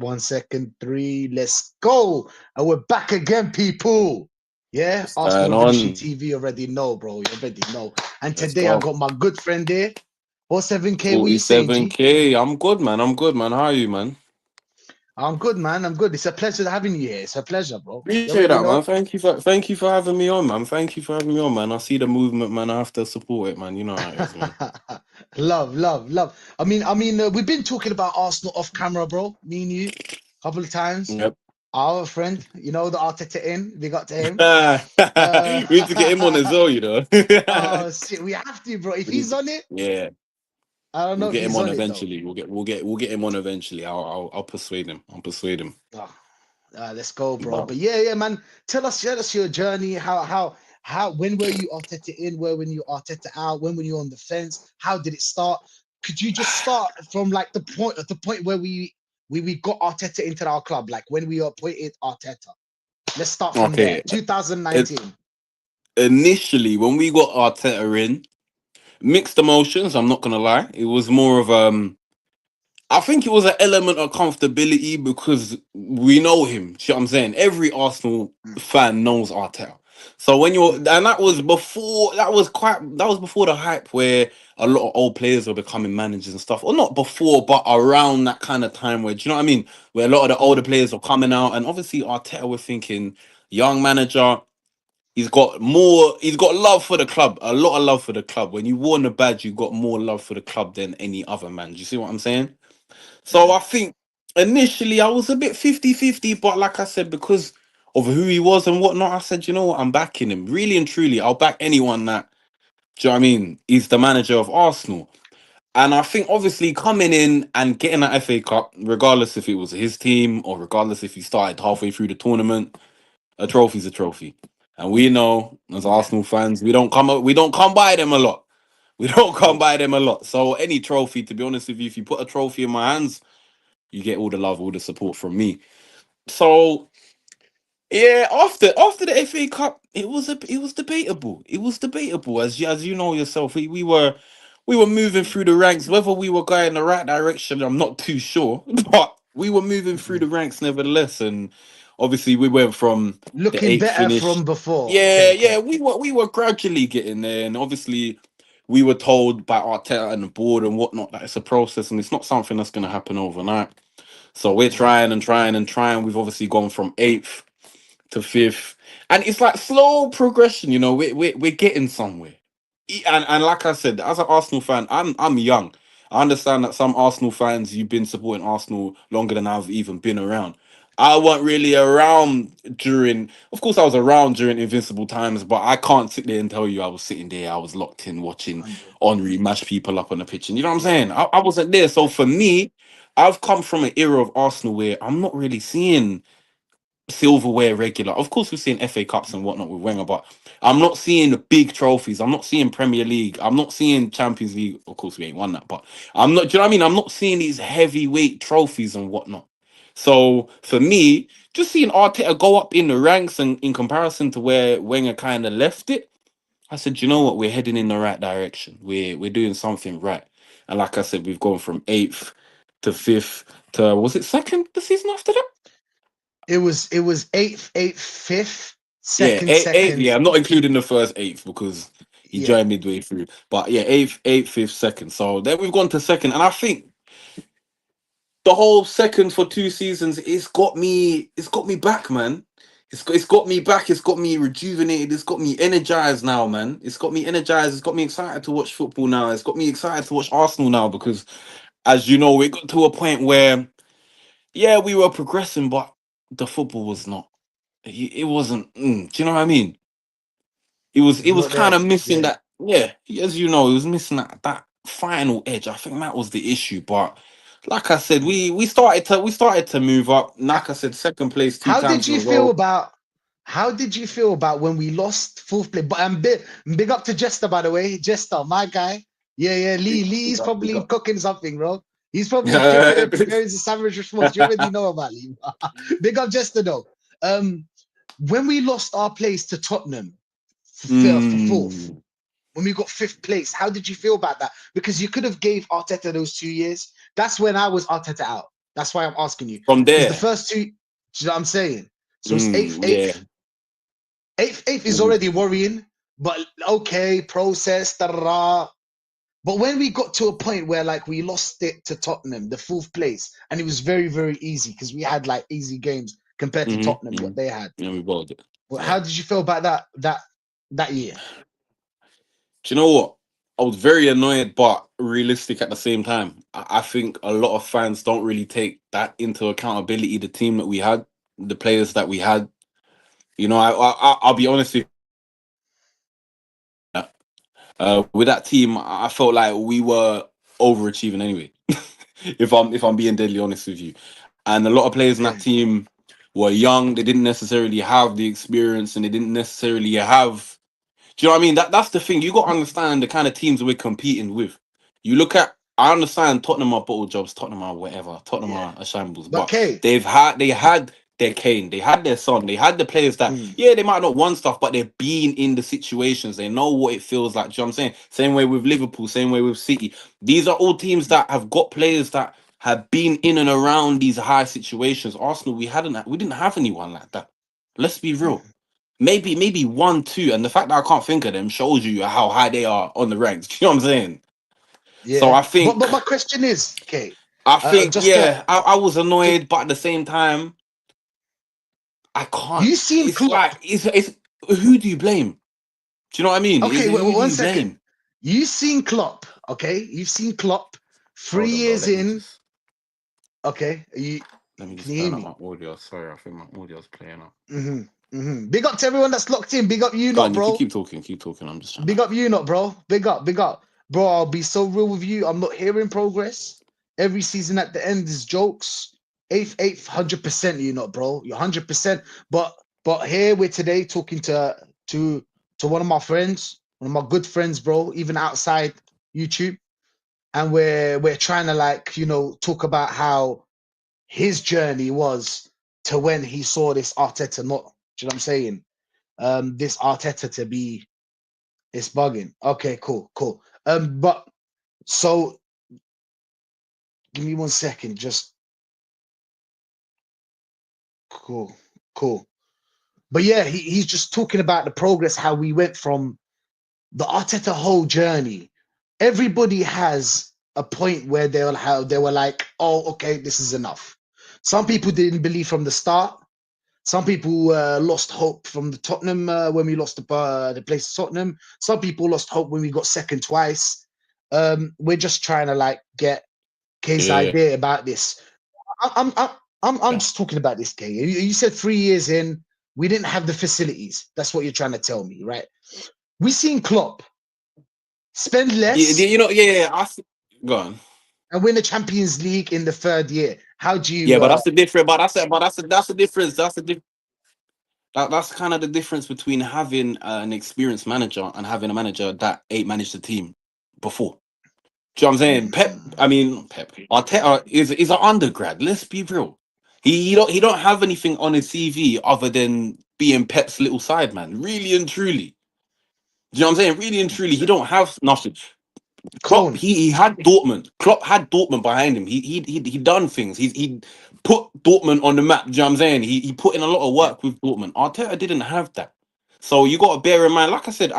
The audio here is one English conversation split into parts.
1 second, three, let's go. And we're back again, people. Yeah, What's Arsenal going Vinci on? TV already know, bro. You already know. And Let's today I go. got my good friend here. What 7K? What you saying, G? 47K. I'm good, man. I'm good, man. How are you, man? I'm good, man. I'm good. It's a pleasure having you here. It's a pleasure, bro. You Appreciate already that, man. know. Thank you for having me on, man. Thank you for having me on, man. I see the movement, man. I have to support it, man. You know how it is, man. Love, love, love. We've been talking about Arsenal off camera, bro. Me and you, a couple of times. Yep. Our friend, the Arteta in. We got to him. We need to get him on as well, you know. Oh shit, we have to, bro. If We need he's to- on it, yeah, I don't we'll know if get him he's on on it though. eventually. We'll get him on eventually. I'll persuade him. I'll persuade him. Oh, let's go, bro. But But yeah, man. Tell us your journey. When were you Arteta in? Where when you Arteta out? When were you on the fence? How did it start? Could you just start from like the point where we got Arteta into our club, like when we appointed Arteta? Let's start from there. okay. Uh, 2019. Initially, when we got Arteta in, mixed emotions. I'm not gonna lie. It was more of I think it was an element of comfortability because we know him. See what I'm saying? Every Arsenal Mm, fan knows Arteta. So when you're mm, and that was before the hype where a lot of old players were becoming managers and stuff. Or not before, but around that kind of time where do you know what I mean? Where a lot of the older mm, players were coming out and obviously Arteta was thinking young manager. He's got love for the club, a lot of love for the club. When you won the badge, you got more love for the club than any other man. Do you see what I'm saying? So mm. I think initially I was a bit 50-50, but like I said, because of who he was and whatnot, I said, you know what, I'm backing him. Really and truly, I'll back anyone that, do you know what I mean, he's the manager of Arsenal. And I think obviously coming in and getting that FA Cup, regardless if it was his team or regardless if he started halfway through the tournament, a trophy's a trophy. And we know as Yeah. Arsenal fans, we don't come by them a lot. We don't come Nope. by them a lot. So any trophy, to be honest with you, if you put a trophy in my hands, you get all the love, all the support from me. So yeah, after the FA Cup, it was debatable. It was debatable, as you know yourself. We were moving through the ranks. Whether we were going in the right direction, I'm not too sure, but we were moving through the Mhm. ranks nevertheless. And obviously, we went from the Looking eighth better finish. from before. Yeah, Okay, yeah, okay. we were gradually getting there, and obviously, we were told by Arteta and the board and whatnot that it's a process and it's not something that's going to happen overnight. So we're Mm, trying and trying and trying. We've obviously gone from eighth to fifth, and it's like slow progression. You know, we're getting somewhere. And like I said, as an Arsenal fan, I'm young. I understand that some Arsenal fans, you've been supporting Arsenal longer than I've even been around. I wasn't really around during. Of course, I was around during Invincible times, but I can't sit there and tell you I was sitting there. I was locked in watching 100. Henri mash people up on the pitch, and you know what I'm Yeah, saying. I wasn't there. So yeah. for me, I've come from an era of Arsenal where I'm not really seeing silverware regular. Of course, we're seeing FA Cups and whatnot with Wenger, but I'm not seeing the big trophies. I'm not seeing Premier League. I'm not seeing Champions League. Of course, we ain't won that, but I'm not. Do you know what I mean? I'm not seeing these heavyweight trophies and whatnot. So for me, just seeing Arteta go up in the ranks and in comparison to where Wenger kind of left it, I said, you know Mm. what? We're heading in the right direction. We're doing something right. And like I said, we've gone from eighth to fifth to was it second the season after that? It was eighth, fifth, Yeah, second, eight. second. Yeah, I'm not including the first eighth because he Yeah. joined midway through. But yeah, eighth, fifth, second. So then we've gone to second, and I think the whole second for 2 seasons, it's got me back, man. It's got me back. It's got me rejuvenated. It's got me energized now, man. It's got me energized. It's got me excited to watch football now. It's got me excited to watch Arsenal now because, as you know, we got to a point where yeah, we were progressing, but the football was not. It wasn't. Do you know what I mean? It It's was not kind there. of missing Yeah. that. Yeah, as you know, it was missing that final edge. I think that was the issue. But like I said, Mm. we started to move up. How, Like I said, second place two how did times in you a feel row. about when we lost fourth place? But big up to Jester, by the way. Jester, my guy. Yeah, yeah. Big, Lee's big up, big probably up. cooking something, bro. He's probably preparing the sandwich response. You already know about Lee. Big up Jester though. Um, when we lost our place to Tottenham for fourth, mm, when we got fifth place, how did you feel about that? Because you could have gave Arteta those 2 years. That's when I was Arteta out. That's why I'm asking you. From Because the there. first two, do you know what I'm saying? So it's eighth, Yeah. eighth, eighth is Mhm. already worrying. But okay, process, da, da, da. But when we got to a point where like we lost it to Tottenham, the fourth place, and it was very, very easy because we had like easy games compared to Mhm. Tottenham, what Mhm. they had. Yeah, we bowled it. Well, Yeah. how did you feel about that year? Do you know what? I was very annoyed, but realistic at the same time. I think a lot of fans don't really take that into accountability. The team that we had, the players that we had. You know, I'll be honest with you. With that team, I felt like we were overachieving anyway. If I'm being deadly honest with you, and a lot of players in that Okay. team were young. They didn't necessarily have the experience, and they didn't necessarily have. Do you know what I mean? That's the thing. You got to understand the kind of teams we're competing with. You look at. I understand Tottenham are bottle jobs, Tottenham are whatever, Tottenham Yeah. are a shambles, But but K, they had their Kane, they had their Son, they had the players that mm, yeah they might not want stuff, but they've been in the situations, they know what it feels like. Do you know what I'm saying? Same way with Liverpool, same way with City. These are all teams that have got players that have been in and around these high situations. Arsenal, we didn't have anyone like that. Let's be real. mm, Maybe one, two, and the fact that I can't think of them shows you how high they are on the ranks. Do you know what I'm saying? So yeah. But my question is, K, just to yeah, I was annoyed, but at the same time, I can't. you seen It's Klopp? like it's who do you blame? Do you know what I mean? Okay, wait, Who do one you second. blame? You seen Klopp? Okay, you've seen Klopp. three Hold on, bro. years in. Okay, Let me can just you hear turn up me? my audio. Sorry, I think my audio's playing up. Big up to everyone that's locked in. Big up you, Go not on, you can bro. keep talking, keep talking. I'm just trying Big to. up you, not bro. Big up, big up, bro. I'll be so real with you. I'm not hearing progress. Every season at the end is jokes. Eighth, 100%. You not, bro. You're 100%. But here we're today talking to to one of my friends, one of my good friends, bro. Even outside YouTube, and we're trying to like talk about how his journey was to when he saw this Arteta. Not, do you know what I'm saying? This Arteta to be it's bugging. Okay, cool, cool. But so give me one second. Just cool, cool. But yeah, he's just talking about the progress, how we went from the Arteta whole journey. Everybody has a point where they were like, oh, okay, this is enough. Some people didn't believe from the start. Some people lost hope from the Tottenham when we lost the place to Tottenham. Some people lost hope when we got second twice. We're just trying to like get K's Yeah, idea about this. I'm yeah. just talking about this, K. You said 3 years in, we didn't have the facilities. That's what you're trying to tell me, right? We seen Klopp spend less You know, yeah. Go on. and win the Champions League in the third year. How do Yeah, you? but that's the difference. That's the difference. That's kind of the difference between having an experienced manager and having a manager that ain't managed the team before. Do you know what I'm saying? I Mm, mean Pep. Arteta is an undergrad. Let's be real. He don't have anything on his CV other than being Pep's little side man. Really and truly. Do you know what I'm saying? Really and truly, he don't have nothing. Klopp, Cone. he had Dortmund. Klopp had Dortmund behind him. He done things. He put Dortmund on the map. Do you know what I'm saying? He put in a lot of Yeah. work with Dortmund. Arteta didn't have that. So you got to bear in mind. Like I said,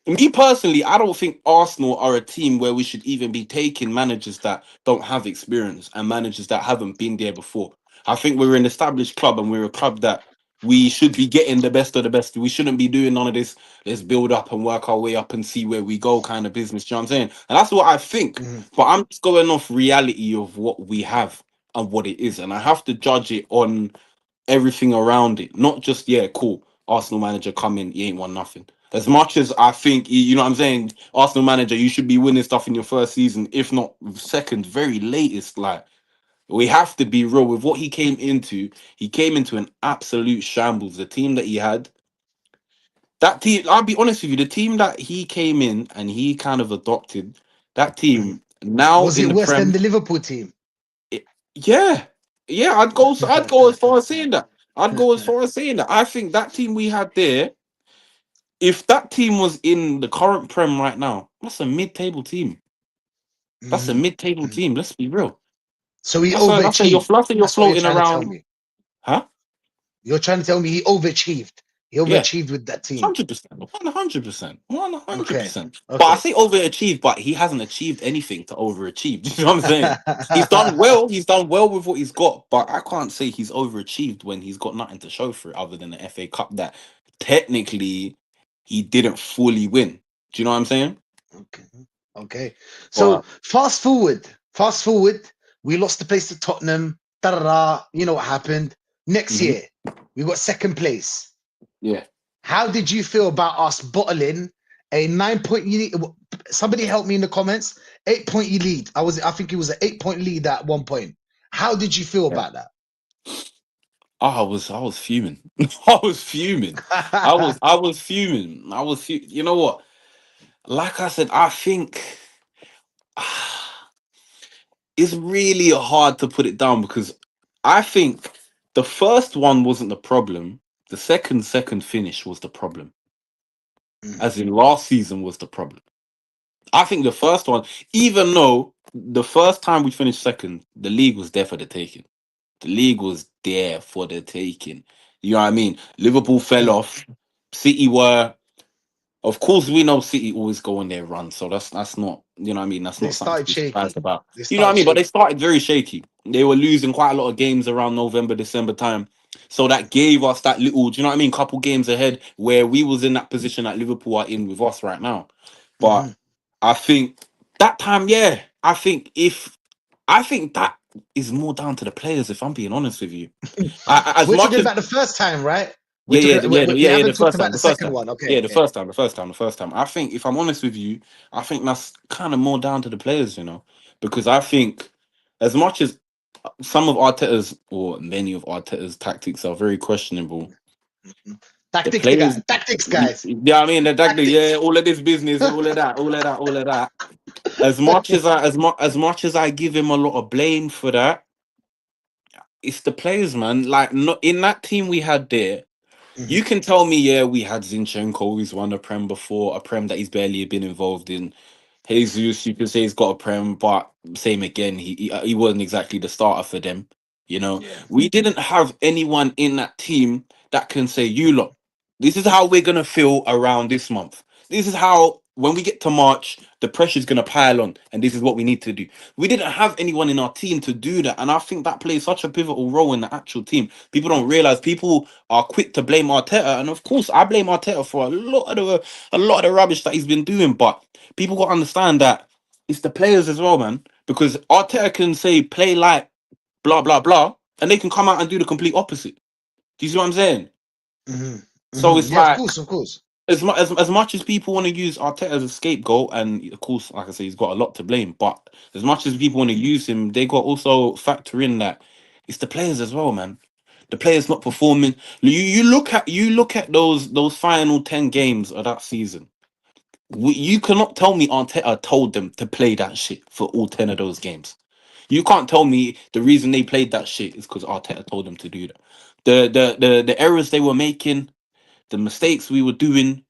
me personally, I don't think Arsenal are a team where we should even be taking managers that don't have experience and managers that haven't been there before. I think we're an established club and we're a club that we should be getting the best of the best. We shouldn't be doing none of this. Let's build up and work our way up and see where we go kind of business. Do you know what I'm saying? And that's what I think. Mhm. But I'm just going off reality of what we have and what it is. And I have to judge it on everything around it, not just yeah, cool. Arsenal manager come in, he ain't won nothing. As much as I think you know what I'm saying, Arsenal manager, you should be winning stuff in your first season, if not second, very latest. Like we have to be real with what he came into. He came into an absolute shambles. The team that he had, that team. I'll be honest with you, the team that he came in and he kind of adopted, that Mhm. team now Was in it the worse than Prem. the Liverpool team? It, yeah, yeah, I'd go as far as saying that. I'd go as far as saying that. I think that team we had there, if that team was in the current Prem right now, that's a mid-table team. That's a Mhm. mid-table Mhm. team. Let's be real. So he That's it. You're overachieved. fluffing. You're That's what you're floating trying to tell around, me. huh? You're trying to tell me he overachieved. He Yeah. overachieved with that team. 100%, 100%, one hundred Okay. percent. But I Okay. say overachieved, but he hasn't achieved anything to overachieve. You know what I'm saying? He's done well. He's done well with what he's got, but I can't say he's overachieved when he's got nothing to show for it other than the FA Cup that technically he didn't fully win. Do you know what I'm saying? Okay. Okay. So But fast forward. Fast forward. We lost the place to Tottenham. Da da da. You know what happened? Next mhm, year, we got second place. yeah, How did you feel about us bottling a 9 point lead? Somebody help me in the comments. 8 point lead. I think it was an 8 point lead at one point. How did you feel yeah. about I was fuming. I was fuming. that? I was fuming. You know what? Like I said, I think. It's really hard to put it down because I think the first one wasn't the problem. The second finish was the problem. As in last season was the problem. I think the first one, even though the first time we finished second, the league was there for the taking. The league was there for the taking. You know what I mean? Liverpool fell off. City were, of course, we know City always go on their run, so that's not, you know what I mean. That's They not something to started be surprised shaky. about. They You know what I started mean. But they shaky. started very shaky. They were losing quite a lot of games around November, December time, so that gave us that little, do you know what I mean, couple games ahead where we was in that position that Liverpool are in with us right now. But Mhm. I think that time, yeah, I think that is more down to the players. If I'm being honest with you, as We're much talking as about the first time, right? We're yeah, talking. We yeah, the haven't talked first about time, the second one. Okay. yeah, Okay. the first time. I think, if I'm honest with you, I think that's kind of more down to the players, because I think as much as some of Arteta's or many of Arteta's tactics are very questionable, Mhm. the Tactics, the players, guy. Tactics, guys. yeah, I mean, the tactic, yeah, Tactics. all of this business, all of that, all of that, all of that. As much as I give him a lot of blame for that, it's the players, man. Like, not in that team we had there. You Mhm. can tell me, yeah, we had Zinchenko, who's won a Prem before, a Prem that he's barely been involved in. Jesus, you can say he's got a Prem, but same again, he wasn't exactly the starter for them. Yeah. We didn't have anyone in that team that can say, you lot, this is how we're gonna feel around this month. This is how when we get to March, the pressure's gonna pile on, and this is what we need to do. We didn't have anyone in our team to do that, and I think that plays such a pivotal role in the actual team. People don't realize people are quick to blame Arteta, and of course, I blame Arteta for a lot of the rubbish that he's been doing. But people got to understand that it's the players as well, man. Because Arteta can say play like blah blah blah, and they can come out and do the complete opposite. Do you see what I'm saying? Hmm. So Hmm. it's Yeah, of like course, of course. as much as people want to use Arteta as a scapegoat, and of course, like I say, he's got a lot to blame. But as much as people want to use him, they got also factor in that it's the players as well, man. The players not performing. You look at those final 10 games of that season. You cannot tell me Arteta told them to play that shit for all 10 of those games. You can't tell me the reason they played that shit is because Arteta told them to do that. The errors they were making, the mistakes we were doing,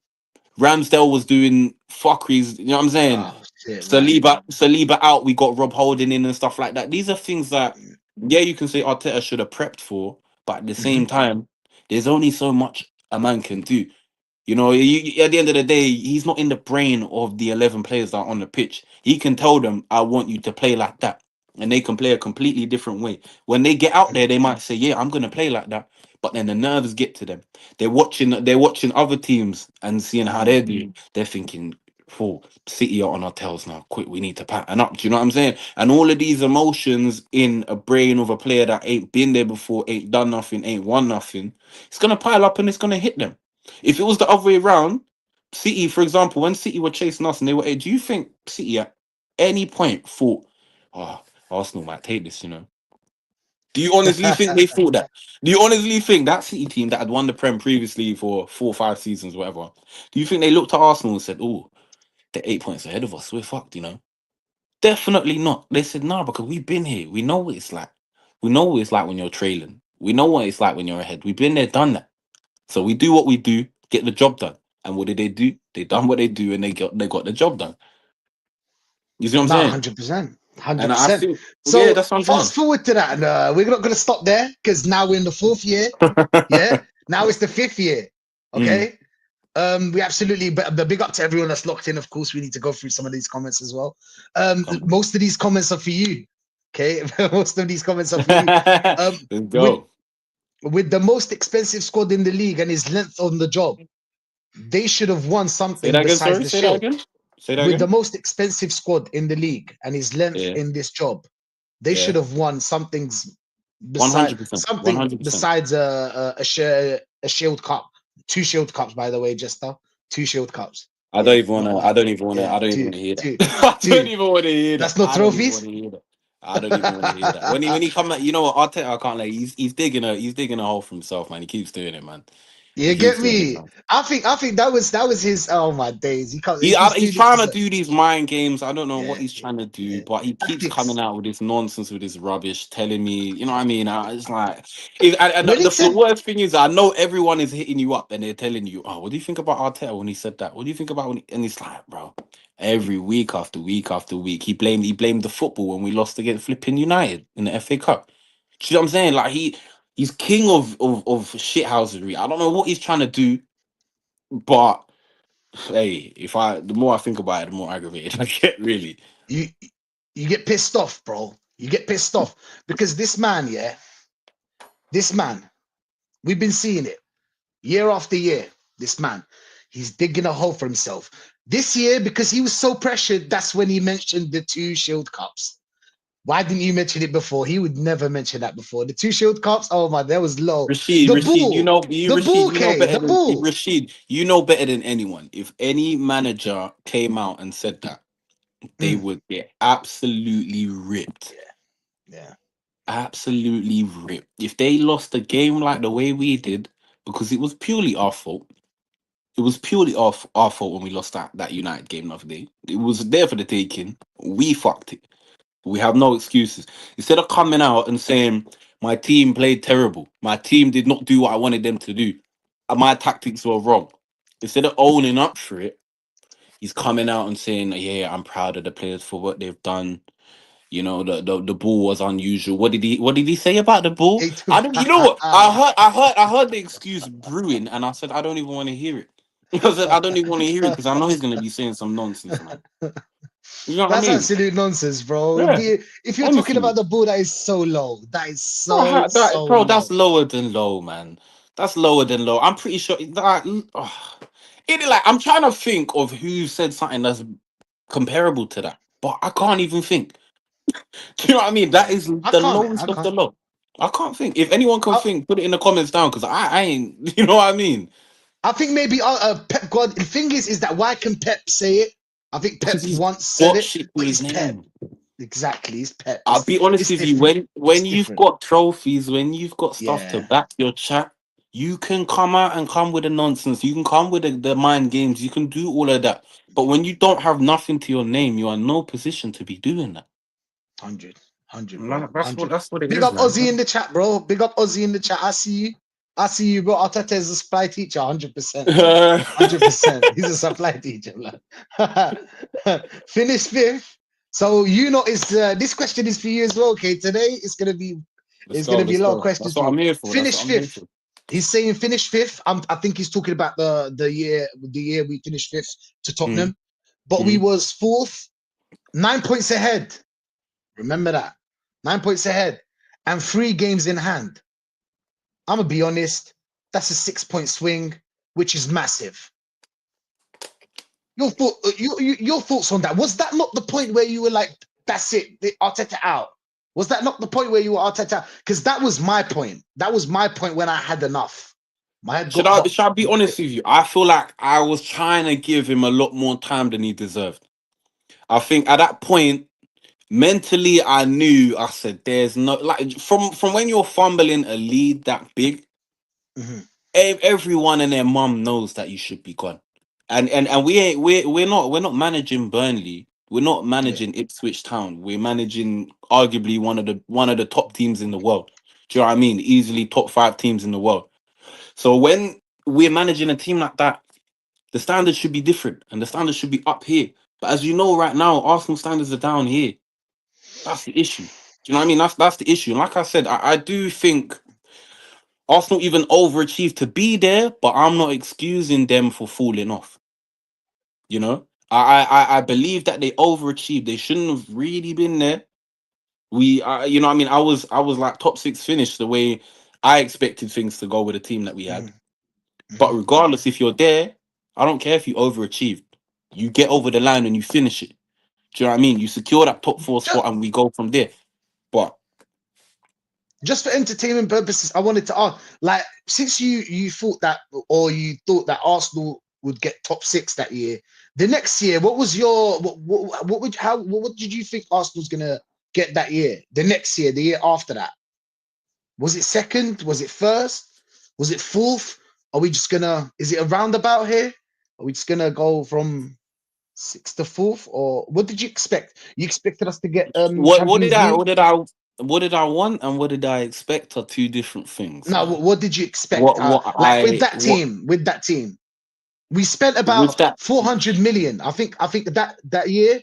Ramsdale was doing fuckeries. You know what I'm saying? Oh shit, man. Saliba out. We got Rob Holding in and stuff like that. These are things that, yeah, you can say Arteta should have prepped for, but at the Hmm. same time, there's only so much a man can do. At the end of the day, he's not in the brain of the 11 players that are on the pitch. He can tell them, I want you to play like that. And they can play a completely different way. When they get out there, they might say, yeah, I'm going to play like that. But then the nerves get to them. They're watching other teams and seeing how Hmm. they're doing. They're thinking, oh, City are on our tails now. Quick, we need to pattern up. Do you know what I'm saying? And all of these emotions in a brain of a player that ain't been there before, ain't done nothing, ain't won nothing, it's going to pile up and it's going to hit them. If it was the other way around, City, for example, when City were chasing us and they were, do you think City at any point thought, oh, Arsenal might take this, Do you honestly think they thought that? Do you honestly think that City team that had won the Prem previously for 4 or 5 seasons, whatever, do you think they looked at Arsenal and said, oh, they're 8 points ahead of us, we're fucked? Definitely not. They said, nah, because we've been here. We know what it's like. We know what it's like when you're trailing. We know what it's like when you're ahead. We've been there, done that. So we do what we do, get the job done. And what did they do? They done what they do, and they got the job done. You see what I'm No, saying? 100%. hundred And I percent. think, yeah, So that's what I'm fast saying. forward to that, and we're not gonna stop there because now we're in the fourth year. Yeah, now it's the fifth year. Mm, Okay. We absolutely, but the big up to everyone that's locked in. Of course, we need to go through some of these comments as well. come on. Most of these comments are for you. Okay, most of these comments are for you. Um, Let's with go. with the most expensive squad in the league and his length on the job, they should have won Say something that again, besides sorry. the Say that shield. again. Say that With the again. most expensive squad in the league and his length Yeah, in this job, they should yeah. have won One hundred percent. One something hundred percent. besides a shield cup, two shield cups by the way, Jester, two shield cups. I don't Yeah, even not wanna. I one. don't even wanna. Yeah, I don't even two, wanna hear that. two, I don't two. even wanna hear that. That's not I don't even wanna trophies. hear that. I don't even wanna hear that. When he come at, you know what? Arteta, I can't like. He's digging a hole for himself, man. He keeps doing it, man. He You keeps get doing it, me? man. I think that was his. Oh my days! He's He's doing it to. trying to do these mind games. I don't know what Yeah, he's trying to do, yeah. but he keeps coming Tactics. out with this nonsense, with this rubbish, telling me, you know what I mean? It's like, and When he the said, worst thing is, I know everyone is hitting you up and they're telling you, oh, what do you think about Arteta when he said that? What do you think about when and it's like, bro, every week after week after week, he blamed the football when we lost against flipping United in the FA Cup. Do you know what I'm saying? Like he's king of shithousery. I don't know what he's trying to do, but. Hey, the more I think about it, the more aggravated I get. Really, you you get pissed off, bro. You get pissed off because this man, yeah, this man, we've been seeing it year after year. This man, he's digging a hole for himself. This year, because he was so pressured, that's when he mentioned the two Shield Cups. Why didn't you mention it before? He would never mention that before. The two Shield Cups, oh my, that was low. Rashid, The ball, better the than ball. Rashid. You know better than anyone. If any manager came out and said that, they Mm, would get absolutely ripped. yeah, yeah. Absolutely ripped. If they lost a game like the way we did, because it was purely our fault. It was purely our fault when we lost that United game the other day. It was there for the taking. We fucked it. We have no excuses. Instead of coming out and saying my team played terrible, my team did not do what I wanted them to do, and my tactics were wrong. Instead of owning up for it, he's coming out and saying, "Yeah, I'm proud of the players for what they've done." You know, the ball was unusual. What did he say about the ball? It- I don't. You know what? I heard the excuse brewing, and I said I don't even want to hear it. I said I don't even want to hear it because I know he's gonna be saying some nonsense, man. You know what I That's mean? absolute nonsense, bro. Yeah, If you're talking honestly. about the ball, that is so low. That is Bro, so, so bro, that's low. lower than low, man. That's lower than low. I'm pretty sure that. Like I'm trying to think of who said something that's comparable to that, but I can't even think. Do you know what I mean? That Yeah. is I the can't, man. I lowest of the can't. low. I can't think. If anyone can I, think, put it in the comments down because I ain't. You know what I mean? I think maybe Pep God. The thing is that why can Pep say it? I think Because Pep he's once said got it, shit to but his it's Pep. name. Exactly, it's Pep. I'll be honest It's with you. different. When It's you've different. got trophies, when you've got stuff to Yeah, back your chat, you can come out and come with the nonsense. You can come with the mind games. You can do all of that. But when you don't have nothing to your name, you are in no position to be doing that. 100, No, bro, That's what 100. that's what it Big is, up man. Ozzy in the chat, bro. Big up Ozzy in the chat. I see you. I see you, bro. Arteta is a supply teacher, 100%, man. 100%. He's a supply teacher, man. Finish fifth. So you know, is this question is for you as well. Okay, today Let's it's go. gonna be a Let's lot of go. That's questions for what you. I'm here for. That's Finish what I'm here fifth. for. He's saying finish fifth. I think he's talking about the year we finished fifth to Mm, Tottenham, but we mm. was fourth, 9 points ahead. Remember that, 9 points ahead, and 3 games in hand. I'm gonna be honest. That's a 6 point swing, which is massive. Your thoughts on that? Was that not the point where you were like, "That's it, the Arteta out"? Was that not the point where you were Arteta? Because that was my point. That was my point when I had enough. My head got hot. Should I be honest with you? I feel like I was trying to give him a lot more time than he deserved. I think at that point, mentally, I knew. I said, "There's no like from when you're fumbling a lead that big, Mhm. everyone and their mum knows that you should be gone." And we ain't we're not managing Burnley. We're not Yeah, managing Ipswich Town. We're managing arguably one of the top teams in the world. Do you know what I mean? Easily top five teams in the world. So when we're managing a team like that, the standards should be different and the standards should be up here. But as you know, right now, Arsenal standards are down here. That's the issue. Do you know what I mean? That's the issue. And like I said, I do think Arsenal even overachieved to be there, but I'm not excusing them for falling off. You know, I believe that they overachieved. They shouldn't have really been there. You know, what I mean, I was like top six finish the way I expected things to go with the team that we had. Mhm, But mhm. regardless, if you're there, I don't care if you overachieved. You get over the line and you finish it. Do you know what I mean? You secure that top four spot Just, and we go from there. But just for entertainment purposes, I wanted to ask, like, since you thought that, or you thought that Arsenal would get top six that year, the next year, what was your what would how what did you think Arsenal's gonna get that year? The next year, the year after that, was it second? Was it first? Was it fourth? Are we just gonna? Is it a roundabout here? Are we just gonna go from sixth to fourth, or what did you expect? You expected us to get what what did Champions I League? what did I what did I want and what did I expect are two different things, No, man. what did you expect? What Like with I that what team, with that team, we spent with about that 400 million. I think that year.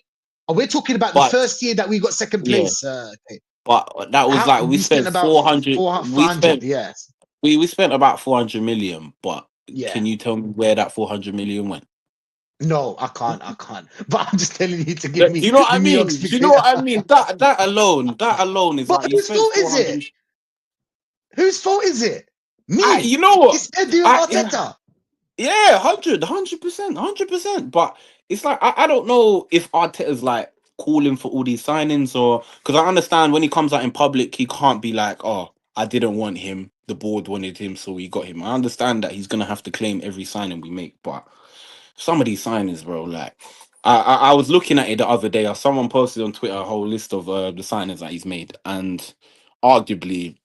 We're talking about the but first year that we got second yeah, place. Okay. but that was How like we we spent spent about 400 we 400. spent Yes. we spent about 400 million, but Yeah. can you tell me where that 400 million went? No, I can't. I can't. But I'm just telling you to Do you know what I give me your mean? Do you know explication. what I mean? That alone is But like you whose spent fault is it? 400. Whose fault is it? I Me. you know what? It's Eddie and I yeah, Arteta. yeah, 100%, 100%. But it's like I don't know if Arteta's like calling for all these signings or because I understand when he comes out in public, he can't be like, oh, I didn't want him. The board wanted him, so we got him. I understand that he's gonna have to claim every signing we make, but some of these signings, bro, like I was looking at it the other day. Someone posted on Twitter a whole list of the signings that he's made, and arguably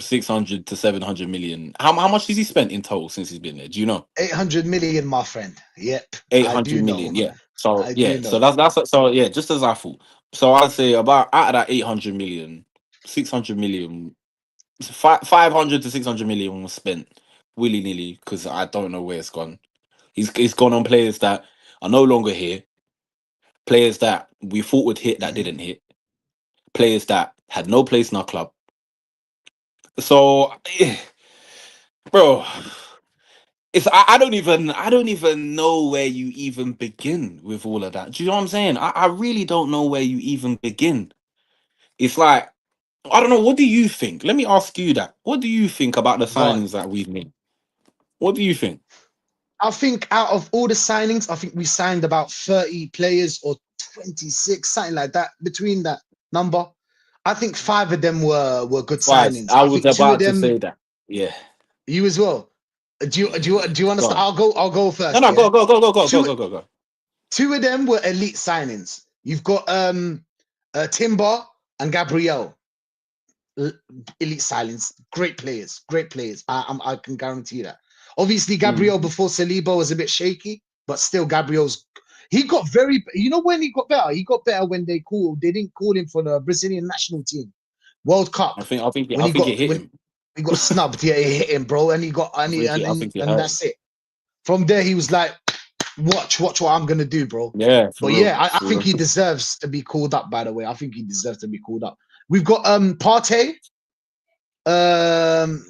600 to 700 million. How much has he spent in total since he's been there? Do you know? 800 million, my friend. Yep, I do 800 know. million. Yeah. So I do yeah. So know. that's so yeah. Just as I thought. So I'd say about out of that 800 million, 600 million, 500 to 600 million was spent willy nilly because I don't know where it's gone. He's gone on players that are no longer here, players that we thought would hit that Mhm. didn't hit, players that had no place in our club. So, bro, I don't even know where you even begin with all of that. Do you know what I'm saying? I really don't know where you even begin. It's like I don't know. What do you think? Let me ask you that. What do you think about the Go on. signings that we've made? What do you think? I think out of all the signings, I think we signed about 30 players or 26, something like that, between that number. I think five of them were good Five. signings. I I was think two of about to them, say that. Yeah. you as well. Yeah. Do you Go understand? on. I'll go No, first, no, yeah. go, go, go, go, go, go, Two go, go, go. two of them were elite signings. You've got Timber and Gabriel. Elite silence. Great players. I can guarantee you that. Obviously, Gabriel Mm. before Saliba was a bit shaky, but still, Gabriel's. He got very. You know when he got better? He got better when they didn't call him for the Brazilian national team, World Cup. I think it hit When him. he got snubbed, yeah, it hit him, bro, and he got I think it and hurt him. that's it. From there, he was like, watch what I'm gonna do, bro. Yeah, for But real, yeah, I for think real. he deserves to be called up. By the way, I think he deserves to be called up. We've got Partey.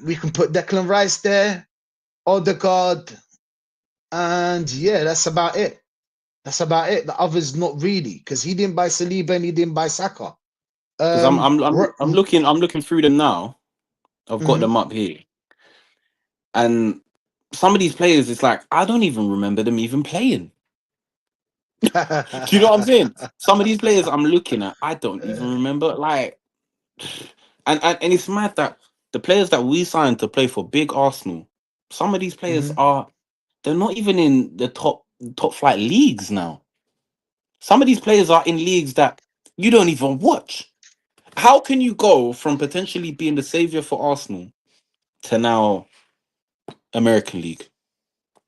We can put Declan Rice there, Odegaard, and yeah, that's about it. That's about it. The others not really, because he didn't buy Saliba and he didn't buy Saka. Because I'm looking through them now. I've got Mhm. them up here, and some of these players, it's like I don't even remember them even playing. Do you know what I'm saying? Some of these players I'm looking at, I don't even remember. Like, and it's mad that the players that we signed to play for big Arsenal, some of these players Mhm. they're not even in the top flight leagues now. Some of these players are in leagues that you don't even watch. How can you go from potentially being the savior for Arsenal to now American League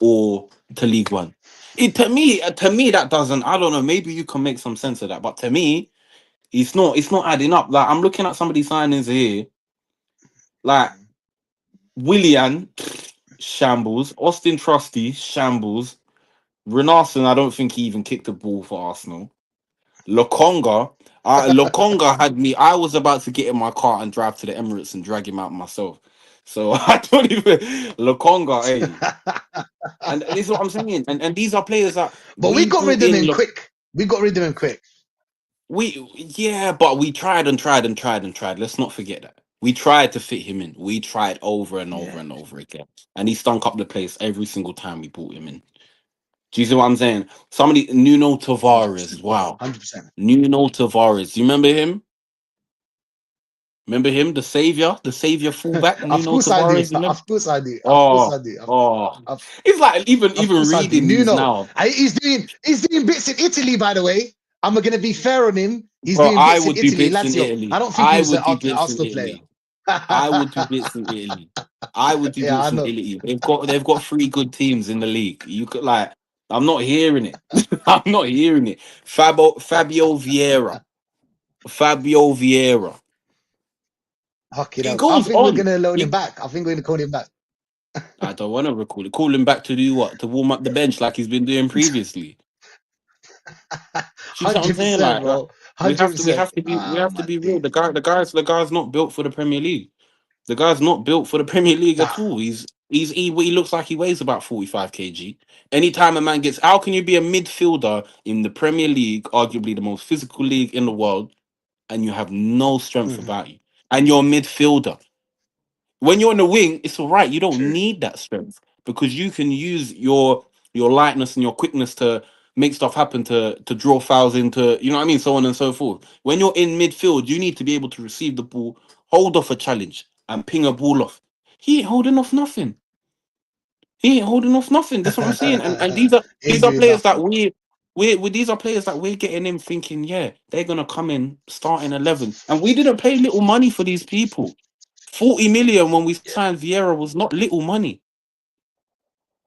or to League One? To me, that doesn't. I don't know. Maybe you can make some sense of that, but to me, it's not adding up. Like I'm looking at some of these signings here, like Willian, shambles. Austin Trusty, shambles. Renarson, I don't think he even kicked the ball for Arsenal. Lokonga. Lokonga had me. I was about to get in my car and drive to the Emirates and drag him out myself. So I don't even Lokonga, hey. And this is what I'm saying. And these are players that But we we got brought rid of in. him Look, quick. We got rid of him quick. we yeah, but we tried and tried and tried and tried. Let's not forget that. We tried to fit him in. We tried over and over Yeah, and over again. And he stunk up the place every single time we brought him in. Do you see what I'm saying? Somebody Nuno hundred Tavares. percent, Wow. 100%. Nuno Tavares. Do you remember him? Remember him? The savior fullback, Of Nuno course I do. Tavares, you remember? Of course I do. Of course Oh, I do. oh. Of, It's like of even course I do. reading these Nuno, now. he's doing bits in Italy, by the way. I'm gonna be fair on him. He's Bro, doing I bits in would do Italy, bits in Lazio. I Italy. don't think he I was an would do bits in Arsenal player. Italy. I would do bits in Italy. I would do Yeah, I bits in know. Italy. They've got three good teams in the league. You could like I'm not hearing it. I'm not hearing it. Fabio Vieira. Fabio Vieira. Fucking It hell. I goes think we're on. gonna loan him It, back. I think we're gonna call him back. I don't want to recall it. Call him back to do what? To warm up the bench like he's been doing previously. Do you see what I'm Hundred saying? percent, Like bro. we Hundred have to we percent. have to be we Ah, have to my be real. days. The guy's not built for the Premier League. The guy's not built for the Premier League Nah. at all. He looks like he weighs about 45 kg. Anytime a man gets, how can you be a midfielder in the Premier League, arguably the most physical league in the world, and you have no strength Mhm. about you, and you're a midfielder? When you're on the wing, it's all right. You don't True. need that strength because you can use your lightness and your quickness to make stuff happen to draw fouls into, you know what I mean, so on and so forth. When you're in midfield, you need to be able to receive the ball, hold off a challenge, and ping a ball off. He ain't holding off nothing. He ain't holding off nothing. That's what I'm saying. And these are these Ain't are doing players that nothing. these are players that we're getting in thinking, yeah, they're gonna come in starting 11, and we didn't pay little money for these people. 40 million when we Yeah. signed Vieira was not little money.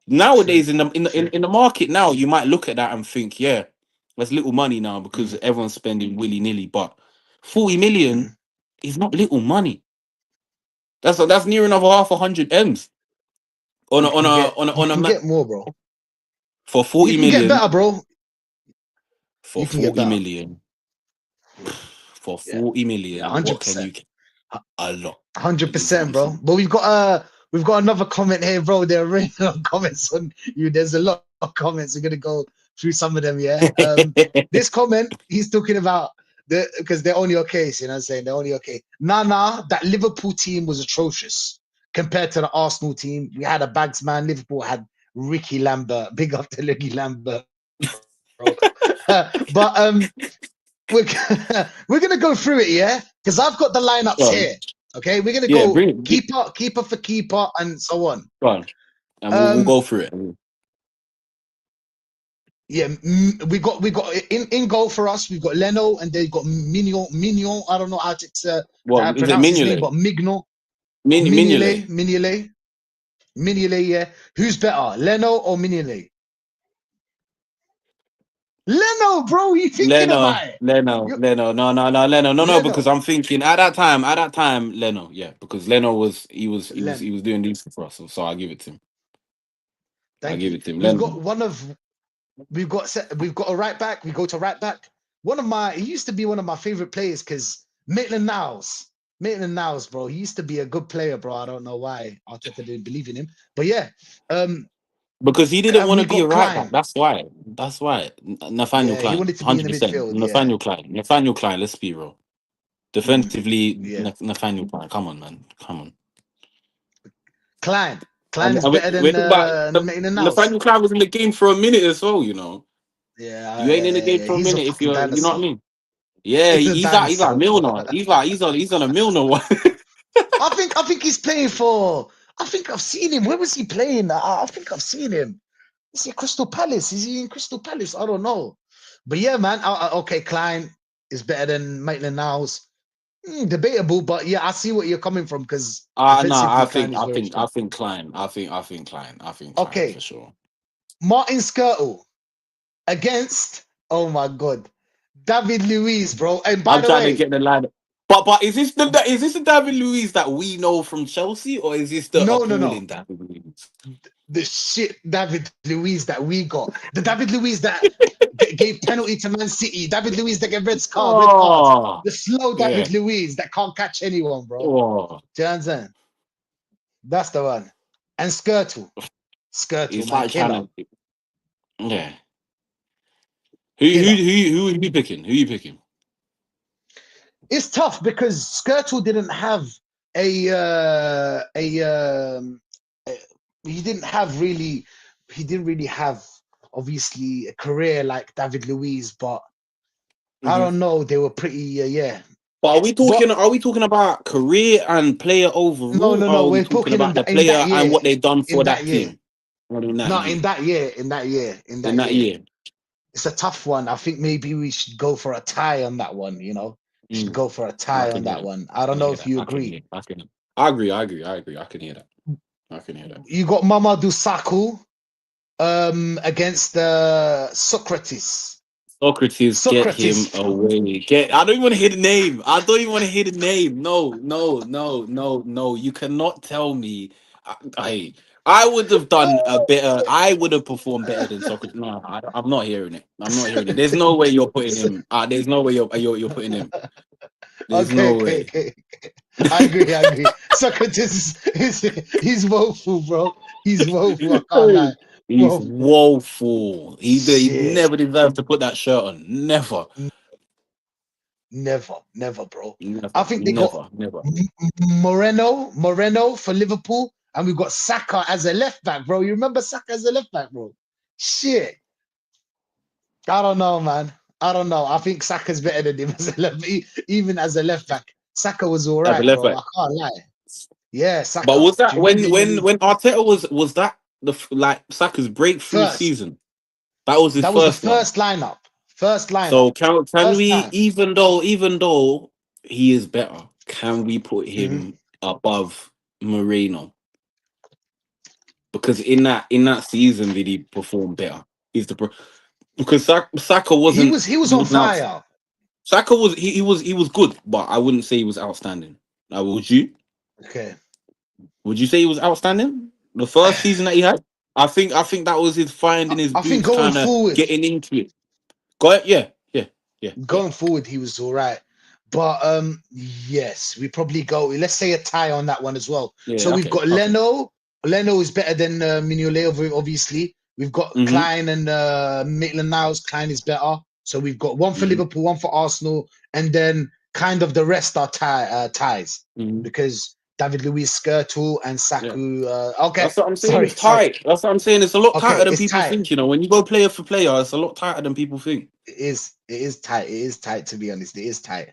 True. Nowadays, True. in the market now, you might look at that and think, yeah, that's little money now because Mhm. everyone's spending willy nilly. But 40 million Mhm. is not little money. That's near enough half a hundred m's You can get you on a can ma- get more, bro. for You 40 can get million better, bro. for You can get 40 better. million for Yeah. 40 Yeah. million. Hundred What can you percent. get? A lot. Hundred This is what percent, I'm bro. saying. But we've got another comment here, bro. There are really a lot of comments on you. There's a lot of comments. We're gonna go through some of them. Yeah. This comment he's talking about because they're on your case. You know what I'm saying? They're on your case. Nah. That Liverpool team was atrocious compared to the Arsenal team. We had a bags man. Liverpool had Ricky Lambert. Big up to Ricky Lambert, bro. But we're we're gonna go through it, yeah, because I've got the lineups Go here. on. Okay, we're gonna Yeah, go bring it. keeper for keeper, and so on. Go on. And we'll Um, go through it. yeah, we got in goal for us. We've got Leno, and they've got Mignon. I don't know how to Well, is it pronounce his name, Mignolet? but Mignon, Mignolet. Mignolet. Yeah, who's better, Leno or Mignolet? Leno, bro. You thinking Leno, about it? Leno, You Leno, no, Leno, no, because Leno, I'm thinking at that time, Leno, yeah, because Leno was Len. he was doing decent for us, so I give it to him. I Thank give you. it to him. We've Leno. got one of we've got a right back. We go to right back. He used to be one of my favorite players because Maitland Niles, bro. He used to be a good player, bro. I don't know why Arteta didn't believe in him, but yeah. Um, Because he didn't and want we to be a got right back. Klein. That's why. That's why. Nathaniel Yeah, he Klein, wanted to be in the 100%. midfield. Yeah, Nathaniel Klein. Nathaniel Klein, let's be real. Defensively, yeah. Nathaniel Klein. Come on, man. Come on. Klein. And, Klein is and better we're than talking about Maitland Niles. Nathaniel Klein was in the game for a minute as well, you know. Yeah, You ain't in the game yeah. for a He's a minute if fucking you're, you know what I dinosaur. mean? Yeah, He's a he's like dinosaur, bro. Milner. He's on a Milner one. I think he's playing for. I think I've seen him. Where was he playing? I think I've seen him. Is he Crystal Palace? Is he in Crystal Palace? I don't know. But yeah, man. Okay, Klein is better than Maitland Niles. Debatable, but yeah, I see what you're coming from because No, defensively, Klein is very I strong. think Klein. I think Klein for Okay, sure. Martin Skirtle against, oh my God, David Luiz, bro. And by I'm the trying to way, get the line. But is this the David Luiz that we know from Chelsea, or is this the no. appalling David Luiz? The shit David Luiz that we got, the David Luiz that gave penalty to Man City. David Luiz that get red cards. Oh, The slow yeah. David Luiz that can't catch anyone, bro. Oh, Do you understand? That's the one. And Skirtle, it's man, like killer, trying to. Yeah. Who killer. who are you picking? Who are you picking? It's tough because Skirtle didn't have a he didn't have really he didn't really have obviously a career like David Luiz, but I Mhm. don't know. They were pretty yeah. But are we But talking? Are we talking about career and player overall? Or no, are we we're talking talking about the in that player and year, what they've done in for that that year. team? What in that No, year? in In that that year. year. It's a tough one. I think maybe we should go for a tie on that one, you know. We should Mm, go for a I tie can on hear that that. one. I I don't can know hear if that. you I can agree. hear. I can. I agree. I agree. I agree. I can hear that. I can hear that. You got Mamadou Sakho against Socrates. Socrates, get him Socrates. away. Get. I don't even want to hear the name. I don't even want to hear the name. No, no, no, no, no. You cannot tell me. I would have done a better. I would have performed better than Socrates. No, I'm not hearing it. I'm not hearing it. There's no way you're putting him. There's no way you're putting him. There's no way. Okay. I agree. Socrates he's woeful, bro. He's woeful. I can't lie. He's Woeful. woeful. He Shit. never deserved to put that shirt on. Never. Never, bro. I Never. think they got Never. Never. Moreno for Liverpool, and we've got Saka as a left back, bro. You remember Saka as a left back, bro? Shit. I don't know, man. I don't know. I think Saka's better than him as a even as a left back. Saka was all As a right, left bro. back. I can't lie. Yeah, But Saka. was that Do you remember him when Arteta was that like Saka's breakthrough first? season? That was his That was the first one. first lineup. First lineup. So can First we time. even though he is better, can we put Mhm. him above Moreno? Because in that season did he perform better? He's the because Saka wasn't He was he on wasn't out. fire. Saka was he was good, but I wouldn't say he was outstanding. Would you? Okay. Would you say he was outstanding? The first season that he had, I think that was his finding his I think boots, going kind of forward, getting into it. Got it? Yeah, yeah, yeah, yeah, going forward, he was all right. But yes, we probably go. Let's say a tie on that one as well. So yeah. we've Okay, got okay. Leno. Leno is better than Mignolet, obviously. We've got Mhm, Klein and Maitland-Niles. Klein is better. So we've got one for mhm, Liverpool, one for Arsenal, and then kind of the rest are ties mhm. because David Luiz, Skirtle, and Yeah, Saku. Okay, that's what I'm saying. sorry, It's sorry. tight. That's what I'm saying. It's a lot tighter Okay, than it's people tight. think. When you go player for player, it's a lot tighter than people think. It is. It is tight. It is tight. To be honest, it is tight.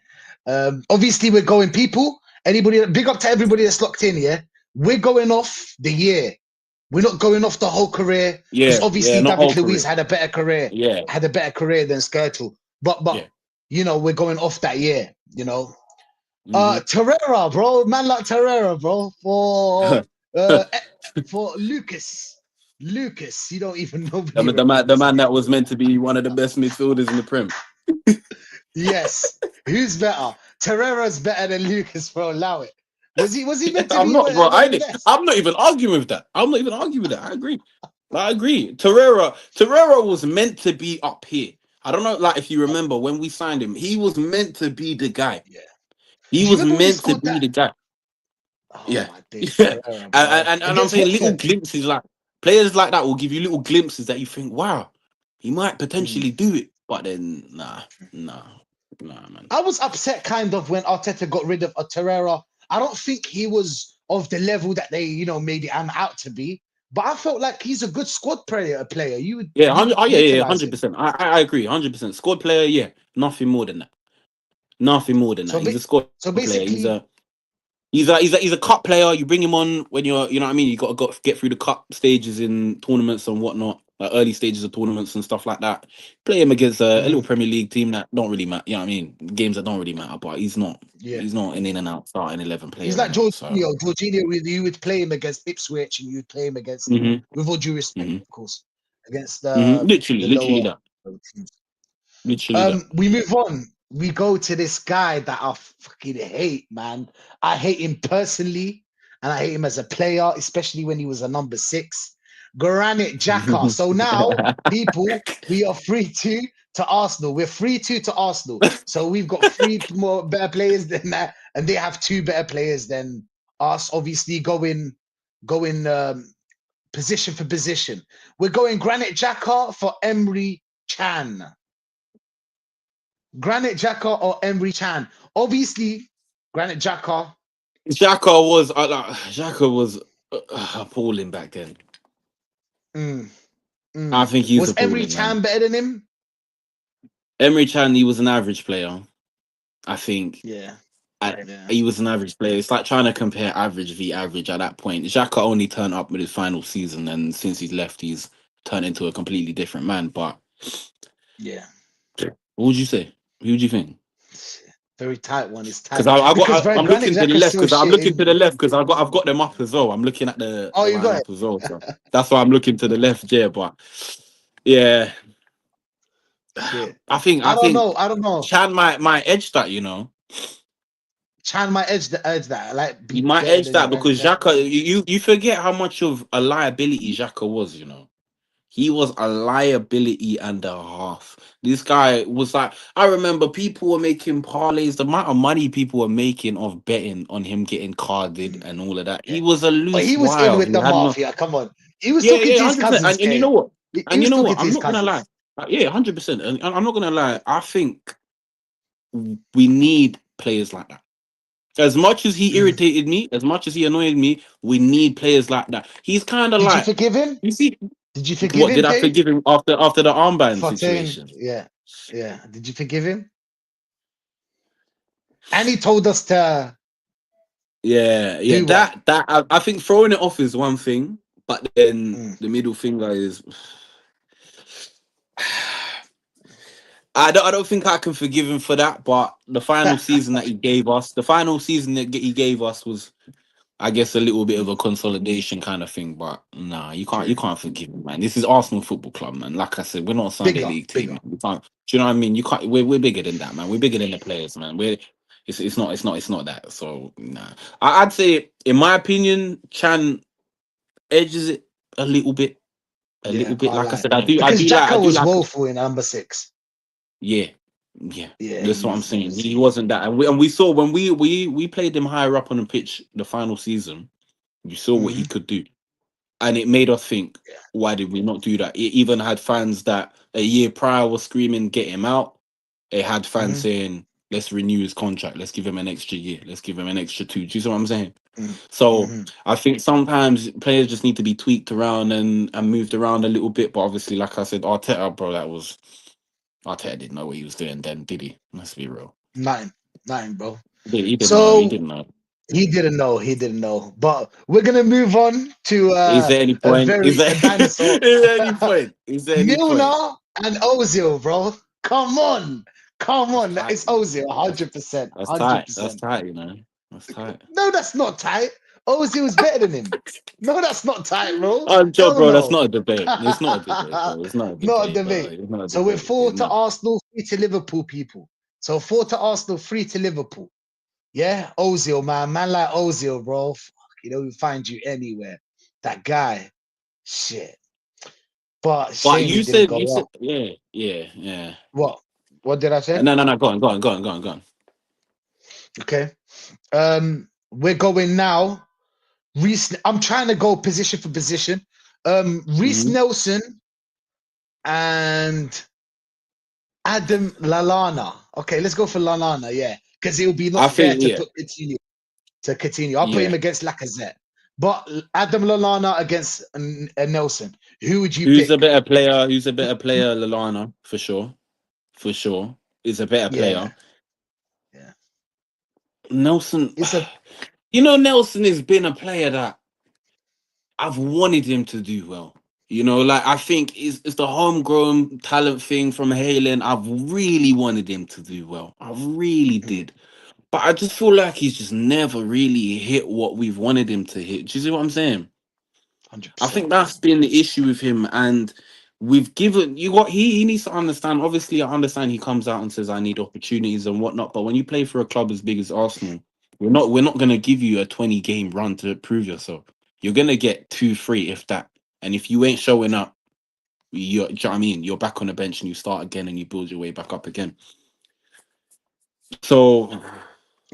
Obviously, we're going people. Anybody, big up to everybody that's locked in. Yeah, we're going off the year. We're not going off the whole career because Yeah, yeah. obviously Not David whole Luiz career. had a better career. Yeah, Had a better career than Skirtle. But yeah. we're going off that year. Hmm. Terrera, bro, man like Terrera, bro, uh for Lucas. Lucas, you don't even nobody The remembers man him. that was meant to be one of the best midfielders in the Prem. Yes. Who's better? Terrera's better than Lucas, bro. Allow it. Was he meant to I'm be not, bro. one of the best? I'm not even arguing with that. I'm not even arguing with that. I agree. I agree. Torreira was meant to be up here. I don't know, like if you remember when we signed him, he was meant to be the guy. Yeah. He Do you was remember when he meant to scored be that? the guy. Oh Yeah, my days, yeah. Terrera, And, bro. and I'm Against saying little Watford. glimpses, like players like that will give you little glimpses that you think, wow, he might Mm. potentially do it. But then, nah, man. I was upset kind of when Arteta got rid of Terrera. I don't think he was of the level that they, made him out to be. But I felt like he's a good squad player. You would Yeah, you 100. would Oh, yeah, utilize him. 100%. I agree, 100%. Squad player, yeah, nothing more than that. Nothing more than So that. He's ba- a squad so player. basically, He's a cup player. You bring him on when you know what I mean. You got to get through the cup stages in tournaments and whatnot, like early stages of tournaments and stuff like that. Play him against a little mhm, Premier League team that don't really matter. You know what I mean? Games that don't really matter. But he's not. yeah. He's not an in and out starting 11 He's player in like it. So. Jorginho. Jorginho, you would play him against Ipswich, and you would play him against, Hmm. with all due respect, Hmm. of course, against Literally, the literally lower that. teams. Literally that. We move on. We go to this guy that I fucking hate, man. I hate him personally, and I hate him as a player, especially when he was a number 6. Granit Xhaka. So now, people, we are free to to Arsenal. We're 3-2 to Arsenal. So we've got three more better players than that, and they have two better players than us. Obviously, going position for position. We're going Granit Xhaka for Emery Chan. Granit Xhaka or Emery Chan. Obviously, Granit Xhaka. Xhaka was appalling back then. Mm, I think he's Was Emery appalling, Chan man. better than him? Emery Chan, he was an average player. I think Yeah, yeah, he was an average player. It's like trying to compare average v average at that point. Xhaka only turned up with his final season, and since he's left, he's turned into a completely different man. But yeah. what would you say? Who do you think? Very tight one. It's Because tight because I'm Granit looking to the Xhaka's left so because I'm shit looking to the in. left because I've got them up as well. I'm looking at Oh, the you got lineup as well. So that's why I'm looking to the left, yeah. But yeah, shit. I think I don't know. Chan might edge that. Chan might edge that. Like He be might better edge than that Granit because Xhaka. Xhaka, you forget how much of a liability Xhaka was. He was a liability and a half. This guy was like, I remember people were making parlays, the amount of money people were making of betting on him getting carded Mm, and all of that. yeah. He was a But loose he was in wire. with He the had no, mafia. Come on. He was yeah, talking to yeah, his 100%. cousins, And you K. know what? He And you was know talking what? to I'm his not gonna lie. cousins. Yeah, 100%. And I'm not gonna lie. I think we need players like that. As much as he Mm. irritated me, as much as he annoyed me, we need players like that. He's kind of Did you like, forgive him? you see, Did you forgive what him, did I K? forgive him after the armband For saying, situation? yeah, yeah. Did you forgive him? And he told us to Yeah, yeah. do what? I think throwing it off is one thing, but then Mm. the middle finger is. I don't think I can forgive him for that. But the final season that he gave us, the final season that he gave us was, I guess, a little bit of Mm. a consolidation kind of thing. But nah, you True. can't forgive him, man. This is Arsenal Football Club, man. Like I said, we're not a Sunday Bigger, League team. bigger. Man. We can't. Do you know what I mean? You can't. We're bigger than that, man. We're bigger than the players, man. It's not that. So nah. I'd say, in my opinion, Chan edges it a little bit, a Yeah, little bit. can't Like I lie. said, Because I Jacko do was like. woeful in number six. Yeah, yeah. Yeah, That's what I'm he saying. was. He wasn't that, and we saw when we played him higher up on the pitch the final season. You saw what he Mhm. could do, and it made us think, Yeah. why did we not do that? It even had fans that a year prior were screaming, "Get him out." It had fans Mhm. saying, "Let's renew his contract. Let's give him an extra year. Let's give him an extra two." Do you see what I'm saying? Mhm. So Mhm. I think sometimes players just need to be tweaked around and moved around a little bit. But obviously, like I said, Arteta, bro, Arteta didn't know what he was doing then, did he? Let's be real. Nine, nine, bro. He didn't know. He So didn't know. he didn't know. He didn't know. But we're gonna move on to Is there any point? a dinosaur. Is there any point? Is there any point? Milner and Ozil, bro. Come on. Come That's on. tight. It's You know. Ozil, 100%. That's tight. That's 100%. tight. That's tight. No, that's not tight. Ozil's better than him. No, that's not tight, bro. I'm sure, Hell bro. That's no. not a debate. It's not a debate, bro. It's not a Not a debate, bro. debate. It's not a So we're debate. four It's to not. Arsenal, three to Liverpool, people. So four to Arsenal, three to Liverpool. Yeah, Ozil, man like Ozil, bro. Fuck, we find you anywhere. That guy, shit. But But shame he didn't you go said, out. yeah, yeah, yeah. What? What did I say? No, no, no. Go on, go on, go on, go on, go on. Okay. We're going now. Reese, I'm trying to go position for position. Reese Hmm. Nelson and Adam Lalana. Okay, let's go for Lalana, yeah. Because it would be not I fair think, to yeah, put Coutinho. I'll put him yeah. against Lacazette. But Adam Lalana against Nelson. Who would you Who's a pick? better player? Who's a better player? Lalana, for sure. For sure. Is a better Yeah, player. yeah. Nelson, It's a Nelson has been a player that I've wanted him to do well. Like I think it's the homegrown talent thing from Halen. I've really wanted him to do well. I really mm, did. But I just feel like he's just never really hit what we've wanted him to hit. Do you see what I'm saying? I 100%. think that's been the issue with him. And we've given you what he needs to understand. Obviously, I understand he comes out and says, I need opportunities and whatnot. But when you play for a club as big as Arsenal, we're not gonna give you a 20 game run to prove yourself. You're gonna get 2, 3 if that. And if you ain't showing up, do you know what I mean? You're back on the bench and you start again and you build your way back up again. So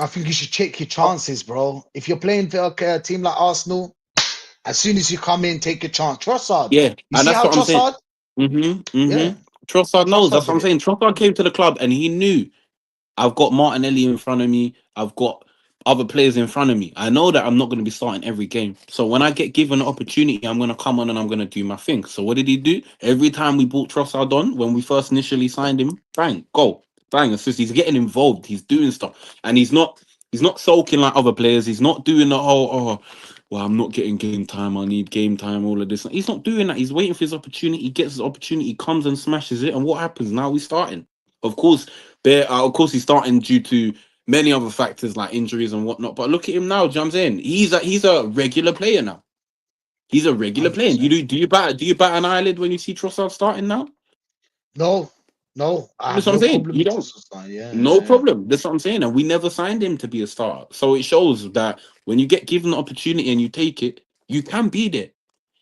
I think you should take your chances, bro. If you're playing for a team like Arsenal, as soon as you come in, take your chance. Trossard. yeah, You and see that's how what I'm saying. Trossard? Mm-hmm. Yeah, Trossard knows. Trossard That's what did I'm it. saying. Trossard came to the club and he knew I've got Martinelli in front of me. I've got other players in front of me. I know that I'm not going to be starting every game. So when I get given an opportunity, I'm going to come on and I'm going to do my thing. So what did he do? Every time we brought Trossard on, when we first initially signed him, bang, go, bang, assist. He's getting involved. He's doing stuff, and he's not sulking like other players. He's not doing the whole well, I'm not getting game time. I need game time. All of this. He's not doing that. He's waiting for his opportunity. He gets his opportunity, comes and smashes it. And what happens now? We're starting. Of course, he's starting due to many other factors like injuries and whatnot. But look at him now. Do you know what I'm saying? He's a regular player now. He's a regular player. You 100%. do you bat an eyelid when you see Trossard starting now? No, no, I That's have what I'm no saying. problem You with don't. Trossard. Yeah, No yeah, yeah. problem. That's what I'm saying. And we never signed him to be a star. So it shows that when you get given the opportunity and you take it, you can be there.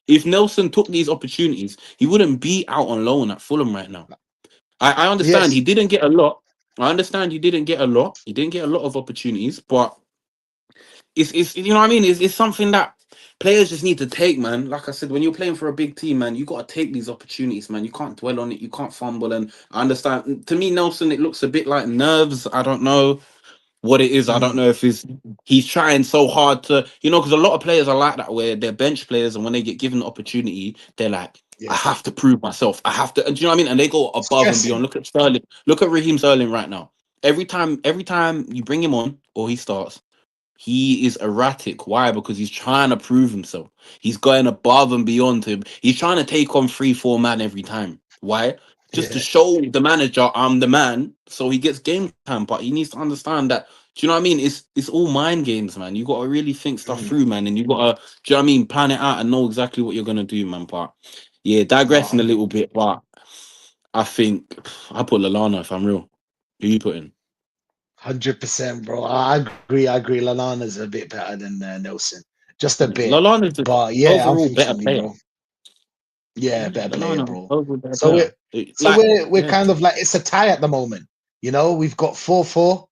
If Nelson took these opportunities, he wouldn't be out on loan at Fulham right now. I understand he Yes, didn't get a lot. I understand he didn't get a lot. He didn't get a lot of opportunities, but it's you know what I mean. It's something that players just need to take, man. Like I said, when you're playing for a big team, man, you got to take these opportunities, man. You can't dwell on it. You can't fumble. And I understand. To me, Nelson, it looks a bit like nerves. I don't know what it is. I don't mm, know if he's trying so hard to, because a lot of players are like that where they're bench players and when they get given the opportunity, they're like, I yeah. have to prove myself. I have to, and do you know what I mean? And they go above and beyond. Stressing. Look at Sterling. Look at Raheem Sterling right now. Every time you bring him on or he starts, he is erratic. Why? Because he's trying to prove himself. He's going above and beyond him. He's trying to take on 3, 4 man every time. Why? Just to Yeah. show the manager I'm the man, so he gets game time. But he needs to understand that. Do you know what I mean? It's all mind games, man. You got to really think stuff Mm, through, man, and you got to, do you know what I mean? Plan it out and know exactly what you're gonna do, man. But yeah, no, digressing a 100, little bit, but I think I put Lalana if I'm real. Who you putting? 100%, bro. I agree. I agree. Lalana's a bit better than Nelson, just a bit. Lalana's the But yeah, overall better unfortunately, player. bro. Yeah, better player, Lalana bro. overall better So player. we're so Like, we're yeah. kind of like it's a tie at the moment. We've got 4-4.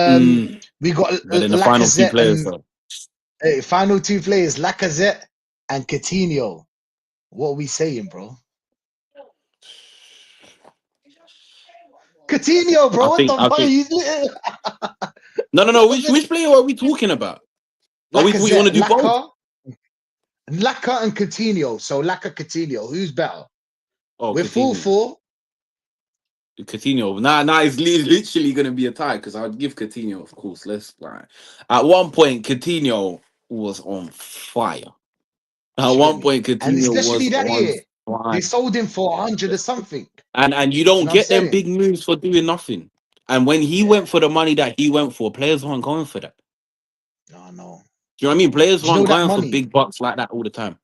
Mm, We got but then the final two Lacazette players, and though. final two players, Lacazette and Coutinho. What are we saying, bro? Coutinho, bro. I What think, the I fuck? think. He's No, no, no. Which player are we talking about? Are we want Lacazette, to do both? Laka and Coutinho. So Laka, Coutinho. Who's better? Oh, We're full Coutinho. four. Coutinho. Nah, it's literally gonna be a tie because I'd give Coutinho, of course. Let's like at one point Coutinho was on fire. At You get one me? point And Coutinho was especially that on year, fire. they sold him for 100 or something. And you You don't know what I'm get them saying? big moves for doing nothing. And when he Yeah. went for the money that he went for, players aren't going for that. No, no, Do you know what I no. mean? Players Do you aren't know that going for money? big bucks like that all the time.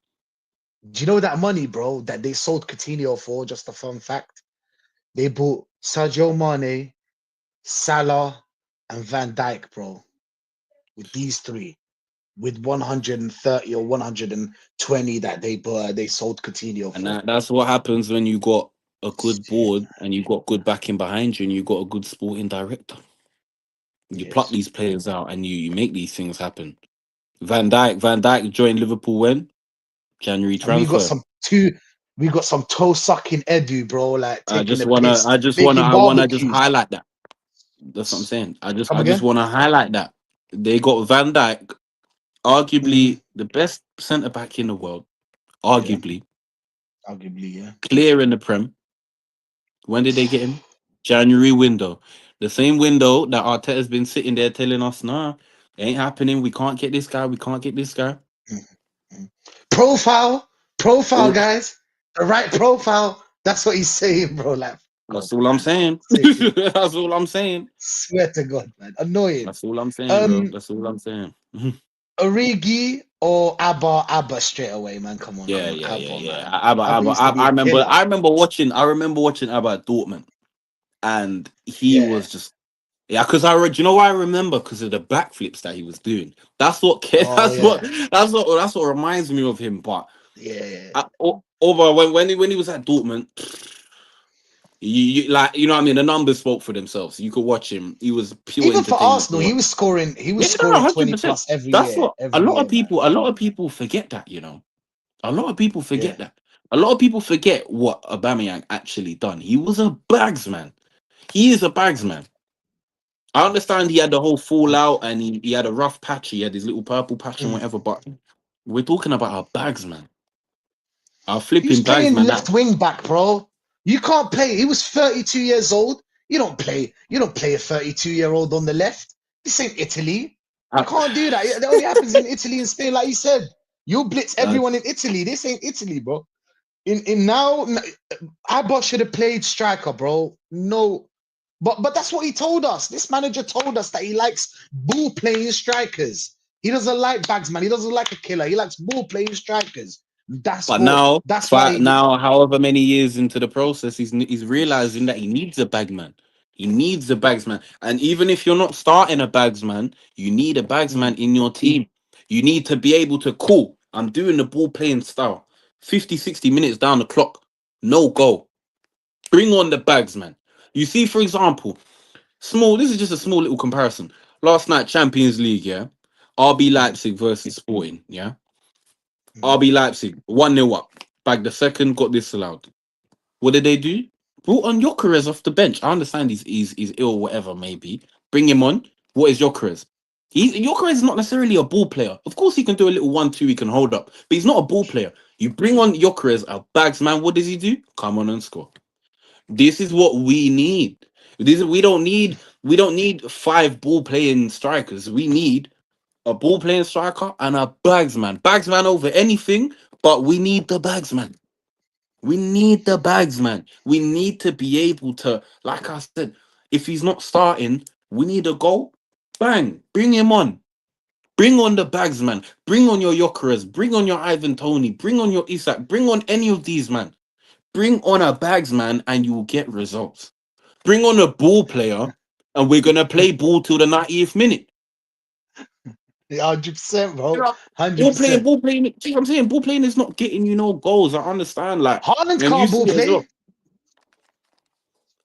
Do you know that money, bro, that they sold Coutinho for? Just a fun fact. They bought Sergio Mane, Salah, and Van Dijk, bro. With these three, with 130 or 120 that they sold Coutinho And for. that's what happens when you got a good Shit, board and you got good backing behind you and you got a good sporting director. You pluck yes. these players out and you make these things happen. Van Dijk joined Liverpool when? January And we got transfer. some two, we got some toe sucking Edu, bro, like I taking just the wanna piss, I just wanna making I wanna just barbecues. highlight that. That's what I'm saying. I just Come I just again? wanna highlight that. They got Van Dijk, Mm, arguably the best centre back in the world, yeah, arguably, arguably, yeah. clear in the Prem. When did they get him? January window. The same window that Arteta's been sitting there telling us, nah, it ain't happening. We can't get this guy. We can't get this guy. Mm, mm. Profile, profile, Oh, guys. The right profile. That's what he's saying, bro. Like, God, that's all I'm man. saying. Seriously. That's all I'm saying. Swear to God, man. Annoying. That's all I'm saying, bro. Um, That's all I'm saying. Origi or Abba straight away, man. Yeah, Come on, yeah, yeah, Abba, yeah. man. Abba, Abba Abba. used to be I a remember. killer. I remember watching Abba at Dortmund, and he Yeah. was just yeah. Because you know why I remember? Because of the backflips that he was doing. That's what. Oh That's what. yeah. That's what. That's what reminds me of him. But Yeah. I, over when he was at Dortmund. You like, you know what I mean? The numbers spoke for themselves. You could watch him. He was pure Even for entertainment to Arsenal, he watch. was scoring. He was Yeah, no, no, scoring 100%. 20 plus every That's year, what every year, man. a lot of people forget that, you know. A lot of people Yeah. forget that. A lot of people forget what Aubameyang actually done. He was a bagsman. He is a bagsman. I understand he had the whole Um, fallout and he had a rough patch. He had his little purple patch and mm. whatever, but we're talking about our bagsman. Our He was flipping playing bagsman. left wing back, bro. You can't play. He was 32 years old. You don't play. You don't play a 32-year-old on the left. This ain't Italy. You That, can't do that. That only happens in Italy and Spain, like you said. You'll blitz that, everyone in Italy. This ain't Italy, bro. In now, Abba should have played striker, bro. No, but that's what he told us. This manager told us that he likes ball playing strikers. He doesn't like bagsman. He doesn't like a killer. He likes ball playing strikers. but now, That's why he, now, however many years into the process, he's realizing that he needs a bagman. He needs a bagsman, and even if you're not starting a bagsman, you need a bagsman mm, in your team. You need to be able to call. I'm doing the ball playing style. 50, 60 minutes down the clock, no goal. Bring on the bagsman. You see, for example, small. This is just a small little comparison. Last night, Champions League, yeah. RB mm, Leipzig versus Sporting, yeah. mm, RB Leipzig, 1-0 up. Bagged the second, got disallowed. What did they do? Brought on Jokeres off the bench. I understand he's ill, whatever, maybe. Bring him on. What is Jokeres? Jokeres is not necessarily a ball player. Of course, he can do a little 1-2, he can hold up, but he's not a ball player. You bring on Jokeres, a bags man. What does he do? Come on and score. This is what we need. We don't need five ball playing strikers. We need a ball playing striker and a bagsman. Bagsman over anything, but we need the bagsman. We need the bagsman. We need to be able to, like I said, if he's not starting, we need a goal. Bang, bring him on. Bring on the bagsman. Bring on your Jokeres. Bring on your Ivan Tony. Bring on your Isak. Bring on any of these, man. Bring on a bagsman and you will get results. Bring on a ball player and we're going to play ball till the 90th minute. 100%, You bro. know, ball 100%. ball playing. See what I'm saying? Ball playing is not getting you no goals. I understand, like, Haaland and you can't see ball it as play. well.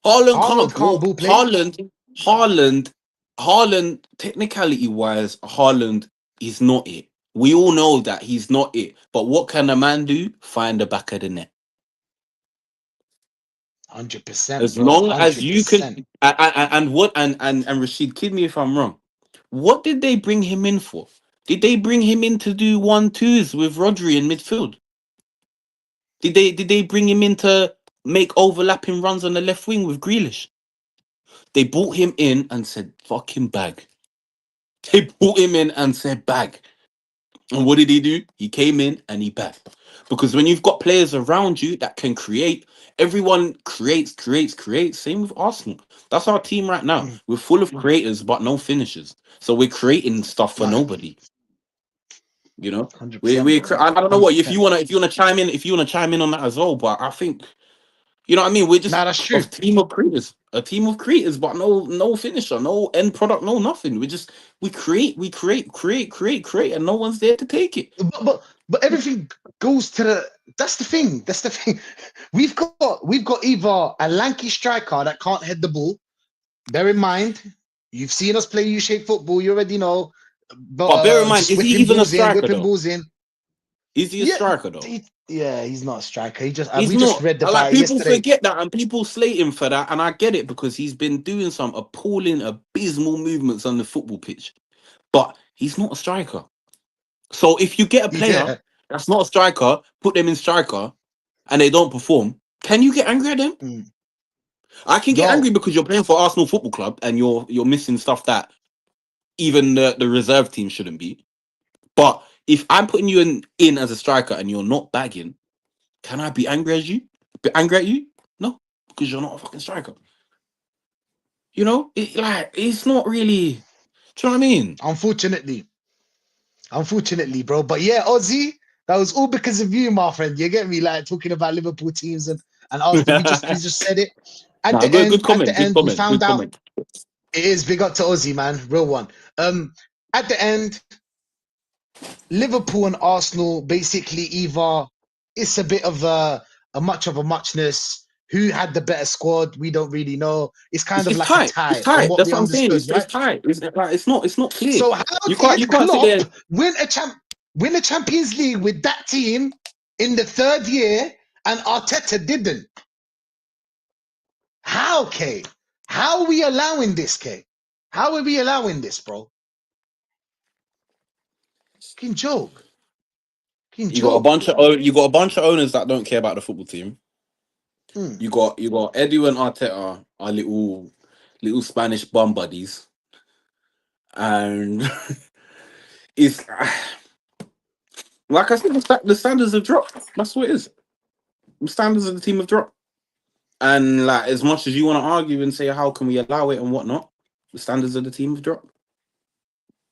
Haaland Haaland can't can't ball. ball play. Haaland. Technicality wise, Haaland is not it. We all know that he's not it. But what can a man do? Find the back of the net. 100%, As bro. long as you can, 100%. and what and Rashid, kid me if I'm wrong. What did they bring him in for? Did they bring him in to do 1-2s with Rodri in midfield? Did they bring him in to make overlapping runs on the left wing with Grealish? They brought him in and said, "Fucking bag." They brought him in and said, "Bag." And what did he do? He came in and he bagged. Because when you've got players around you that can create, everyone creates. Same with Arsenal. That's our team right now. Mm, We're full of creators, but no finishers. So we're creating stuff for nah, nobody. You know, 100%, bro. I don't know what if 100%. you wanna chime in on that as well. But I think you know what I mean. We're Nah, just that's a true. team of creators, but no finisher, no end product, no nothing. We create, and no one's there to take it. But everything goes to the. That's the thing. That's the thing. We've got either a lanky striker that can't head the ball. Bear in mind, you've seen us play U-shaped football. You already know, but But bear in mind, just is he whipping even a balls in, striker whipping though? balls in. Is he a Yeah, striker though? yeah. He's not a striker. He just He's we just not. read Like about it people yesterday. forget that, and people slate him for that, and I get it because he's been doing some appalling, abysmal movements on the football pitch. But he's not a striker. So if you get a player Yeah. that's not a striker, put them in striker, and they don't perform, can you get angry at them? Mm. I can get angry No. because you're playing for Arsenal Football Club and you're missing stuff that even the reserve team shouldn't be. But if I'm putting you in as a striker and you're not bagging, can I be angry as you? Be angry at you? No, because you're not a fucking striker. You know, it's not really. Do you know what I mean? Unfortunately, bro. But yeah, Ozzy, that was all because of you, my friend. You get me? Like talking about Liverpool teams and Arsenal. We just said it. At Nah, the good end, comment. Good we comment. found Good out comment. it is big up to Ozzy, man. Real one. At the end, Liverpool and Arsenal basically either it's a bit of a much of a muchness. Who had the better squad? We don't really know. It's kind of It's like a tight. It's tie on tight. what That's we what I'm saying. understood, It's right? tight. It's like it's not clear. So how You did can't sit Klopp there. win a Champions League with that team in the third year and Arteta didn't? How, K? How are we allowing this, K? How are we allowing this, bro? Fucking joke. Fucking joke. You got a bunch of owners that don't care about the football team. Mm. You got Edu and Arteta are little Spanish bum buddies, and it's like I said, the standards have dropped. That's what it is. The standards of the team have dropped, and like as much as you want to argue and say how can we allow it and whatnot, the standards of the team have dropped.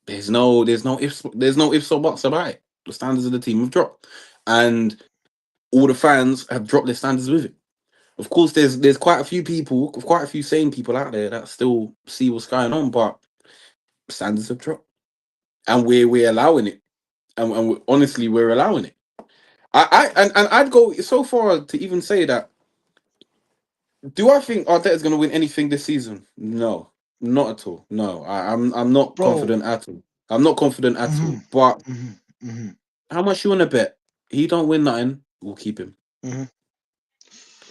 There's no ifs or buts about it. The standards of the team have dropped, and all the fans have dropped their standards with it. Of course, there's quite a few people, quite a few sane people out there that still see what's going on, but standards have dropped, and we're allowing it, and honestly, we're allowing it. And I'd go so far to even say that. Do I think Arteta's going to win anything this season? No, not at all. No, I'm not Bro. confident at all. I'm not confident at Hmm. all. But Hmm. Hmm. how much you want to bet? He don't win nothing. We'll keep him. Hmm.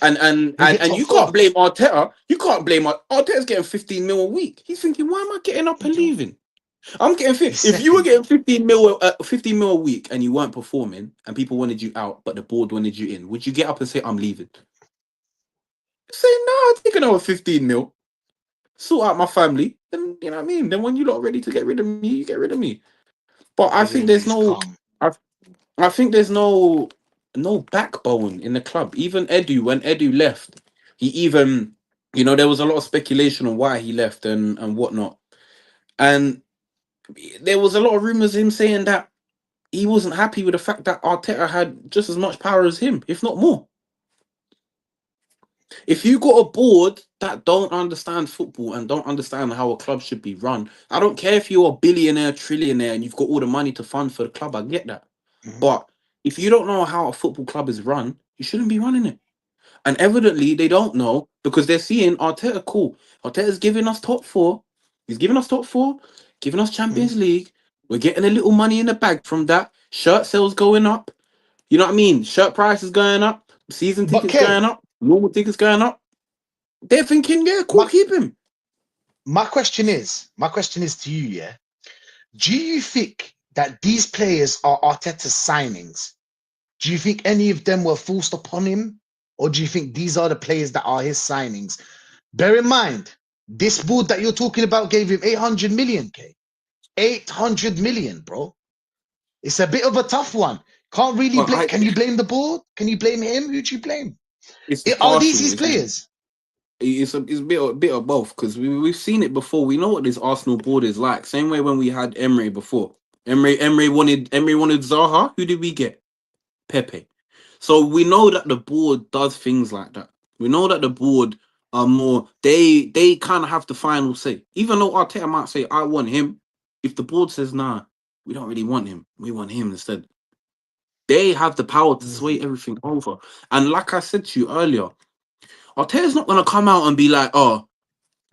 And We'll get and top you can't four. blame Arteta. You can't blame Arteta's getting 15 mil a week. He's thinking, why am I getting up Fucking and joke. leaving? I'm getting He's if you were second. getting 15 mil a week and you weren't performing and people wanted you out, but the board wanted you in, would you get up and say, I'm leaving? Say no, I'll take another 15 mil, sort out my family, and you know what I mean? Then when you're not ready to get rid of me, you get rid of me. But I think there's Everybody's no calm. I, I think there's no backbone in the club. Even Edu, when Edu left, he even there was a lot of speculation on why he left and whatnot. And there was a lot of rumors of him saying that he wasn't happy with the fact that Arteta had just as much power as him, if not more. If you got a board that don't understand football and don't understand how a club should be run, I don't care if you're a billionaire, trillionaire, and you've got all the money to fund for the club. I get that, Hmm. but if you don't know how a football club is run, you shouldn't be running it. And evidently, they don't know because they're seeing Arteta. Cool, Arteta's giving us top four. He's giving us top four, giving us Hmm. Champions League. We're getting a little money in the bag from that. Shirt sales going up. You know what I mean? Shirt prices going up. Season But tickets going K, up. Normal tickets going up. They're thinking, yeah, cool, my keep him. my question is to you, yeah. Do you think that these players are Arteta's signings? Do you think any of them were forced upon him? Or do you think these are the players that are his signings? Bear in mind, this board that you're talking about gave him 800 million, K. 800 million, bro. It's a bit of a tough one. Can't really But blame. Can you blame the board? Can you blame him? Who do you blame? it's Are these partial. his players? It's a bit of both because we've seen it before. We know what this Arsenal board is like. Same way when we had Emery before. Emery wanted Zaha. Who did we get? Pepe. So we know that the board does things like that. We know that the board are more. They kind of have the final say. Even though Arteta might say I want him, if the board says nah, we don't really want him. We want him instead. They have the power to sway Mhm. everything over. And like I said to you earlier, Arteta's not gonna come out and be like, oh,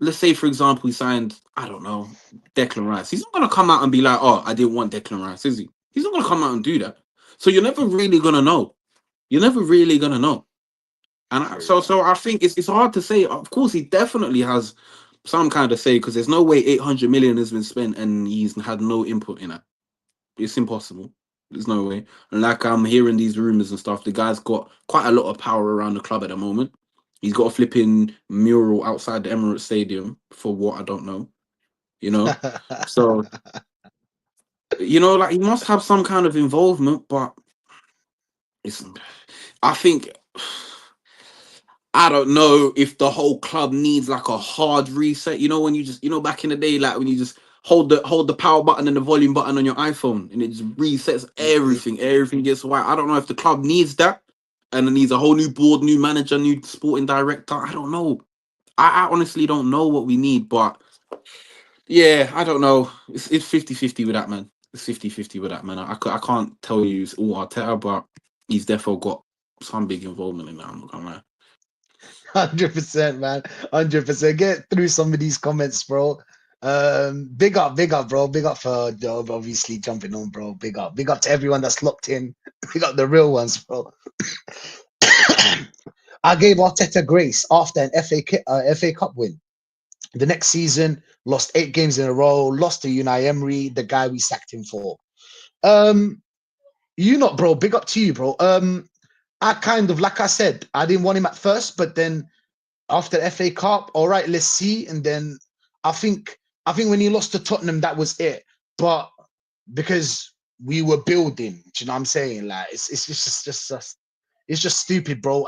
let's say for example he signed, I don't know, Declan Rice. He's not gonna come out and be like, oh, I didn't want Declan Rice, is he? He's not gonna come out and do that. So you're never really gonna know. You're never really gonna know. And True. so I think it's hard to say. Of course, he definitely has some kind of say because there's no way 800 million has been spent and he's had no input in it. It's impossible. There's no way. And like I'm hearing these rumors and stuff, the guy's got quite a lot of power around the club at the moment. He's got a flipping mural outside the Emirates Stadium for what I don't know, you know. So like he must have some kind of involvement, but it's. I think I don't know if the whole club needs like a hard reset. You know when you just back in the day, like when you just hold the power button and the volume button on your iPhone and it just resets Mhm. everything. Everything gets white. I don't know if the club needs that and it needs a whole new board, new manager, new sporting director. I don't know. I honestly don't know what we need, but yeah, I don't know. It's 50-50 with that man. It's 50-50 with that man. I can't tell you it's all Arteta, but he's definitely got some big involvement in that. I'm not gonna lie. 100%, man. 100%. Get through some of these comments, bro. Big up, bro. Big up for obviously jumping on, bro. Big up to everyone that's locked in. Big up the real ones, bro. I gave Arteta grace after an FA Cup win. The next season, lost 8 games in a row, lost to Unai Emery, the guy we sacked him for. Um, bro. Big up to you, bro. I kind of, like I said, I didn't want him at first, but then after FA Cup, all right, let's see. And then I think I think when he lost to Tottenham, that was it. But because we were building, do you know what I'm saying? Like it's just stupid, bro.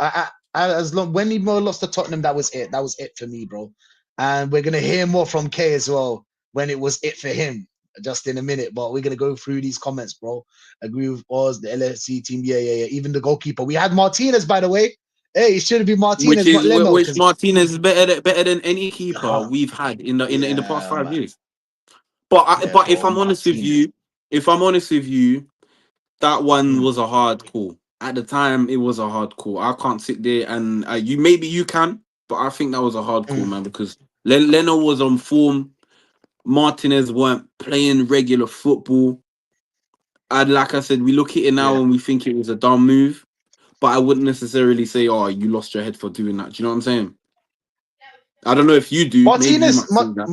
As long when he lost to Tottenham, that was it. That was it for me, bro. And we're gonna hear more from K as well when it was it for him, just in a minute. But we're gonna go through these comments, bro. Agree with Oz, the LFC team. Yeah. Even the goalkeeper. We had Martinez, by the way. Hey, it should have been Which Martinez, not is Leno, which because Martinez is better than any keeper we've had in the past yeah, five man. years. But if Bro, I'm honest with Martinez. you, if I'm honest with you, that one Mm, was a hard call. At the time, it was a hard call. I can't sit there and you maybe you can, but I think that was a hard call, mm, man, because Leno was on form. Martinez weren't playing regular football. And like I said, we look at it now yeah. and we think it was a dumb move, but I wouldn't necessarily say, "Oh, you lost your head for doing that." Do you know what I'm saying? I don't know if you do. Maybe you Martinez, might say that.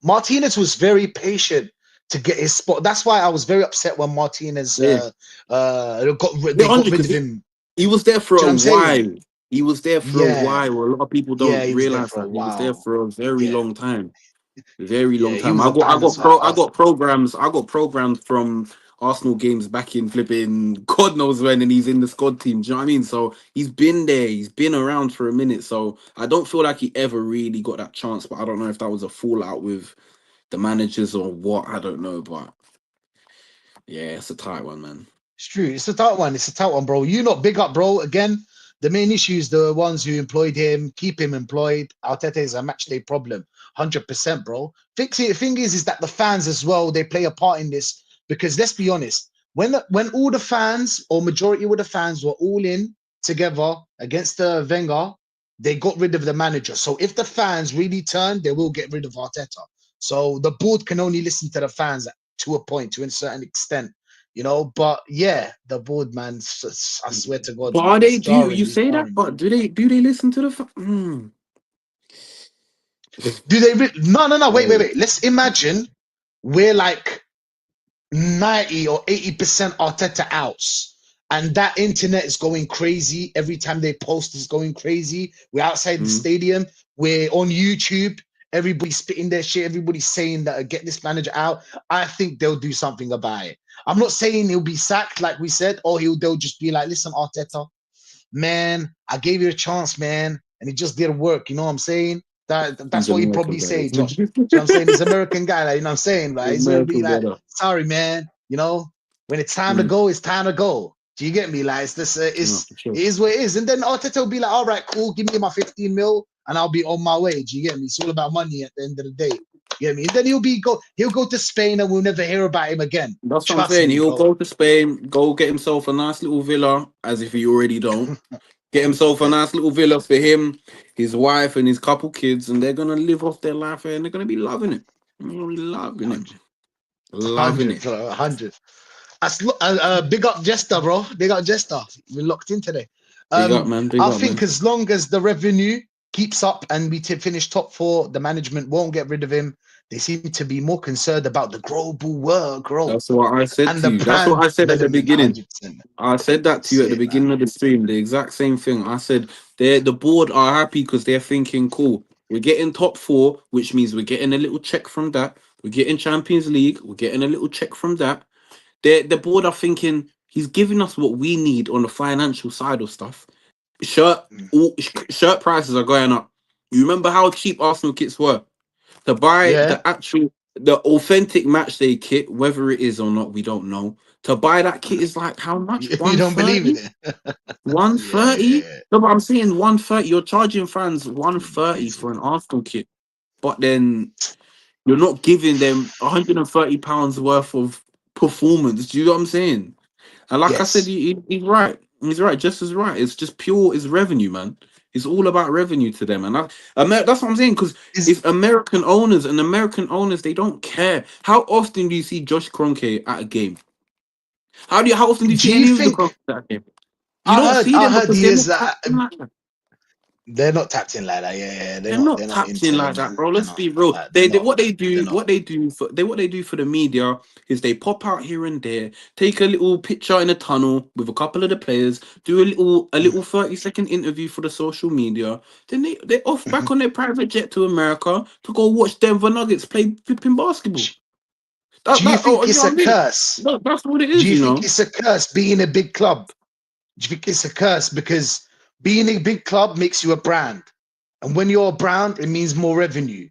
Martinez was very patient to get his spot. That's why I was very upset when Martinez Yeah, they yeah, got 100 rid because of him. he was there for Do you a know what I'm saying? while. He was there for a Yeah, while. A lot of people yeah, don't he was there realize for a that he was there while. for a very Yeah, long time. Very yeah, long he time. was a dinosaur at I Arsenal. got programs. I got programs from Arsenal games back in flipping God knows when, and he's in the squad team. Do you know what I mean? So he's been there. He's been around for a minute. So I don't feel like he ever really got that chance. But I don't know if that was a fallout with the managers or what. I don't know. But yeah, it's a tight one, man. It's true. It's a tight one. It's a tight one, bro. You not big up, bro. Again, the main issue is the ones who employed him, keep him employed. Arteta is a match day problem. 100%, bro. The thing is that the fans as well, they play a part in this because let's be honest, when all the fans or majority of the fans were all in together against the Wenger, they got rid of the manager. So if the fans really turn, they will get rid of Arteta. So the board can only listen to the fans to a point, to a certain extent. But yeah, the board, man. I swear to God, But are man, they? it's Do you jarring. It's say that? jarring, But bro. do they listen to the? Do they? No. Oh, Wait. Let's imagine we're like 90 or 80% Arteta outs. And that internet is going crazy. Every time they post is going crazy. We're outside the mm. stadium. We're on YouTube. Everybody's spitting their shit. Everybody's saying that get this manager out. I think they'll do something about it. I'm not saying he'll be sacked, like we said, or they'll just be like, listen, Arteta, man, I gave you a chance, man, and it just didn't work. You know what I'm saying? These That's what he American probably say, guys. Josh. Do you know what I'm saying? He's an American guy, like, you know what I'm saying? Right? He's gonna be American like, brother. sorry, man, when it's time to Mm. go, it's time to go. Do you get me? Like it's this No, it's for sure. it is what it is. And then Arteta will be like, all right, cool, give me my 15 mil and I'll be on my way. Do you get me? It's all about money at the end of the day. You get me? And then he'll go to Spain and we'll never hear about him again. That's what I'm Trust saying. me, He'll bro. go to Spain, go get himself a nice little villa, as if he already don't. Get himself a nice little villa for him, his wife, and his couple kids, and they're gonna live off their life and they're gonna be loving it. They're gonna be loving it. 100, Loving it. 100. Big up Jester, bro. Big up Jester. We're locked in today. Big up, man. Big I up, think man. as long as the revenue keeps up and we finish top four, the management won't get rid of him. They seem to be more concerned about the global world growth That's what I said and to the you. That's what brand I said at the development. beginning. 100%. I said that to you That's at the it, man. beginning of the stream. The exact same thing. I said the board are happy because they're thinking, cool, we're getting top four, which means we're getting a little check from that. We're getting Champions League. We're getting a little check from that. The board are thinking he's giving us what we need on the financial side of stuff. Shirt Mm. shirt prices are going up. You remember how cheap Arsenal kits were? To buy Yeah. the authentic match day kit, whether it is or not, we don't know. To buy that kit is like how much? You don't believe in 130? it? Yeah. 130? No, but I'm saying 130. You're charging fans 130 Crazy, for an man. Arsenal kit, but then you're not giving them £130 worth of performance. Do you know what I'm saying? And like I said, Yes. he's right. He's right, just as right. It's just pure. It's revenue, man. It's all about revenue to them, and that's what I'm saying. Because Is it's American owners, they don't care. How often do you see Josh Kroenke at a game? How often do you do see you any of the think Kroenkes at a game? You don't see I them heard because he they're is not tapped in like that. they're not tapped in like that. Yeah, yeah. They're not They're not tapped in into like that, bro. you Let's know be real. like They they're not. what they do for the media is they pop out here and there, take a little picture in a tunnel with a couple of the players, do a little 30-second interview for the social media. Then they're off back on their private jet to America to go watch Denver Nuggets play flipping basketball. Do you Oh, think you know it's what a I mean? curse? That's what it Do is, you you think know. it's a curse being a big club? Do you think it's a curse because being a big club makes you a brand, and when you're a brand, it means more revenue.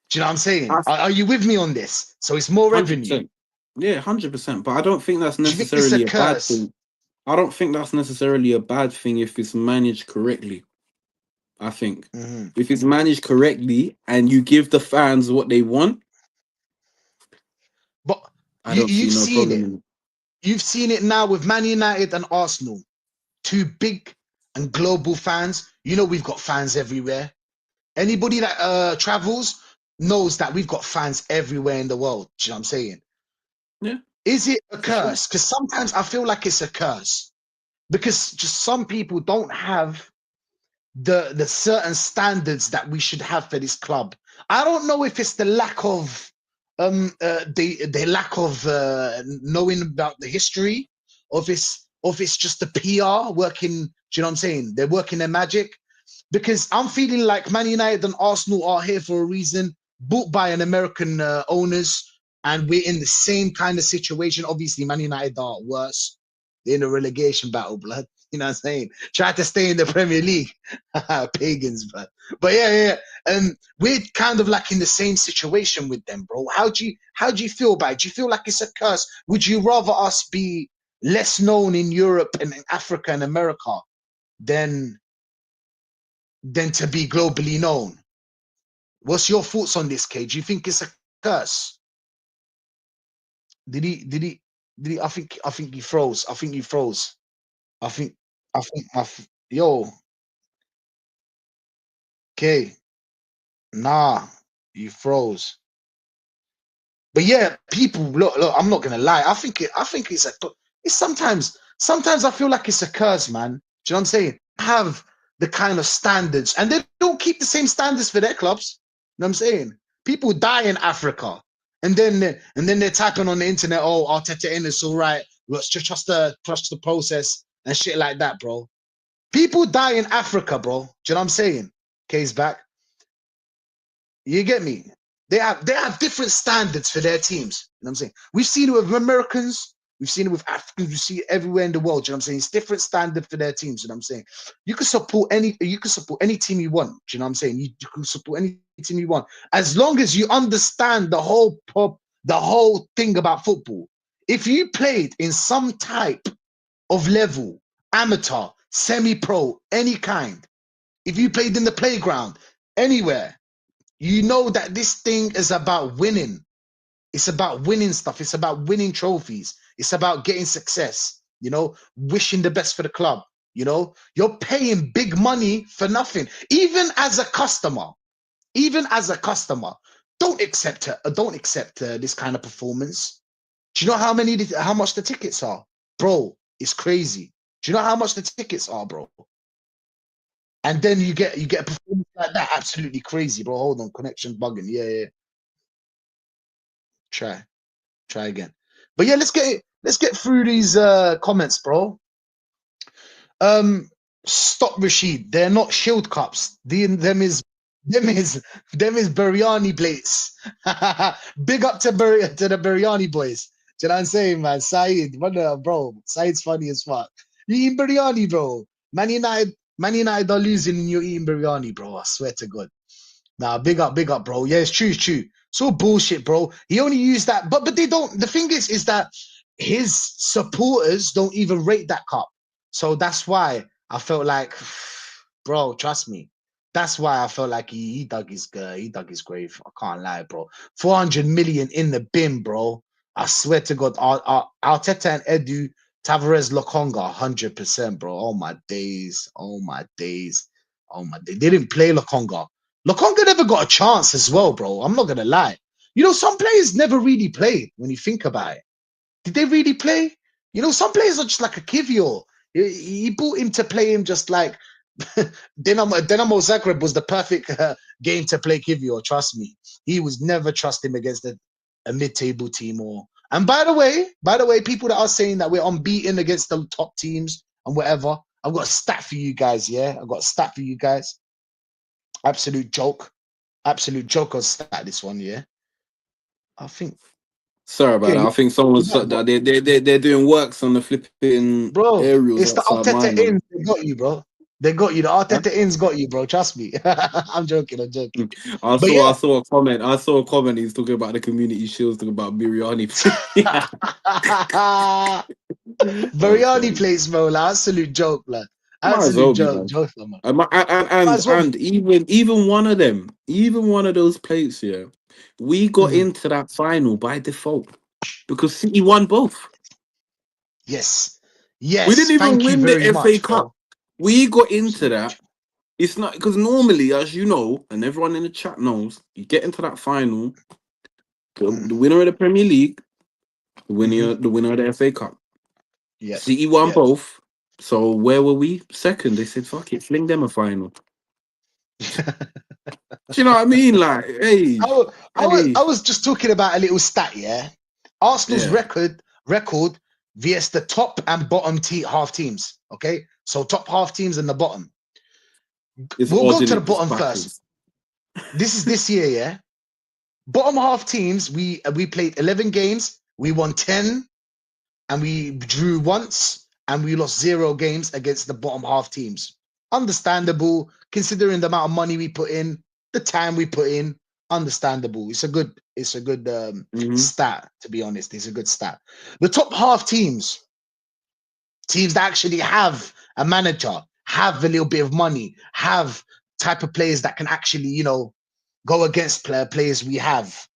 Do you know what I'm saying? Are you with me on this? So it's more revenue. 100%. Yeah, 100%. But I don't think that's Do you think it's a necessarily a bad curse? thing. I don't think that's necessarily a bad thing if it's managed correctly. I think Mhm. if it's managed correctly and you give the fans what they want, But I don't see you've no seen problem it. in it. You've seen it now with Man United and Arsenal, two big and global fans. You know we've got fans everywhere. Anybody that travels knows that we've got fans everywhere in the world. Do you know what I'm saying? Yeah, Is it a for sure. curse? Because sometimes I feel like it's a curse because just some people don't have the certain standards that we should have for this club. I don't know if it's the lack of the lack of knowing about the history, or if it's just the PR working. Do you know what I'm saying? They're working their magic because I'm feeling like Man United and Arsenal are here for a reason, bought by an American owners, and we're in the same kind of situation. Obviously, Man United are worse. They're in a relegation battle, blood. You know what I'm saying? Try to stay in the Premier League. Pagans, but yeah. We're kind of like in the same situation with them, bro. How do you feel about it? Do you feel like it's a curse? Would you rather us be less known in Europe and in Africa and America than to be globally known? What's your thoughts on this, Kay? Do you think it's a curse? Did he? Did he? Did he? I think he froze. I think he froze. I think. I think. Yo, Kay. Nah, you froze. But yeah, people look. I'm not gonna lie. I think it's a. It's sometimes I feel like it's a curse, man. Do you know what I'm saying? Have the kind of standards, and they don't keep the same standards for their clubs. You know what I'm saying? People die in Africa, and then they're typing on the internet, "Oh, Arteta in, it's all right. Let's just trust the process and shit like that, bro." People die in Africa, bro. Do you know what I'm saying? K's back. You get me? They have different standards for their teams. You know what I'm saying? We've seen it with Americans, we've seen it with Africans, we see it everywhere in the world. You know what I'm saying? It's different standard for their teams. You know what I'm saying? You can support any team you want. Do you know what I'm saying? You can support any team you want. As long as you understand the whole thing about football. If you played in some type of level, amateur, semi-pro, any kind, if you played in the playground, anywhere, you know that this thing is about winning. It's about winning stuff. It's about winning trophies. It's about getting success, wishing the best for the club. You're paying big money for nothing. Even as a customer, don't accept this kind of performance. Do you know how much the tickets are? Bro, it's crazy. Do you know how much the tickets are, bro? And then you get a performance like that, absolutely crazy, bro. Hold on, connection bugging. Yeah. Try. Try again. But yeah, let's get through these comments, bro. Um, Stop Rashid. They're not shield cups. Them is them is biryani plates. Big up to the biryani boys. Do you know what I'm saying, man? Saeed, bro. Saeed's funny as fuck. You eating biryani, bro? Man United are losing and you're eating biryani, bro. I swear to God. Nah, big up, bro. Yeah, it's true, it's true. It's all bullshit, bro. He only used that, but they don't. The thing is that his supporters don't even rate that cup. So that's why I felt like, bro, trust me. That's why I felt like he dug his grave. I can't lie, bro. 400 million in the bin, bro. I swear to God, Arteta and Edu Tavares Lokonga, 100%, bro. Oh my days. Oh my days. Oh my days. They didn't play Lokonga. Lokonga never got a chance as well, bro. I'm not gonna lie. You know, some players never really played when you think about it. Did they really play? You know, some players are just like a Kivio. He brought him to play him just like Dinamo Zagreb was the perfect game to play Kivio. Trust me, he was never trust him against a mid-table team. Or and by the way, people that are saying that we're unbeaten against the top teams and whatever, I've got a stat for you guys. Yeah, I've got a stat for you guys. Absolute joke on stat. This one, yeah. I think, Sorry yeah, about that. I think someone's bro. they're doing works on the flipping Bro, aerials it's the outside mine, Arteta man. ins. They got you, bro. They got you. The Huh? Arteta ins got you, bro. Trust me. I'm joking. I'm joking. But I yeah, saw a comment. I saw a comment. He's talking about the community shields, talking about Biryani. Yeah, that's Biryani funny. plates, bro. Like, absolute joke, like Might as absolute well be, joke, man. joke, man. Might as well be. And even one of them, even one of those plates, yeah, we got Mm, into that final by default because City won both. yes, We didn't yes. even Thank you win the very FA much, Cup. bro. We got into Absolute. that. It's not because normally, as you know, and everyone in the chat knows, you get into that final, Mm, the winner of the Premier League, hmm. the winner of the FA Cup. Yep, City won yep. both. So where were we? Second. They said, "Fuck it, fling them a final." Do you know what I mean? Like, hey, I hey, was just talking about a little stat, yeah. Arsenal's yeah, record vs the top and bottom half teams. Okay, so top half teams and the bottom. it's We'll odd go in to the it. It's bottom first. backwards. This is this year, yeah. Bottom half teams, we played 11 games, we won 10, and we drew once, and we lost 0 games against the bottom half teams. Understandable, considering the amount of money we put in, the time we put in. Understandable. It's a good Hmm. stat, to be honest. It's a good stat. The top half teams, teams that actually have a manager, have a little bit of money, have type of players that can actually, go against players we have.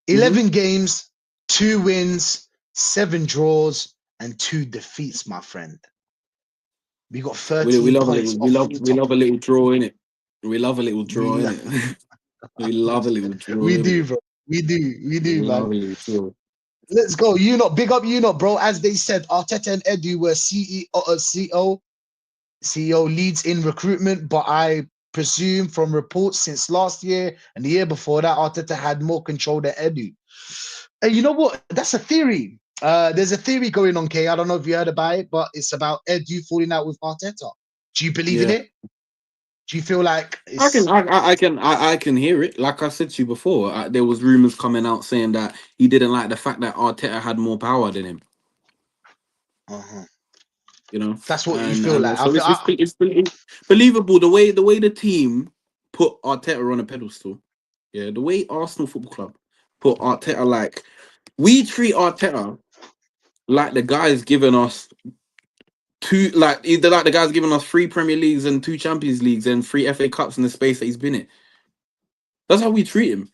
Hmm. 11 games, 2 wins, 7 draws, and 2 defeats, my friend. We got We 13 love a little points off the we top. love a little draw in it. We love a little We draw in lo- it. We love a little draw we in do, it. bro. We We do, love man. a little draw. Let's go. You not big up, you not, bro. As they said, Arteta and Edu were CEO leads in recruitment, but I presume from reports since last year and the year before that, Arteta had more control than Edu. And you know what? That's a theory. There's a theory going on, Kay. I don't know if you heard about it, but it's about Edu falling out with Arteta. Do you believe in Yeah. it? Do you feel like it's I can hear it. Like I said to you before, there was rumors coming out saying that he didn't like the fact that Arteta had more power than him. uh-huh. You know, That's what you feel like? and I so feel it's believable the way the team put Arteta on a pedestal. Yeah, the way Arsenal Football Club put Arteta, like we treat Arteta like the guy's giving us either like the guy's giving us 3 Premier Leagues and 2 Champions Leagues and 3 FA Cups in the space that he's been in. That's how we treat him.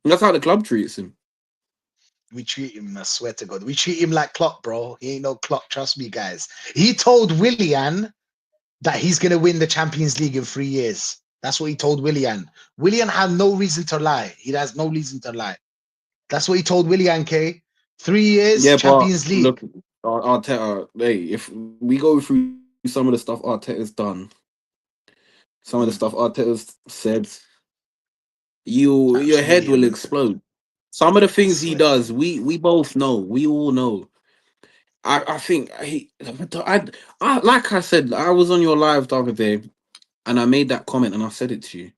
And that's how the club treats him. we treat him. I swear to God, we treat him like Klopp, bro. He ain't no Klopp. Trust me, guys. He told Willian that he's gonna win the Champions League in 3 years. That's what he told Willian. Willian had no reason to lie. He has no reason to lie. That's what he told Willian, K. 3 years, Yeah, but Champions League. look, Arteta. Hey, if we go through some of the stuff Arteta's done, some of the stuff Mm, Arteta's said, your absolutely head will amazing. explode. Some of the I things he swear to does, God. we both know. We all know. I think I like I said, I was on your live the other day, and I made that comment, and I said it to you,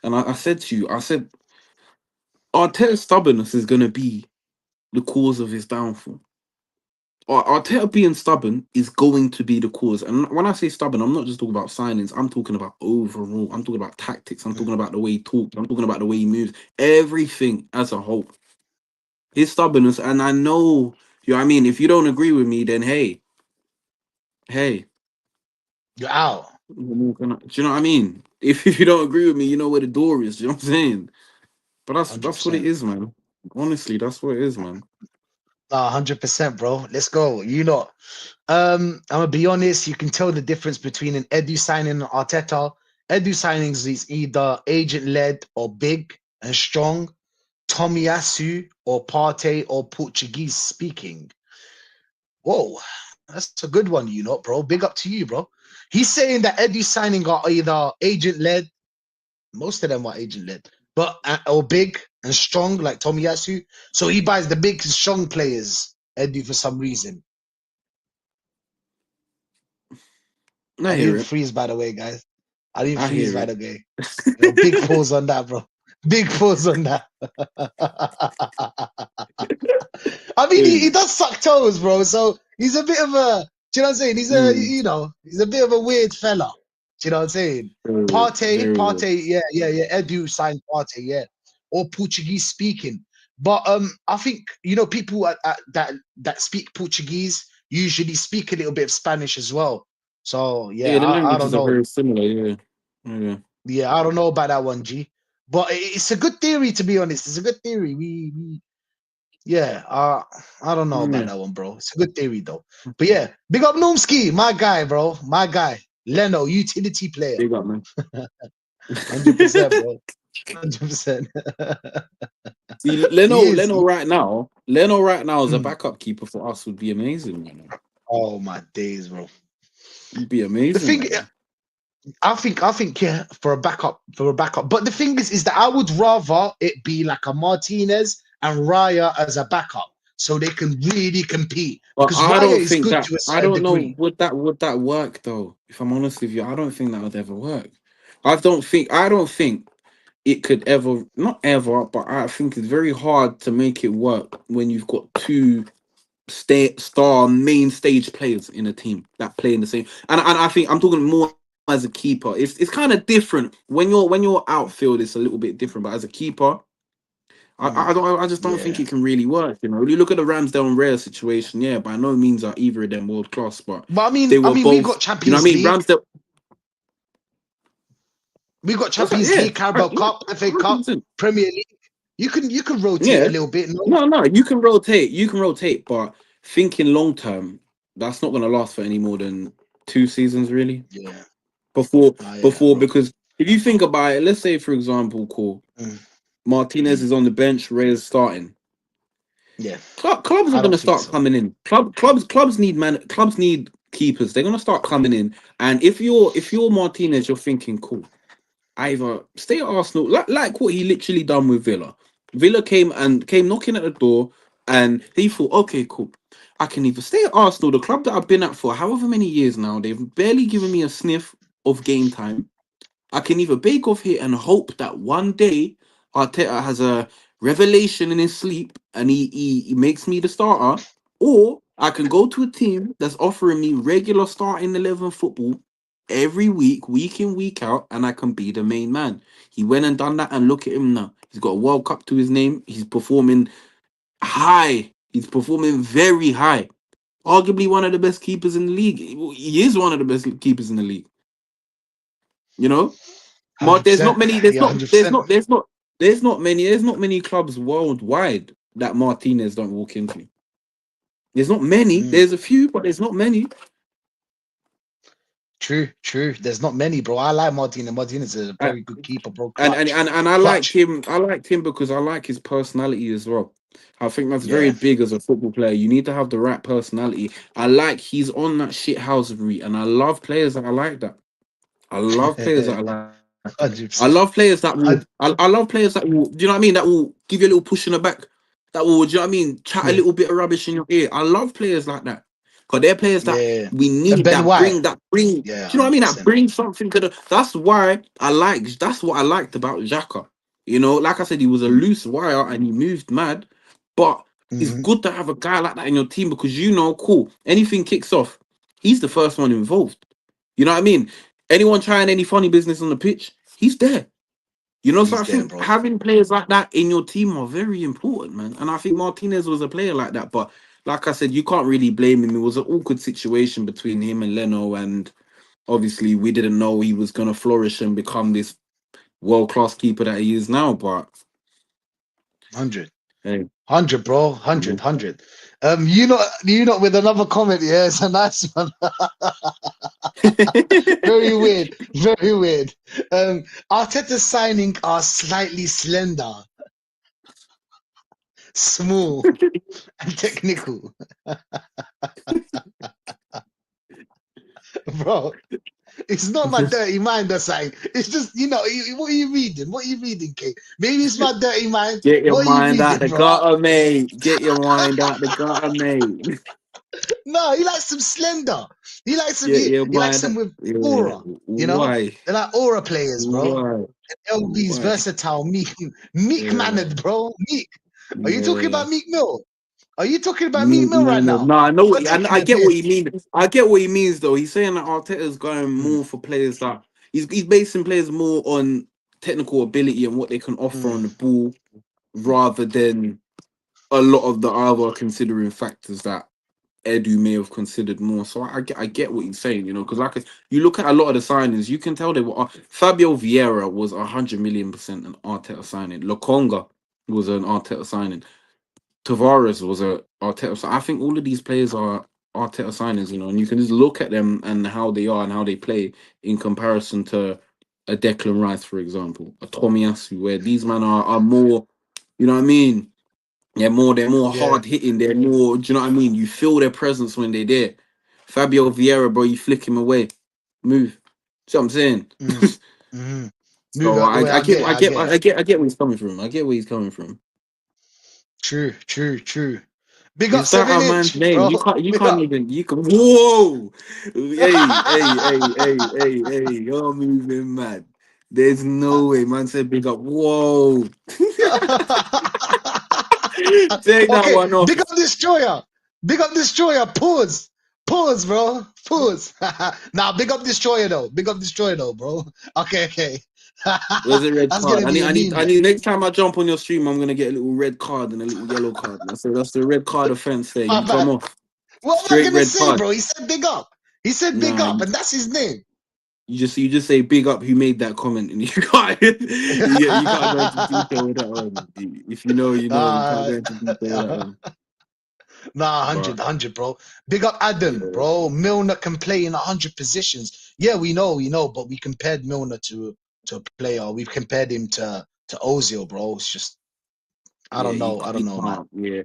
and I said to you, I said Arteta's stubbornness is going to be the cause of his downfall. Arteta being stubborn is going to be the cause. And when I say stubborn, I'm not just talking about signings. I'm talking about overall. I'm talking about tactics. I'm Mm, talking about the way he talks. I'm talking about the way he moves. Everything as a whole. His stubbornness. And I know, you know what I mean? If you don't agree with me, then hey. you're out. Do you know what I mean? If you don't agree with me, you know where the door is. You know what I'm saying? But that's what it 100%. is, man. Honestly, that's what it is, man. Nah, 100%, bro. Let's go. You know, I'm gonna be honest. You can tell the difference between an Edu signing and Arteta. Edu signings is either agent led or big and strong. Tomiyasu or Partey or Portuguese speaking. Whoa, that's a good one, you know, bro. Big up to you, bro. He's saying that Edu signing are either agent led. Most of them are agent led, but or big and strong like Tomiyasu. So he buys the big strong players. Edu for some reason. I I hear didn't it. freeze, by the way, guys. I didn't I freeze, hear by it. the way. You know, big pause on that, bro. Big pause on that. I mean, he Hey, does suck toes, bro. So he's a bit of a, do you know what I'm saying? mm, He's a bit of a weird fella. Do you know what I'm saying? very weird. Very weird. Partey, yeah. Edu signed Partey, yeah, or Portuguese speaking. But I think people that speak Portuguese usually speak a little bit of Spanish as well. So yeah, Yeah, the I don't languages are know. very similar. Yeah, yeah. Yeah, I don't know about that one, G. But it's a good theory, to be honest. It's a good theory. Yeah, I don't know about Yeah. that one, bro. It's a good theory though. But yeah, big up Noomski, my guy, bro. My guy. Leno, utility player. Big up, man. 100%, bro. 100%. See, He is. Leno right now as a Mm. backup keeper for us would be amazing, man. Oh my days, bro. Would be The amazing thing right now. I think yeah, for a backup. But the thing is that I would rather it be like a Martinez and Raya as a backup, so they can really compete. But Because I Raya don't is think good that to a I certain don't know degree. would that work though. If I'm honest with you, I don't think that would ever work. I don't think it could ever, not ever, but I think it's very hard to make it work when you've got two star main stage players in a team that play in the same. And I think I'm talking more as a keeper. It's kind of different when you're outfield. It's a little bit different, but as a keeper, I Mm, don't I just don't think yeah. it can really work. When you look at the Ramsdale and Rare situation, yeah, by no means are either of them world class, but But I they mean, I were mean, we both. got You know what I Champions mean? League. Ramsdale. We got That's like, Champions yeah, League, Carabao yeah, Cup, FA Cup, 100%. Premier League. You can rotate a Yeah, little bit, no? no, you can rotate. You can rotate, but thinking long term, that's not going to last for any more than 2 seasons, really. Yeah. Before, Oh yeah, before, bro. because if you think about it, let's say for example, cool, Mm, Martinez mm, is on the bench, Reyes starting. yeah. Clubs are I going don't to think start so. coming in. Clubs need clubs need keepers. They're going to start coming in. And if you're Martinez, you're thinking, cool, either stay at Arsenal, like what he literally done with Villa. Villa came knocking at the door, and he thought, okay, cool. I can either stay at Arsenal, the club that I've been at for however many years now. They've barely given me a sniff of game time. I can either bake off here and hope that one day Arteta has a revelation in his sleep and he makes me the starter, or I can go to a team that's offering me regular starting 11 football every week in, week out, and I can be the main man. He went and done that, and look at him now. He's got a World Cup to his name. He's performing high. He's performing very high. Arguably one of the best keepers in the league. He is one of the best keepers in the league. You know, there's not 100%. many. Yeah, 100%. There's not many clubs worldwide that Martinez don't walk into. There's not many. Mm, There's a few, but there's not many. true, true. There's not many, bro. I like Martinez. Martinez is a I, very good keeper, bro. and Clutch. I liked Clutch. him. I liked him because I like his personality as well. I think that's very Yeah. big as a football player. You need to have the right personality. I like he's on that shit house route, and I love players that are like that. I love players that are like that. I love 100%. players that will. I love players that will. Do you know what I mean? That will give you a little push in the back. That will. Do you know what I mean? Chat a Yeah. little bit of rubbish in your ear. I love players like that because they're players that Yeah. we The need. Ben White. Bring. Do Yeah, you know what I mean? That 100%. bring something to the. That's why I like. That's what I liked about Xhaka. You know, like I said, he was a loose wire and he moved mad, but it's Mm-hmm. good to have a guy like that in your team because cool. Anything kicks off, he's the first one involved. You know what I mean? Anyone trying any funny business on the pitch, he's there. So He's I there, think bro. having players like that in your team are very important, man. And I think Martinez was a player like that. But like I said, you can't really blame him. It was an awkward situation between him and Leno, and obviously we didn't know he was gonna flourish and become this world class keeper that he is now. But 100. Hey. 100, bro. 100, 100. You know, with another comment, yeah, it's a nice one. Very weird. Very weird. Arteta's signing are slightly slender, small, and technical. Bro, it's not my dirty mind that's saying. It's just, what are you reading? What are you reading, Kate? Maybe it's my dirty mind. Get your What are you mind out reading, the bro? gutter, mate. Get your mind out the gutter, mate. No, he likes some slender. He likes some. Get your He likes mind some out. with Yeah. aura. Why? They're like aura players, bro. Why? LB's Why? versatile, meek Yeah. mannered, bro. Meek. Are you talking Yeah. about Meek Mill? Are you talking about Meek Me, Mill right no, now? no, I know You're what taking I the get what he piss. means. I get what he means though. He's saying that Arteta's going Mm, more for players that he's basing players more on technical ability and what they can offer mm, on the ball mm. rather than a lot of the other considering factors that Edu may have considered more. So I get what he's saying, because like you look at a lot of the signings, you can tell they were Fabio Vieira was 100 million% an Arteta signing. Lokonga was an Arteta signing. Tavares was a Arteta. So I think all of these players are Arteta signings, and you can just look at them and how they are and how they play in comparison to a Declan Rice, for example, a Tomiyasu, where these men are more, you know what I mean? They're more Yeah. hard hitting. They're more, do you know what I mean? You feel their presence when they're there. Fabio Vieira, bro, you flick him away, move. See what I'm saying? Mm, mm. Move So out the I, way. I I get, get it. I I get, get it. I get, I get where he's coming from. I get where he's coming from. True. True. True. Big up Is that a seven man's inch, name? bro. You Big can't up. even you can whoa. Hey, you're moving mad. There's no way, man said big up. Whoa. Take that Okay, one off. big up destroyer. Big up destroyer. Pause. Pause, bro. Pause. Now, big up destroyer though. Big up destroyer though, bro. Okay, okay. Where's the red That's card? gonna I be need a I need meme I then. need next time I jump on your stream, I'm gonna get a little red card and a little yellow card. That's the red card offense there. My You come bad. off. What am I Straight gonna red say, card. bro? He said big up. He said big Nah, up, and that's his name. you just say big up who made that comment and you can't you can't go into detail with that one. If you know, you know, you can't uh, go into detail with that one. nah, But 100, bro. Big up Adam, yeah, bro. Milner can play in 100 positions. Yeah, we know, but we compared Milner to a player. We've compared him to Ozil, bro. It's just I yeah, don't know. I don't you know, man. can't. Yeah.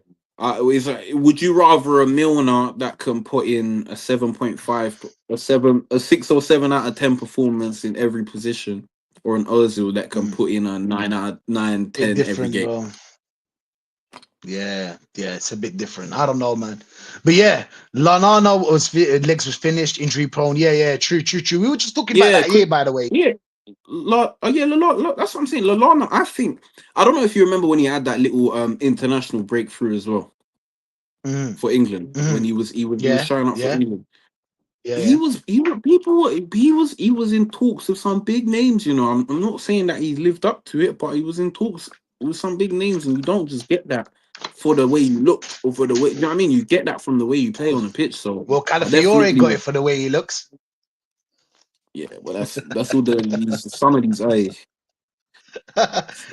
Would you rather a Milner that can put in a 7.5, a 6 or 7 out of 10 performance in every position, or an Ozil that can Mm. put in a 9 out of 9, Bit 10 every different, game? bro. Yeah, it's a bit different. I don't know, man. But yeah, Lanana legs was finished, injury prone. Yeah, true. We were just talking about Yeah, that here, by the way. yeah, that's what I'm saying. Lallana, I think I don't know if you remember when he had that little international breakthrough as well Mm, for England when mm, he was yeah, showing up for yeah, England. He yeah. was he was people he was in talks with some big names. I'm not saying that he lived up to it, but he was in talks with some big names, and you don't just get that for the way you look or for the way, you know what I mean. You get that from the way you play on the pitch. So Well, I Calafiore got definitely, it for the way he looks. yeah. Well, that's all some of these.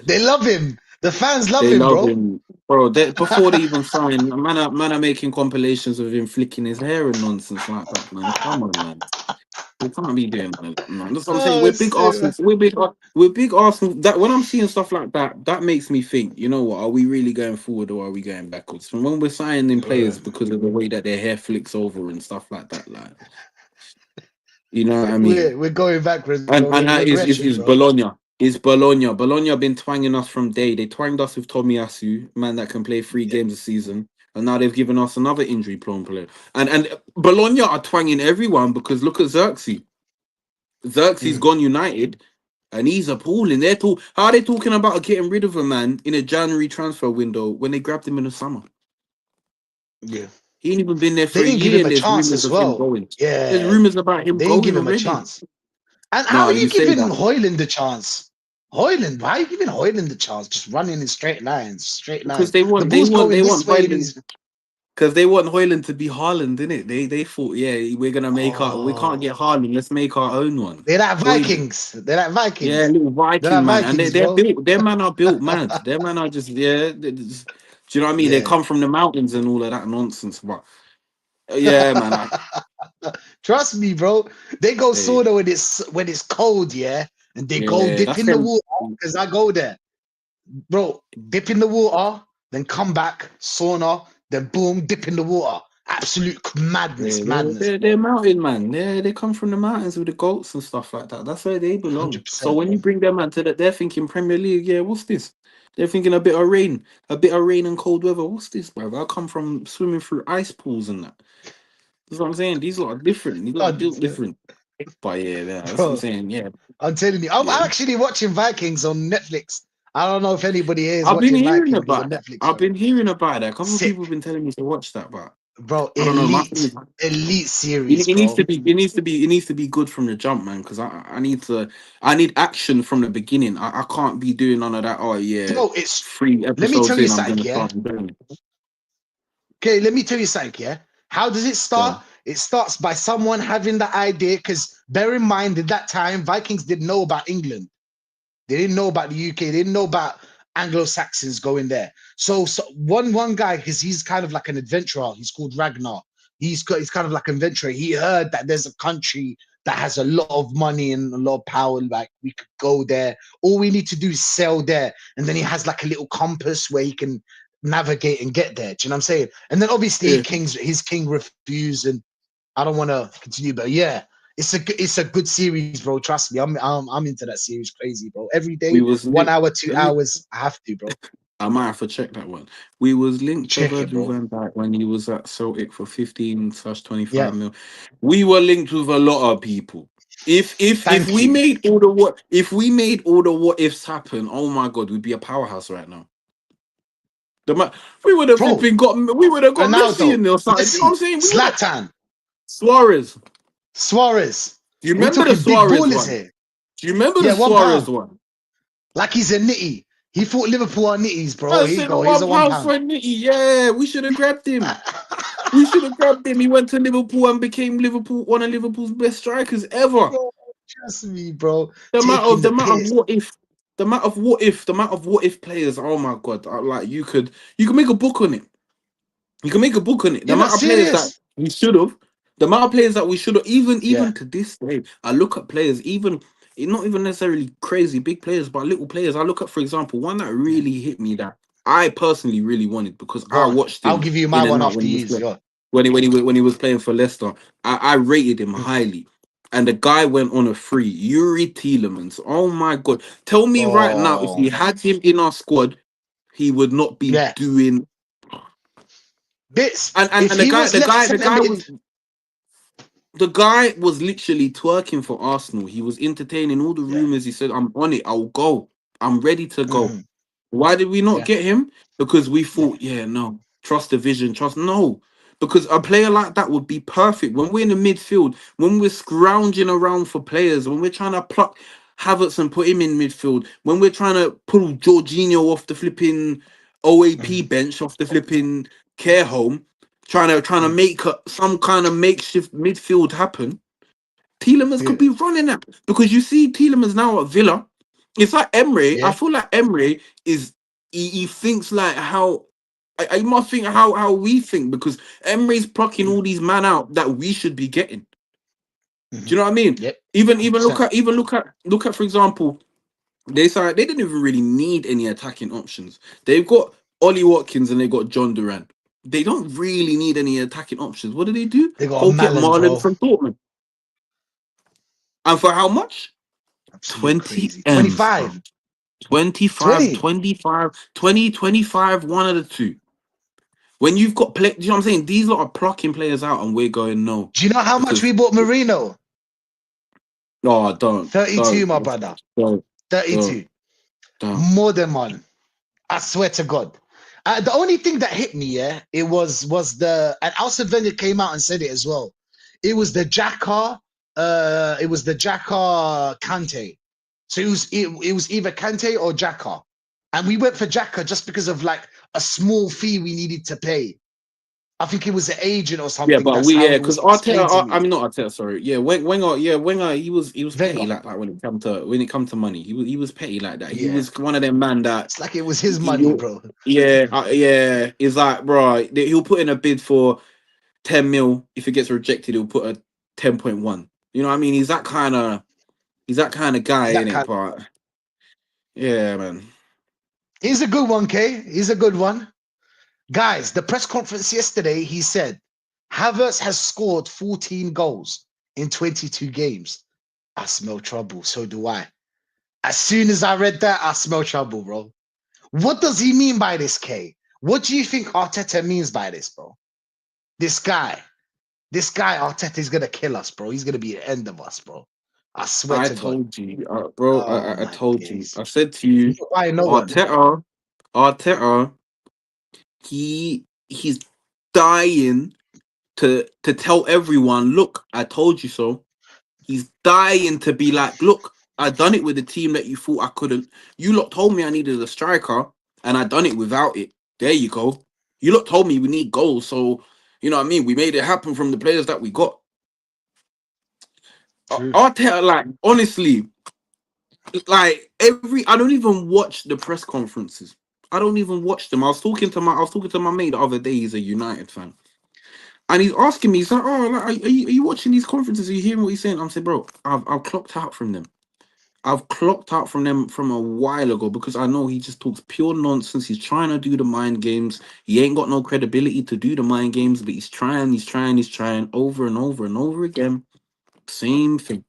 They love him. The fans love They him, love bro. him, bro. Before they even sign, man are making compilations of him flicking his hair and nonsense like that, man. Come on, man. We can't be doing that, man. That's what I'm saying. Oh, We're big shit, Arsenal. man. We're big Arsenal. That when I'm seeing stuff like that, that makes me think. You know what? Are we really going forward or are we going backwards? From when we're signing players because of the way that their hair flicks over and stuff like that, like, you know what I mean? We're going backwards, And bro. that is Regression, bro. Bologna. Is Bologna. Bologna been twanging us from day. They twanged us with Tomiyasu, man that can play 3 games a season. And now they've given us another injury prone player. And Bologna are twanging everyone because look at Xerxes. Xerxes Mm, gone United and he's appalling. How are they talking about getting rid of a man in a January transfer window when they grabbed him in the summer? yeah. He ain't even been there They for a didn't give year him and a there's chance rumors as of him well. going. There's Yeah, rumors about him they didn't going give him a already. chance. And how No, are you you say giving that. Hoyland the chance? Hoyland, why are you giving Hoyland the chance? Just running in straight lines, straight Because lines. they The want they ball's want going they this want way, and Hoyland he's because they want Hoyland to be Haaland, innit? They thought, yeah, we can't oh, get Haaland, let's make our own one. they're like Hoyland. Vikings. They're like Yeah, Vikings. little They're like Viking man. And Vikings, they're bro. built, their man are built mad. Their man are just, yeah. Do you know what I mean? They Yeah. come from the mountains and all of that nonsense. But yeah, man. Trust me, bro. They go Hey, sauna when it's cold, yeah, and they go yeah, dip that's in the them. water because I go there, bro. Dip in the water, then come back sauna, then boom, dip in the water. Absolute Yeah, madness, they're bro. mountain man. They come from the mountains with the goats and stuff like that. That's where they belong. So 100%, when you bro. bring them out to that, they're thinking Premier League. Yeah, what's this? They're thinking a bit of rain and cold weather. What's this, bro? I come from swimming through ice pools and that. That's what I'm saying. These lot are different. These lot are built 100%, different. But yeah, that's what I'm bro. saying. Yeah, I'm telling you, I'm yeah. actually watching Vikings on Netflix. I don't know if anybody here is I've been watching hearing Vikings on about that. Netflix, I've bro. been hearing about that. A couple of people have Sick, been telling me to watch that, but bro. I don't know. My thing is, Elite it, series, it needs to bro. be. It needs to be good from the jump, man. Because I need to. I need action from the beginning. I can't be doing none of that. Oh yeah, Bro, it's. three Let me tell episodes you in, I'm something, gonna yeah. start doing it. Okay, let me tell you something, yeah. How does it start? So It starts by someone having the idea, because bear in mind, at that time, Vikings didn't know about England. They didn't know about the UK. They didn't know about Anglo-Saxons going there. So one guy, because he's kind of like an adventurer. He's called Ragnar. He's kind of like an adventurer. He heard that there's a country that has a lot of money and a lot of power. Like we could go there. All we need to do is sail there. And then he has like a little compass where he can navigate and get there. Do you know what I'm saying? And then obviously yeah, his king refused, and I don't want to continue, but yeah, it's a good series, bro. Trust me, I'm into that series, crazy, bro. Every we day, was one linked. hour, two Let me. hours, I have to, bro. I might have to check that one. We was linked to Check it, Virgil bro. van Dijk when he was at Celtic for 15/25 Yeah, mil. We were linked with a lot of people. If thank we you, made all the what ifs happen, oh my god, we'd be a powerhouse right now. We would have bro. flipping got we would have got Messi Ronaldo, in there or something. You know what I'm Messi, saying? We would have Zlatan, Suarez. Suarez. Do you We're remember the talking big Suarez ballers one? here. Do you remember the Yeah, one Suarez pound. one? Like he's a nitty. He fought Liverpool on nitties, bro. I Here you said a go. Here's a one one pound pound. for Nicky. Yeah, we should have grabbed him. We should have grabbed him. He went to Liverpool and became one of Liverpool's best strikers ever. Bro, trust me, bro. The amount Taking of the the amount of piss. what if, the amount of what if players. Oh my god! Like you could make a book on it. You can make a book on it. The You're not amount of players that serious. we should have, the amount of players that we should have, even Yeah. to this day, I look at players, even not even necessarily crazy big players, but little players. I look at, for example, one that Yeah. really hit me that I personally really wanted because Go I on. watched I'll him give you my in and one out after when he you was use. playing, Go. when he was playing for Leicester. I rated him Mhm. highly. And the guy went on a free. Yuri Tielemans. Oh my god. Tell me right now, if we Oh, had him in our squad, he would not be yeah. doing. Bits. And If the he guy, was the left guy, the centre guy mid, was the guy was literally twerking for Arsenal. He was entertaining all the yeah. rumors. He said, "I'm on it. I'll go. I'm ready to go." Hmm. Why did we not Yeah. get him? Because we Yeah. thought, yeah, no, trust the vision, trust no. Because a player like that would be perfect when we're in the midfield, when we're scrounging around for players, when we're trying to pluck Havertz and put him in midfield, when we're trying to pull Jorginho off the flipping OAP Hmm. bench, off the flipping care home, trying to Hmm. make some kind of makeshift midfield happen. Tielemans could Yeah. be running that because you see Tielemans now at Villa. It's like Emery. I Yeah. feel like Emery is he thinks like how I must think how we think because Emery's plucking Mm. all these man out that we should be getting. Hmm. Do you know what I mean? Yep. Even look 100%. at for example, they didn't even really need any attacking options. They've got Ollie Watkins and they got John Duran. They don't really need any attacking options. What do? They got a Go get Malin, Marlon bro. from Dortmund. And for how much? Absolute 20 crazy. M's, bro. 25. 25, 20. 25, 20, 25, one of the two. When you've got play, do you know what I'm saying? These lot are plucking players out, and we're going no Do you know how much because we bought Marino? no, don't, 32, don't, my brother. don't, don't, 32. don't. More than one. I swear to God. The only thing that hit me, yeah, it was the and Alson Wenger came out and said it as well. It was the Jacka Kante. So it was either Kante or Jacka. And we went for Jacka just because of like a small fee we needed to pay. I think it was an agent or Yeah, something. but That's we how yeah, it because was Arteta, explained to I me. mean not Arteta, sorry. Yeah, Wenger, he was petty Wenger. like that when it come to money. He was petty like that. He Yeah. was one of them man that It's like it was his money, you bro. yeah. It's like bro, he'll put in a bid for 10 mil. If it gets rejected, he'll put a 10.1. You know what I mean? He's that kind of guy, That in it. kind. But yeah, man. He's a good one, Kay. He's a good one. Guys, the press conference yesterday, he said Havertz has scored 14 goals in 22 games. I smell trouble. So do I. As soon as I read that, I smell trouble, bro. What does he mean by this, Kay? What do you think Arteta means by this, bro? This guy, Arteta is gonna kill us, bro. He's gonna be the end of us, bro. I swear I to God. told you, bro. Oh I my told you. days. I said to You you, know why no one? Arteta, he's dying to tell everyone, look, I told you so. He's dying to be like, look, I done it with the team that you thought I couldn't. You lot told me I needed a striker, and I done it without it. There you go. You lot told me we need goals, so you know what I mean. We made it happen from the players that we got. True. Arteta, like honestly, like I don't even watch the press conferences. I don't even watch them. I was talking to my mate the other day. He's a United fan, and he's asking me, he's like, "Oh, like, are you watching these conferences? Are you hearing what he's saying?" I'm saying, "Bro, I've clocked out from them. I've clocked out from them from a while ago because I know he just talks pure nonsense. He's trying to do the mind games. He ain't got no credibility to do the mind games, but he's trying over and over and over again. Same thing,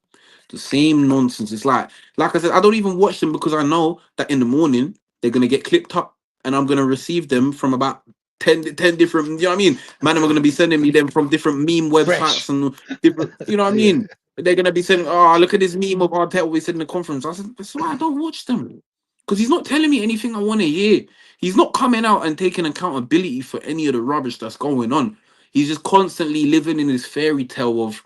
the same nonsense. It's like I said, I don't even watch them because I know that in the morning they're gonna get clipped up and I'm gonna receive them from about 10 different, you know what I mean? Man, I'm gonna be sending me them from different meme websites Fresh. and different, you know what I Yeah. mean? They're gonna be saying, "Oh, look at this meme of Arteta we said in the conference." I said, "That's why I don't watch them, because he's not telling me anything I want to hear. He's not coming out and taking accountability for any of the rubbish that's going on. He's just constantly living in this fairy tale of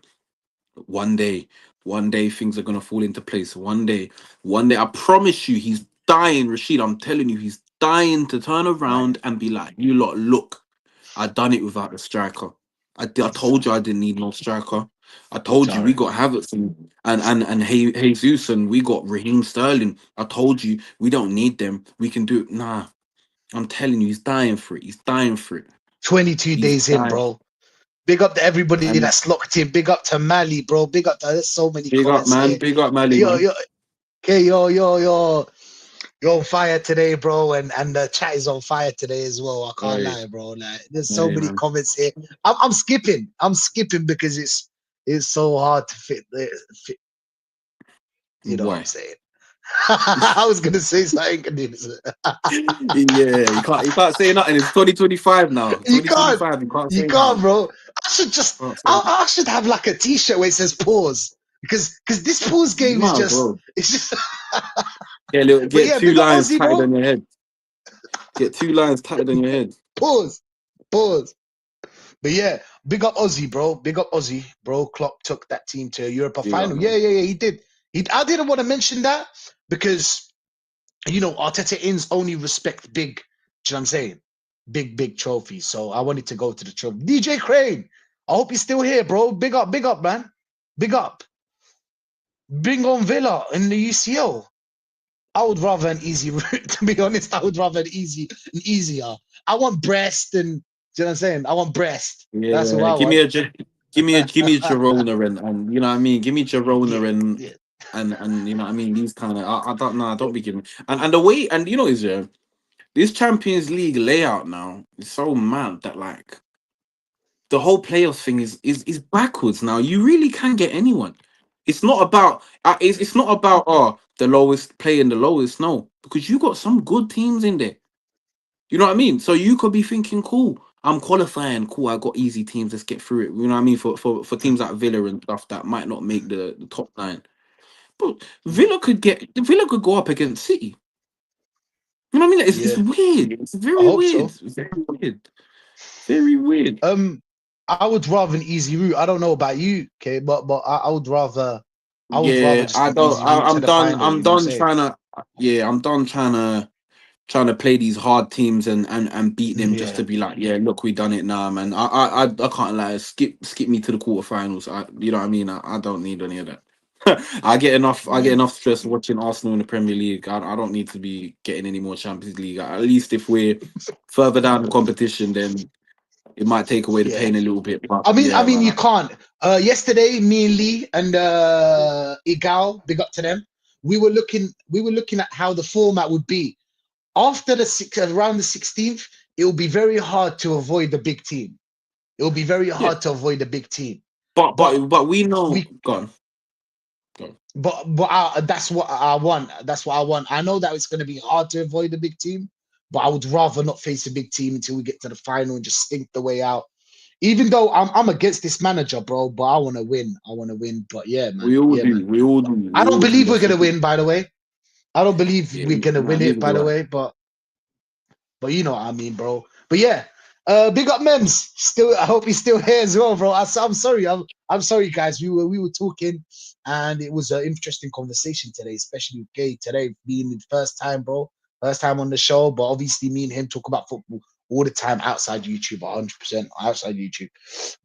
one day, one day things are gonna fall into place. One day, I promise you, he's dying, Rashid. I'm telling you, he's dying to turn Right. around and be like, "You lot, look, I done it without a striker. I told you I didn't need no striker. I told you we Jarring. got Havertz and Jesus, and we got Raheem Sterling. I told you we don't need them. We can do it." Nah, I'm telling you, he's dying for it. He's dying for it. 22 He's days in, dying. bro. Big up to everybody And that's locked in. Big up to Mali, bro. Big up to there's so many big up, comments man. here. Big up, Mali, Yo, man. yo, okay, you're on fire today, bro. And the chat is on fire today as well. I can't Hey, lie, bro. Like there's so hey, many man. comments here. I'm skipping. I'm skipping because it's so hard to fit. You know what I'm Why? saying? I was gonna say something. Yeah, you can't say nothing. It's 2025 now. You can't. 2025. You can't You say can't, nothing. bro. I should just. Can't say nothing. I should have like a T-shirt where it says pause because this pause You game is might as just. well. It's just. But Get yeah, two big up lines Aussie, tatted bro. on your head. Get two lines tatted on your head. Pause. Pause. But yeah, big up Aussie, bro. Big up Aussie, bro. Klopp took that team to a Europa Big up, final. Yeah, man. yeah, yeah. He did. I didn't want to mention that because Arteta ins only respect big. Do you know what I'm saying? Big trophies. So I wanted to go to the trophy. DJ Crane. I hope he's still here, bro. Big up, man. Big up. Bring on Villa in the UCL. I would rather an easy route, to be honest. I would rather an easier. I want Brest and do you know what I'm saying? I want Brest. That's who Yeah, I want. give me a Girona and you know what I mean. Give me Yeah, Girona yeah, and you know what I mean. These kind of I don't know. I don't be giving and the way and you know is this Champions League layout now is so mad that like the whole playoffs thing is backwards now. You really can get anyone. It's not about it's not about the lowest playing the lowest. No, because you got some good teams in there. You know what I mean? So you could be thinking, cool, I'm qualifying, cool, I got easy teams, let's get through it. You know what I mean? For teams like Villa and stuff that might not make the top nine. But Villa could go up against City. You know what I mean? It's yeah. weird. It's I very hope weird. so. It's very weird. Very weird. I would rather an easy route. I don't know about you, okay, but I would rather Yeah, just I an don't. easy route to I'm the done. final. I'm You know what I'm done saying? trying to. Yeah, I'm done trying to trying to play these hard teams and beat them just Yeah, to be like, yeah, look, we done it now, man. I can't lie. Skip me to the quarterfinals. You know what I mean? I don't need any of that. I get yeah, enough stress watching Arsenal in the Premier League. I don't need to be getting any more Champions League. At least if we're further down the competition, then it might take away the yeah. pain a little bit. But I yeah, mean, you man. can't. Yesterday, me and Lee and Igal, big up to them. We were looking at how the format would be after around the 16th. It will be very hard to avoid the big team. It will be very Yeah, hard to avoid the big team. but But but but we know. we Go on. that's what I want. That's what I want. I know that it's going to be hard to avoid a big team, but I would rather not face a big team until we get to the final and just stink the way out. Even though I'm against this manager, bro, but I want to win. I want to win. But yeah, man. We all Yeah, do. man. We all do. I We don't all do. believe we're That's the gonna thing. win, by the way. I don't believe Yeah, we're gonna nah, win it, neither by do the I. way. But you know what I mean, bro. But yeah, big up Mems. Still, I hope he's still here as well, bro. I'm sorry. I'm sorry, guys. We were talking, and it was an interesting conversation today, especially with Gay today being the first time, bro. First time on the show, but obviously me and him talk about football all the time outside YouTube, 100% outside YouTube.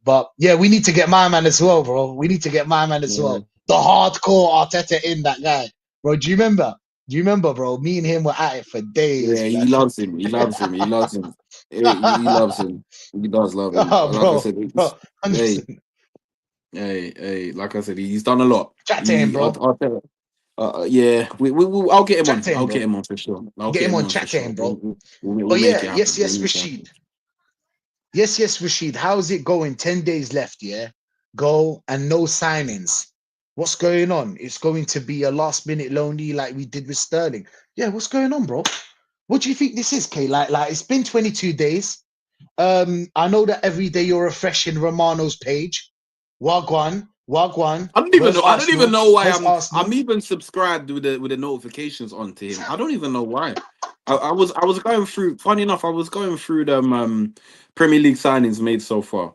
But yeah, we need to get my man as well, bro. We need to get my man as Yeah, well. The hardcore Arteta in that guy, bro. Do you remember? Do you remember, bro? Me and him were at it for days, yeah. He blood. loves him. He loves him. He loves him. He loves him. He does love him. Oh, Like I bro, said, bro, hey, 100%. hey. Like I said, he's done a lot. Chat to him, bro. I'll tell you. Yeah, I'll get him Chat on. to him, I'll get bro. him on for sure. I'll Get get him him on. on for Chat to sure. him, bro. We'll But make yeah, it yes, happen. We'll yes, make it Rashid. happen. Yes, yes, Rashid. How's it going? 10 days left, yeah? Go and no signings. What's going on? It's going to be a last minute lonely like we did with Sterling. Yeah, what's going on, bro? What do you think this is, Kay? Like it's been 22 days. I know that every day you're refreshing Romano's page. Wagwan, Wagwan I don't even know. versus I don't even Arsenal, know why versus I'm Arsenal. even subscribed with the notifications on to him. I don't even know why. I was going through. Funny enough, I was going through them Premier League signings made so far,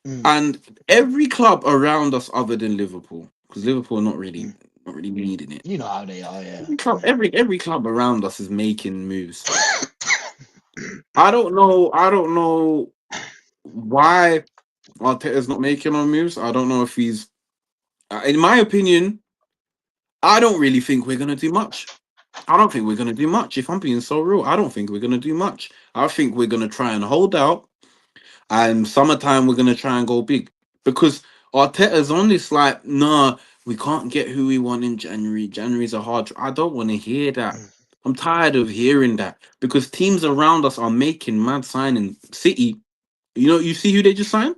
Mm, and every club around us other than Liverpool, because Liverpool are mm. not really needing it. You know how they are, yeah. Every club around us is making moves. I don't know why Arteta's not making no moves. I don't know if he's. In my opinion, I don't really think we're gonna do much. I don't think we're gonna do much. If I'm being so real, I don't think we're gonna do much. I think we're gonna try and hold out, and summertime we're gonna try and go big because Arteta's on this like, nah, we can't get who we want in January. January's a hard. I don't want to hear that. I'm tired of hearing that because teams around us are making mad signing. City, you see who they just signed?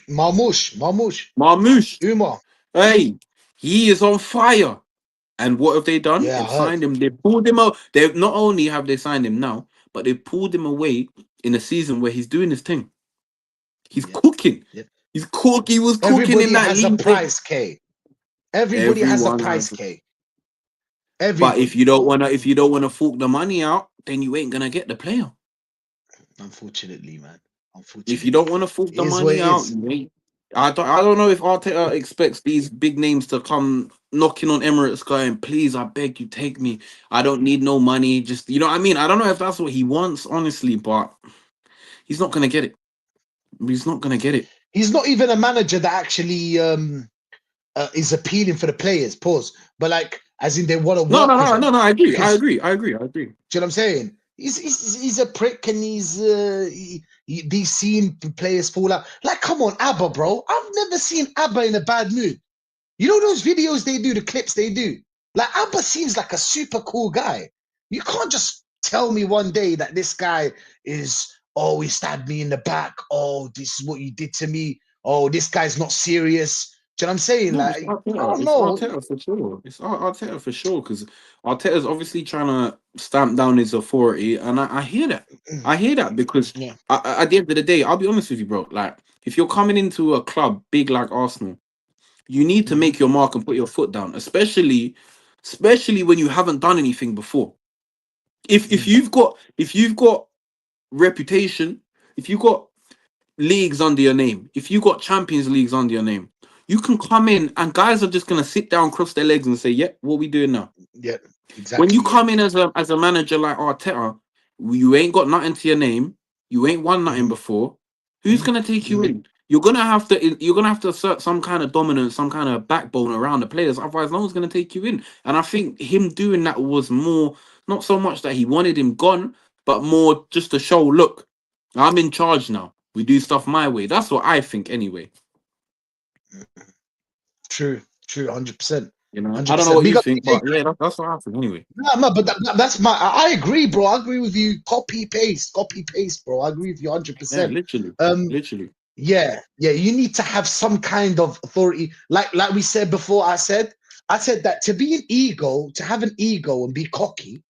Marmoush, Marmoush. Umar. Hey, he is on fire. And what have they done? Yeah, They've I heard. signed him. They pulled him out. They not only have they signed him now, but they pulled him away in a season where he's doing his thing. He's Yep, cooking. yep. He's cook. He was cooking in Everybody that has a league thing. price, K. Everybody has a Everyone price, has. K. But if Everybody. you don't wanna, if you don't wanna fork the money out, then you ain't gonna get the player. Unfortunately, man. If you Unfortunately. don't wanna fork It the is what money it out, is. you ain't. I don't know if Arteta expects these big names to come knocking on Emirates, going, "Please, I beg you, take me. I don't need no money. Just you know what I mean." I don't know if that's what he wants, honestly, but he's not gonna get it. He's not gonna get it. He's not even a manager that actually is appealing for the players, pause. But like, as in they want to No, no, work with no, no, him. no. I agree. I Because agree. I agree. I agree. do you know what I'm saying? He's a prick and he's seen players fall out. Like, come on, ABBA, bro. I've never seen ABBA in a bad mood. You know those videos they do, the clips they do? Like, ABBA seems like a super cool guy. You can't just tell me one day that this guy is, oh, he stabbed me in the back. Oh, this is what you did to me. Oh, this guy's not serious. Do you know what I'm saying? No, Like, it's I Arteta. don't It's know. Arteta for sure. It's Arteta for sure because Arteta's obviously trying to stamp down his authority, and I hear that. I hear that because Yeah. at the end of the day, I'll be honest with you, bro. Like, if you're coming into a club big like Arsenal, you need to Mhm. make your mark and put your foot down, especially when you haven't done anything before. Mm. If you've got reputation, if you've got leagues under your name, if you got Champions Leagues under your name, you can come in and guys are just gonna sit down, cross their legs, and say, "Yeah, what we doing now?" Yeah. When you Exactly. Yeah. come in as a manager like Arteta, you ain't got nothing to your name. You ain't won nothing Hmm. before. Who's Hmm. gonna take you Hmm. in? You're gonna have to assert some kind of dominance, some kind of backbone around the players. Otherwise, no one's gonna take you in. And I think him doing that was more not so much that he wanted him gone, but more just to show, look, I'm in charge now. We do stuff my way. That's what I think, anyway. True. True. 100%. You know, Hundred I don't know percent. what Big you up think, DJ. but yeah, that's what I think, anyway. No, no, but that's my. I agree, bro. I agree with you. Copy paste, bro. I agree with you hundred Yeah, percent. literally, Um, literally. yeah, yeah. You need to have some kind of authority, like we said before. I said that to be an ego, to have an ego and be cocky,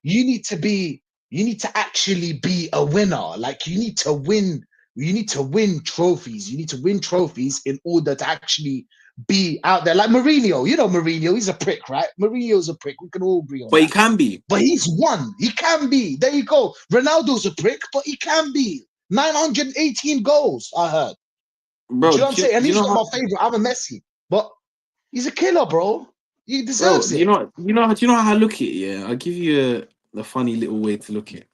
you need to be. You need to actually be a winner. Like you need to win. You need to win trophies. You need to win trophies in order to actually be out there. Like Mourinho, you know Mourinho. He's a prick, right? Mourinho's a prick. We can all agree on But he that. can be, But he's won. He can be. There you go. Ronaldo's a prick, but he can be. 918 goals, I heard. Do bro. you know what I'm saying? And Do you he's know not how? my favorite. I'm a Messi. But he's a killer, bro. He Bro, deserves you it. know, do you know how I look at it? Yeah, I'll give you a funny little way to look at it.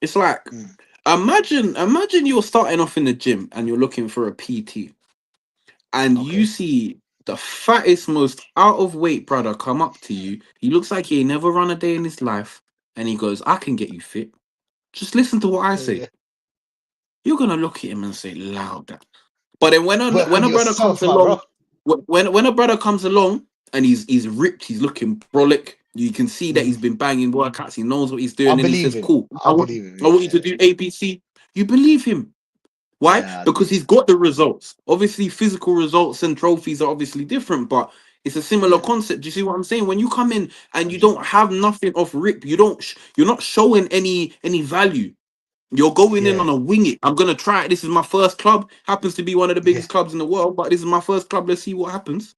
It's like, Mm, imagine you're starting off in the gym and you're looking for a PT, and you okay. see the fattest, most out of weight brother come up to you. He looks like he ain't never run a day in his life, and he goes, "I can get you fit. Just listen to what I say." Yeah. You're gonna look at him and say, "Loud." But then Work when on a brother comes yourself, my along, bro. when a brother comes along and he's ripped, he's looking brolic. You can see that he's Mm, been banging workouts. He knows what he's I doing, and he believe says, him. "Cool, I believe him. I want you to Yeah, do ABC." You believe him. Why? yeah, I Because do. he's got the results. Obviously, physical results and trophies are obviously different, but it's a similar Yeah, concept. Do you see what I'm saying? When you come in and you 100. don't have nothing off rip, you're not showing any value. You're going in Yeah, on a wing it. I'm gonna try it. This is my first club. Happens to be one of the yeah. biggest clubs in the world, but this is my first club. Let's see what happens.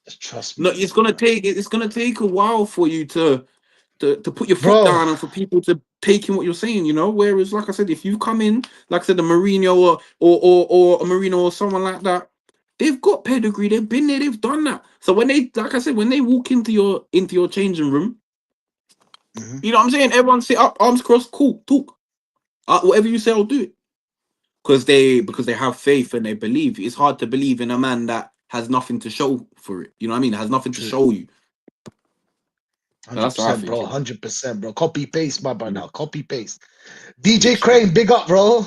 Just trust No, me, bro. it's gonna take a while for you to put your foot Bro, down and for people to take in what you're saying, you know. Whereas, like I said, if you come in, like I said, a Mourinho or a Marino or someone like that, they've got pedigree. They've been there. They've done that. So when they, like I said, when they walk into your changing room, mhm, you know what I'm saying. Everyone sit up, arms crossed, cool, talk. Whatever you say, I'll do it. Because they have faith and they believe. It's hard to believe in a man that has nothing to show for it. You know what I mean? Has nothing to true. show you. Hundred That's what I percent, think. bro. You 100%, bro. Copy paste, my know? brother. Copy paste. DJ Literally. Crane, big up, bro.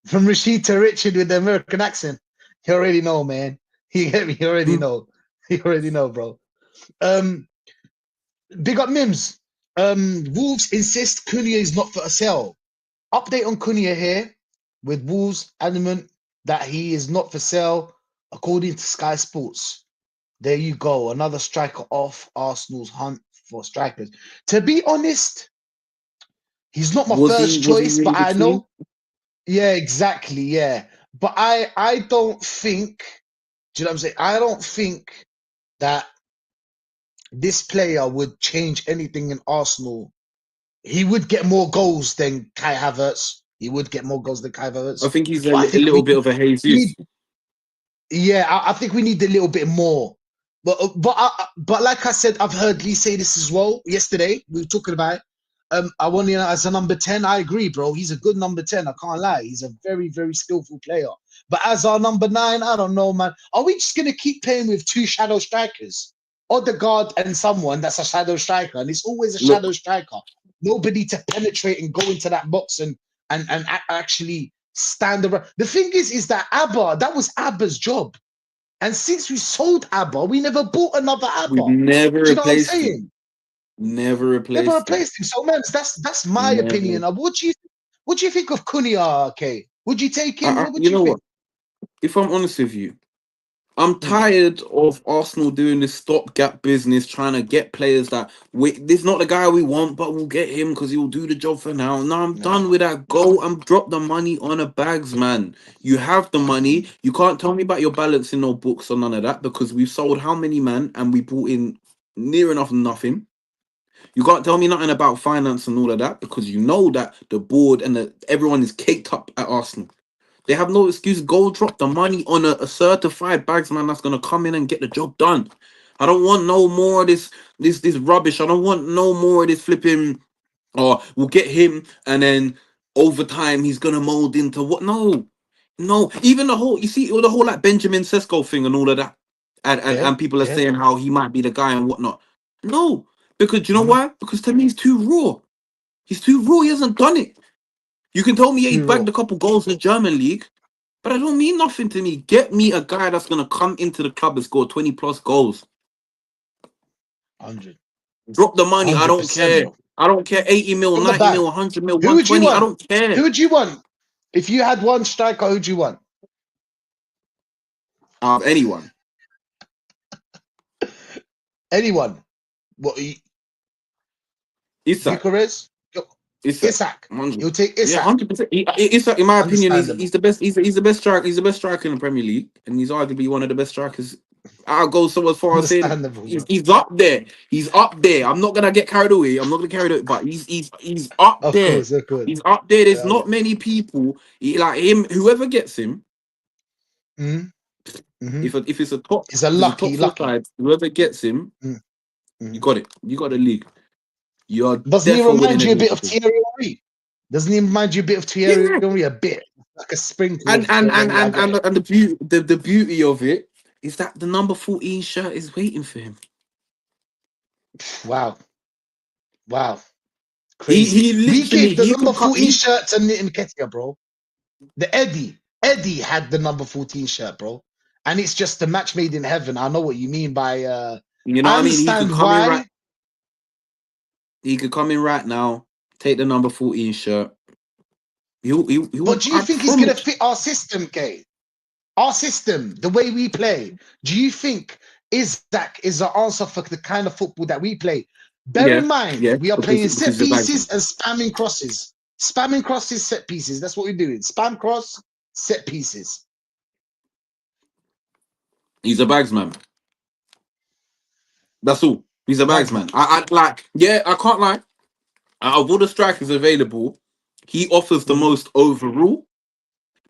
From Rashid to Richard with the American accent. You already know, man. You get me? You already Hmm. know. You already know, bro. Um, big up Mims. Wolves insist Cunha is not for a sale. Update on Cunha here, with Wolves adamant that he is not for sale, according to Sky Sports. There you go. Another striker off Arsenal's hunt for strikers. To be honest, he's not my Was he first was he choice, but really I keen? know. Yeah, exactly. Yeah. But I don't think, do you know what I'm saying? I don't think that this player would change anything in Arsenal. He would get more goals than Kai Havertz. He would get more goals than Kai I Havertz. think he's But I a think little bit of a we need Jesus. yeah, I think we need a little bit more. But like I said, I've heard Lee say this as well yesterday. We were talking about it. I want him as a number 10. I agree, bro. He's a good number 10. I can't lie. He's a very, very skillful player. But as our number 9, I don't know, man. Are we just gonna keep playing with two shadow strikers? Odegaard and someone that's a shadow striker, and it's always a shadow Look, striker. Nobody to penetrate and go into that box and actually stand around. The thing is that that was Abba's job. And since we sold ABBA, we never bought another we've ABBA. never Do you know what I'm replaced him. saying? Never Never replaced him. replaced him. So, man, that's my Never. opinion. What do you think of Cunha? Okay, would you take him? What would You you know think? what? If I'm honest with you, I'm Mm, tired of Arsenal doing this stopgap business, trying to get players that this is not the guy we want, but we'll get him because he'll do the job for now. No, I'm done nah. with that. Go and drop the money on a bags, man. You have the money. Mm, You can't tell me about your balance in no books or none of that because we've sold how many man and we brought in near enough nothing. You can't tell me nothing about finance and all of that because you know that the board and everyone is caked up at Arsenal. They have no excuse. Go drop the money on a certified bagsman that's gonna come in and get the job done. I don't want no more of this rubbish. I don't want no more of this flipping. Or we'll get him, and then over time he's gonna mold into what? No, no. Even the whole, you see, the whole like Benjamin Sesko thing and all of that, Yeah, and people are yeah. saying how he might be the guy and whatnot. No, because you know Mhm. why? Because to me he's too raw. He's too raw. He hasn't done it. You can tell me, yeah, he Too raw. bagged a couple goals in the German league, but I don't mean nothing to me. Get me a guy that's gonna come into the club and score 20 plus goals. 100. Drop the money. I don't 100%, care. bro. I don't care. 80 mil, From the 90 mil, bag. 100 mil, Who would you 120. I want? don't care. Who would you want? If you had one striker, who'd you want? Anyone. Anyone. What? Isak. Bucharest? Isak. Isak. 100. You'll take Yeah, Isak. 100%. Isak, in my opinion, he's Understandable. the best. He's the best striker. He's the best striker in the Premier League, and he's arguably one of the best strikers. I'll go so as far as saying Understandable, bro. he's up there. He's up there. I'm not gonna get carried away. I'm not gonna carry it, but he's up Of there. course, of course. He's up there. There's Yeah, not many people like him. Whoever gets him, mm-hmm. Mm-hmm. if it's a top, He's a if it's a top lucky, four lucky. side, whoever gets him, you Mm-hmm. got it. You got the league. You're Doesn't he defo winning remind the you a bit league. of Thierry Henry? Doesn't he remind you a bit of Thierry Yeah. Henry? A bit. Like a sprinkle And of and Thierry and Henry. I and get and, it. and the beauty of it is that the number 14 shirt is waiting for him. Wow. Wow. He Crazy. We literally gave the he number can cut 14 he shirt to Nketiah, bro. The Eddie. Eddie had the number 14 shirt, bro. And it's just a match made in heaven. I know what you mean by you know I what I mean. He could understand come in right. why, He could come in right now. Take the number 14 shirt. He'll but do you I think he's gonna promise. fit our system, Kay? Our system, the way we play. Do you think Isaac is the answer for the kind of football that we play? Bear Yeah, in mind, yeah. we are playing Because set he's a bagsman. pieces and spamming crosses. Spamming crosses, set pieces. That's what we're doing. Spam cross, set pieces. He's a bagsman. That's all. He's a Bagsman. bagsman. I like. Yeah, I can't lie. Out of all the strikers available, he offers the Mm, most overall.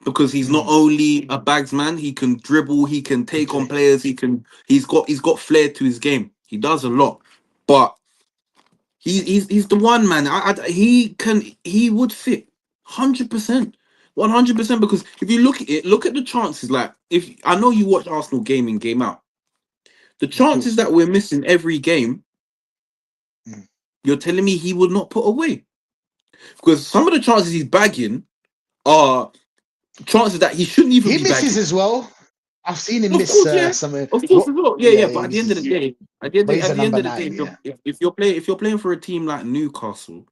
Because he's not mm. only a bagsman, he can dribble, he can take on Okay. players, he's got flair to his game. He does a lot, but he's the one man. He would fit 100%, 100%. Because if you look at it, look at the chances. Like if I know you watch Arsenal game in game out, the Of chances course. that we're missing every game, Mm. you're telling me he would not put away. Because some of the chances he's bagging are chances that he shouldn't even He be misses bagging. as well. I've seen him Of miss course, yeah. some. Of course, What? as well. Yeah, Yeah, yeah. But he at the end of the misses. day, But he's at a the end number of the day, 9. Yeah. if you're playing for a team like Newcastle,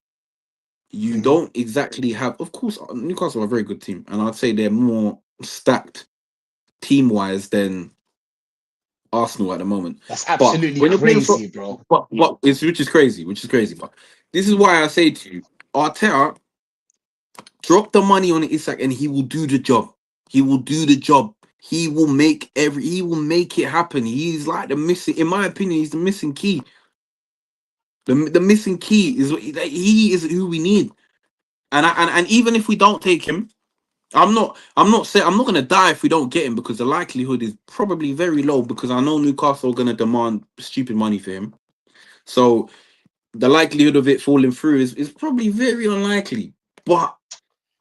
you Mhm. don't exactly have. Of course, Newcastle are a very good team, and I'd say they're more stacked team wise than Arsenal at the moment. That's But absolutely when you're playing for, crazy, bro. but it's which is crazy, which is crazy. But this is why I say to you, Arteta, drop the money on Isak, and he will do the job. He will do the job. He will make it happen. He's like the missing, in my opinion, he's the missing key. The missing key is he is who we need. And even if we don't take him, I'm not gonna die if we don't get him, because the likelihood is probably very low, because I know Newcastle are gonna demand stupid money for him. So the likelihood of it falling through is probably very unlikely. But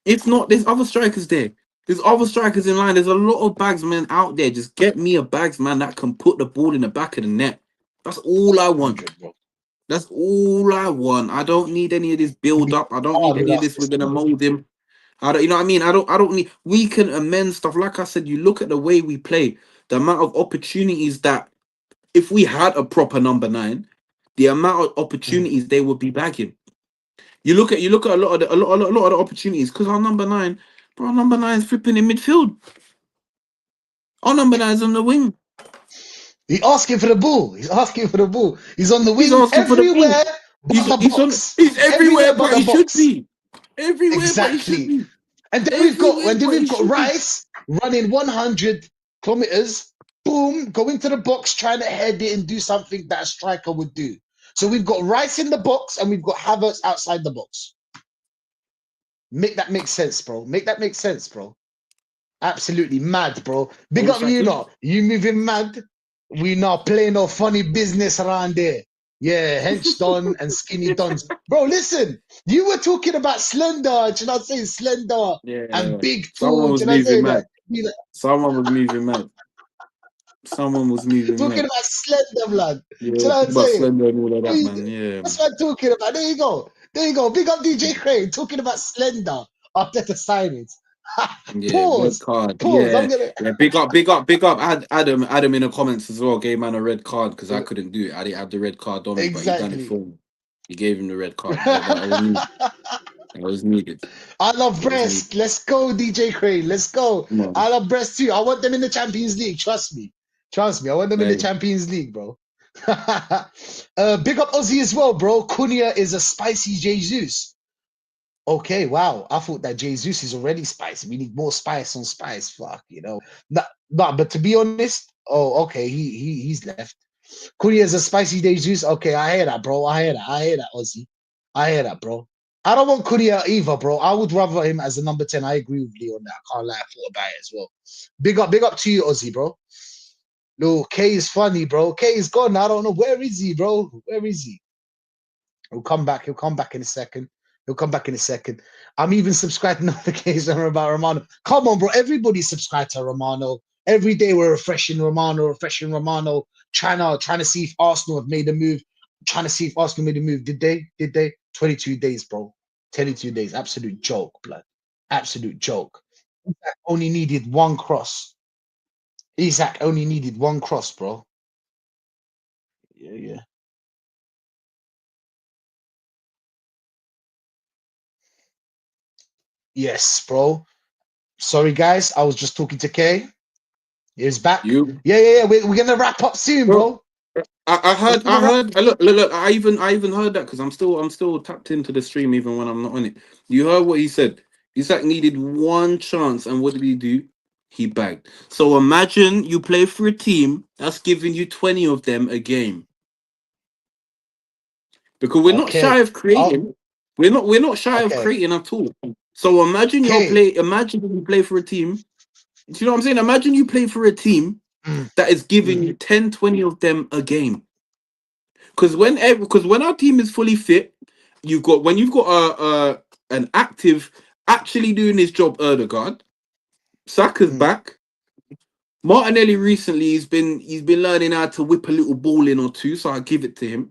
if not, there's other strikers there. There's other strikers in line. There's a lot of bagsmen out there. Just get me a bagsman that can put the ball in the back of the net. That's all I want. 100, bro. That's all I want. I don't need any of this build We up. I don't need hard with any of our this. We're gonna system. mold him. I don't. You know what I mean? I don't need. We can amend stuff. Like I said, you look at the way we play. The amount of opportunities that if we had a proper number 9, the amount of Mm. opportunities they would be bagging. You look at a lot of the opportunities, because our number 9, bro, our number 9 is flipping in midfield. Our number 9 is on the wing. He's asking for the ball. He's asking for the ball. He's on the He's wing asking for the ball. everywhere but the box. He's everywhere, Everywhere but but the he should box. be. Everywhere, but he should Exactly. be. And Everywhere, then but he we've got should be. Rice running 100 kilometers, boom, go into the box, trying to head it and do something that a striker would do. So we've got Rice in the box and we've got Havertz outside the box. Make that make sense, bro. Make that make sense, bro. Absolutely mad, bro. Big One up you second. lot. You moving mad. We not play no funny business around there. Yeah, hench don and skinny dons. Bro, listen, you were talking about slender, do you know what I'm saying? Slender and Yeah, big someone tall, do was you know what I'm moving saying? mad. Someone was moving mad. Someone was moving Talking mad. about slender, blood. Do you Yeah, know what talk I'm about saying? slender and all of What that, you, man. Yeah, that's man. what I'm talking about. There you go. There you go. Big up DJ Crane talking about slender after the signings. Yeah, red Pause. card. Pause. I'm Yeah, gonna yeah. Big up. Adam, Adam in the comments as well. Gave man a red card because I couldn't do it. I didn't have the red card on me, but he done it exactly. for me. He gave him the red card. That was needed. That was needed. I love That was needed. Brest. Let's go, DJ Crane. Let's go. Come on. I love Brest too. I want them in the Champions League. Trust me. Trust me. I want them in the Hey, Champions League, bro. Big up Aussie as well, bro. Cunha is a spicy Jesus. Okay, wow. I thought that Jesus is already spicy. We need more spice on spice. Fuck, you know. No, but to be honest, oh, okay, he's left. Cunha is a spicy Jesus. Okay, I hear that, bro. I hear that. I hear that, Aussie. I hear that, bro. I don't want Cunha either, bro. I would rather him as a number 10. I agree with Lee on that. I can't lie, I thought about it as well. Big up to you, Aussie, bro. No, K is funny, bro. K is gone. I don't know. Where is he, bro? Where is he? He'll come back. He'll come back in a second. He'll come back in a second. I'm even subscribed to notifications about Romano. Come on, bro. Everybody subscribe to Romano. Every day we're refreshing Romano, trying to see if Arsenal have made a move. Trying to see if Arsenal made a move. Did they? Did they? 22 days, bro. 22 days. Absolute joke, blood. Absolute joke. Only needed one cross. Isaac only needed one cross, bro. Yeah, yeah. Yes, bro. Sorry, guys. I was just talking to Kay. He's back. you. Yeah. We're gonna wrap up soon, Bro, bro. I We're heard. gonna wrap. Look. I even heard that because I'm still tapped into the stream even when I'm not on it. You heard what he said. Isaac needed one chance, and what did he do? He bagged. So imagine you play for a team that's giving you 20 of them a game because we're not shy Okay. of Oh, creating. We're not shy of okay. creating at all. So imagine Okay. Imagine you play for a team. Do you know what I'm saying? Imagine you play for a team Mm, that is giving mm, you 10, 20 of them a game. Because when our team is fully fit, you've got an active, actually doing his job. Erdegaard, Saka's mm, back. Martinelli recently he's been learning how to whip a little ball in or two, so I give it to him.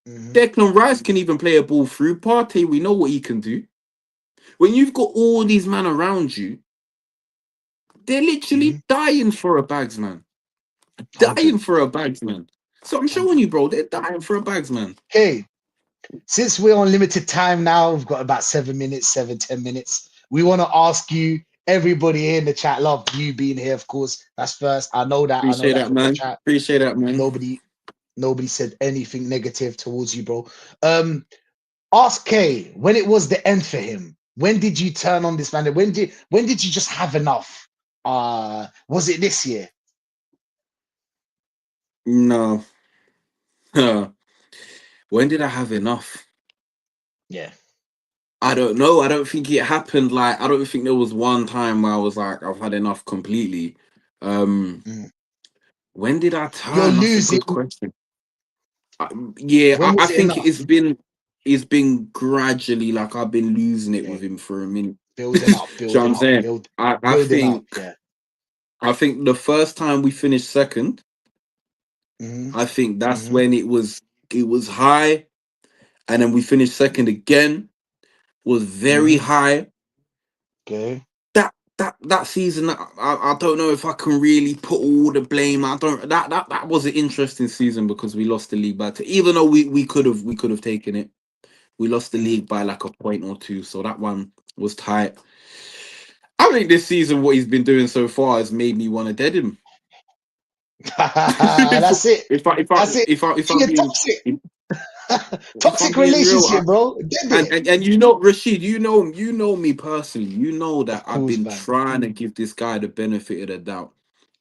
mm, Declan Rice can even play a ball through. Partey, we know what he can do. When you've got all these men around you, they're literally mm. dying for a bags, man. 100. Dying for a bags, man. So I'm showing 100. you, bro. They're dying for a bags, man. Okay. Since we're on limited time now, we've got about 7 minutes, 10 minutes. We want to ask you, everybody here in the chat, love you being here, of course. That's first. I know that. I know Appreciate that that, from the man. chat. Appreciate that, man. Nobody, nobody said anything negative towards you, bro. Um, Ask Kay when it was the end for him. When did you turn on this man? When did you just have enough? Was it this year? No. When did I have enough? Yeah. I don't know. I don't think it happened like I don't think there was one time where I was like, I've had enough completely. Um Mm. when did I You're turn? That's a losing. good question. Yeah, When I was it think enough? it's been gradually like I've been losing it with Okay. him for a minute. Do you Building up, know what I'm building up, saying? building up. Yeah. I think the first time we finished second, Hmm. I think that's Hmm. when it was high, and then we finished second again, was very Hmm. high. Okay. That season, I don't know if I can really put all the blame. I don't. That was an interesting season because we lost the league by two, even though we could have taken it. We lost the Mm. league by like a point or two, so that one was tight. I think this season, what he's been doing so far has made me want to dead him. That's it. That's it. If I'm You're being toxic. if I'm Toxic being real, relationship, bro. Did it? and you know Rashid, you know me personally. You know Of that I've course, been man. trying to give this guy the benefit of the doubt.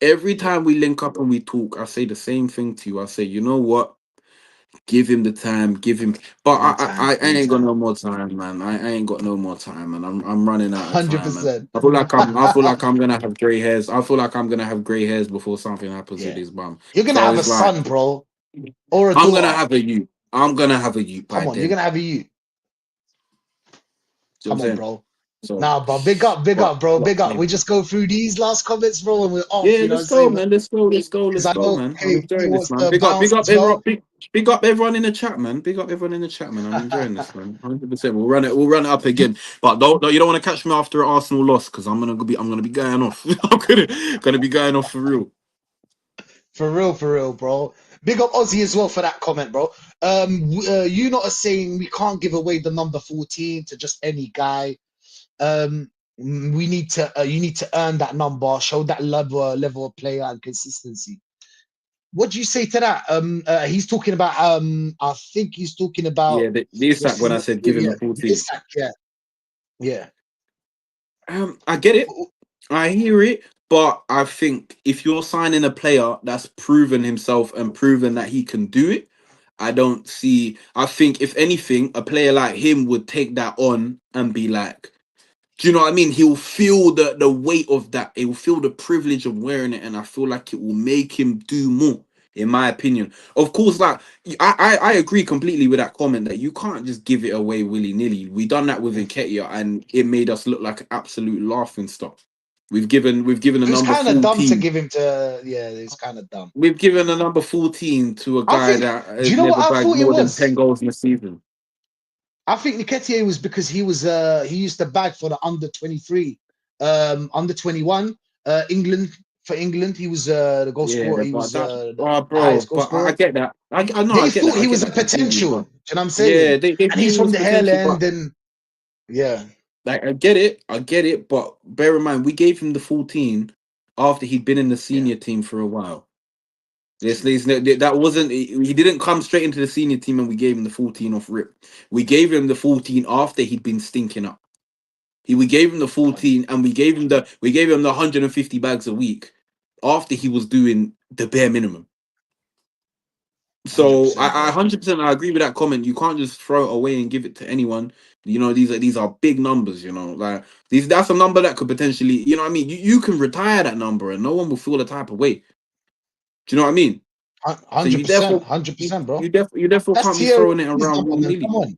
Every Yeah. time we link up and we talk, I say the same thing to you. I say, you know what? Give him the time. Give him. But Give him time. I Give him ain't got time. no more time, man. I ain't got no more time, and I'm running out of Hundred time, man. percent. I feel like I'm gonna have grey hairs. I feel like I'm gonna have grey hairs before something happens with Yeah, his bum. you're gonna So have a it's like son, bro, or a I'm gonna daughter. have a youth. I'm gonna have a youth by Come on, you're then. gonna have a you. You know what I'm Come on, saying? bro. So, Nah, but big but up, bro, big up. yeah, We just go through these last comments, bro, and we're off. yeah, You know what let's I'm go, saying? man. Let's go, let's go, Because let's I go, know man. I'm K enjoying this, wants man. to bounce Big up as well. everyone. Big up everyone in the chat, man. Big up everyone in the chat, man. I'm enjoying this, man. 100%. We'll run it up again. But you don't want to catch me after an Arsenal loss because I'm gonna be going off. I'm gonna be going off for real. For real, bro. Big up Ozzy as well for that comment, bro. You not are saying we can't give away the number 14 to just any guy. We need to you need to earn that number, show that level of player and consistency. What do you say to that? He's talking about I think he's talking about Yeah, the what's Isak his when I name? said give him Yeah, the 14. Isak, yeah, yeah. I get it. I hear it, but I think if you're signing a player that's proven himself and proven that he can do it, I don't see. I think if anything, a player like him would take that on and be like, do you know what I mean? He'll feel the weight of that. He'll feel the privilege of wearing it, and I feel like it will make him do more. In my opinion, of course, like I agree completely with that comment that you can't just give it away willy nilly. We done that with Nketiah, and it made us look like an absolute laughing stock. We've given a It was number kind of dumb to 14. give him to. Yeah, it's kind of dumb. We've given a number 14 to a I guy think. that Do you has know what never I bagged thought it more than 10 was? goals in a season. I think Nketiah was because he used to bag for the under 23, under 21, England for England. He was the goal Yeah, scorer. He but was that, the oh, bro, highest goal but I scorer. get that. I know, They thought he I was get a that completely. potential. But Do you know what I'm yeah, saying? they And thought he's he from was the potential, but hairland, and yeah, like I get it. But bear in mind, we gave him the 14 after he'd been in the yeah, senior team for a while. true. That wasn't. He didn't come straight into the senior team, and we gave him the 14 off rip. We gave him the 14 after he'd been stinking up. We gave him the 14, and we gave him the 150 bags a week after he was doing the bare minimum. So 100%, I bro. 100% I agree with that comment. You can't just throw it away and give it to anyone. You know, these are big numbers. You know, like that's a number that could potentially. You know what I mean? You can retire that number and no one will feel the type of way. Do you know what I mean? So Hundred percent, 100%, bro. you therefore That's can't be Thierry throwing it Henry's around number, willy man. nilly. Come on.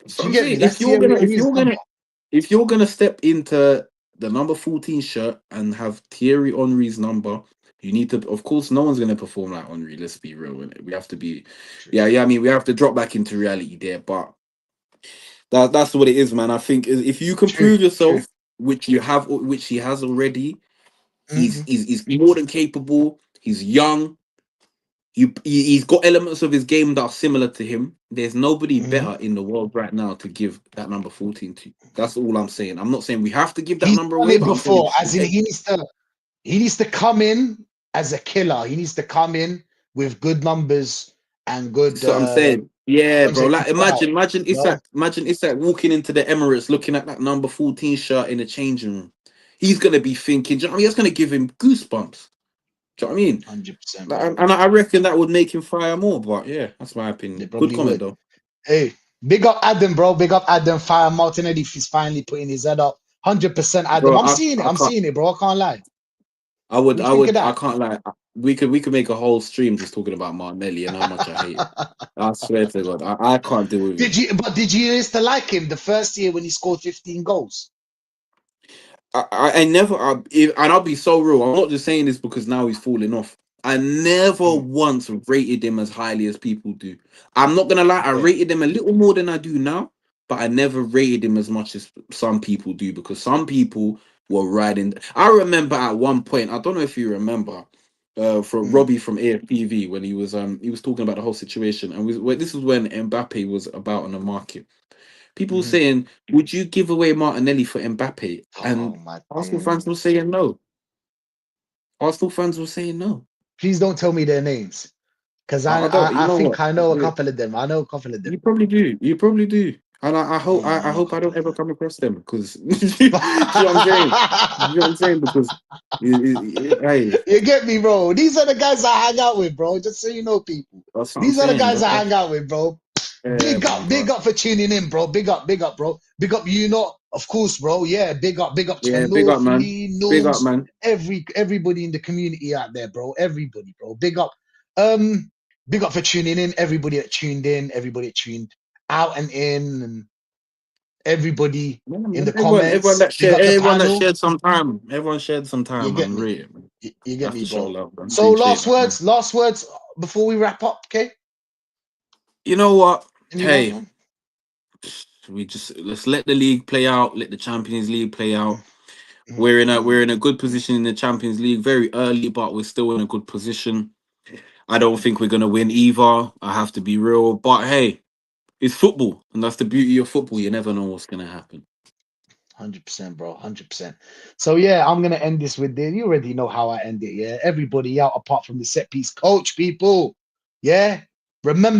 So Do you I'm get me? saying That's Thierry Henry's number. if you're gonna step into the number 14 shirt and have Thierry Henry's number, you need to. Of course, no one's gonna perform like Henry. Let's be real. Innit? We have to be. True, Yeah. I mean, we have to drop back into reality there, but that's what it is, man. I think if you can true, prove true. yourself, which he has already, Hmm. he's more than capable. He's young. He's got elements of his game that are similar to him. There's nobody Hmm. better in the world right now to give that number 14 to. That's all I'm saying. I'm not saying we have to give that He's number done away, it but I'm saying before, as in he needs to come in as a killer. He needs to come in with good numbers and good so I'm saying, yeah, bro. project Like people out. You know? imagine Isak walking into the Emirates looking at that number 14 shirt in the changing room. He's gonna be thinking, do you know what I mean? That's gonna give him goosebumps. Do you know what I mean? 100%, Like, bro. and I reckon that would make him fire more. But yeah, that's my They opinion. Good probably comment would. though. Hey, big up Adam, bro. Big up Adam. Fire Martinelli. He's finally putting his head up. 100% Adam. Bro, I'm seeing it. I I'm can't. seeing it, bro. I can't lie. What do you think of I that? can't lie. We could make a whole stream just talking about Martinelli and how much I hate him. I swear to God, I can't deal with him. Did you used to like him the first year when he scored 15 goals? I never, and I'll be so real. I'm not just saying this because now he's falling off. I never Mm, once rated him as highly as people do. I'm not gonna lie, I okay. rated him a little more than I do now, but I never rated him as much as some people do because some people were riding. I remember at one point, I don't know if you remember, for Mm, Robbie from AFTV when he was talking about the whole situation, and this was when Mbappe was about on the market. People mhm. saying, "Would you give away Martinelli for Mbappe?" Oh And my Arsenal fans were days. saying no. Arsenal fans were saying no. Please don't tell me their names. Because I don't. You I know think what? I know a couple of them. I know a couple of them. You probably do. You probably do. And I Oh, hope I don't ever come across them because do you know what I'm saying? You know what I'm saying? Because hey, you get me, bro. These are the guys I hang out with, bro. Just so you know, people. that's what I'm These are the saying. guys I hang out with, bro. Yeah, man, Big but up for tuning in, bro. Big up, bro. Big up, you know, of course, bro. Yeah, big up to yeah, big up, North man. Lee, Big up, Norms, man. everybody in the community out there, bro. Everybody, bro. Big up for tuning in. Everybody that tuned in, everybody that tuned out and in, and everybody Yeah, in man. the comments. Big up the Everyone that panel. shared some time, everyone shared some You time, get man. me. Really, man. You get Have me, to show bro. love, man. So Appreciate that, man. last words before we wrap up, okay? You know what? Any last Hey, one? we just let's let the league play out. Let the Champions League play out. We're in a good Mm. position in the Champions League. Very early, but we're still in a good position. I don't think we're gonna win either. I have to be real, but hey, it's football, and that's the beauty of football. You never know what's gonna happen. 100%, bro. 100%. So yeah, I'm gonna end this with this. You already know how I end it. Yeah, everybody out apart from the set piece coach, people. Yeah, remember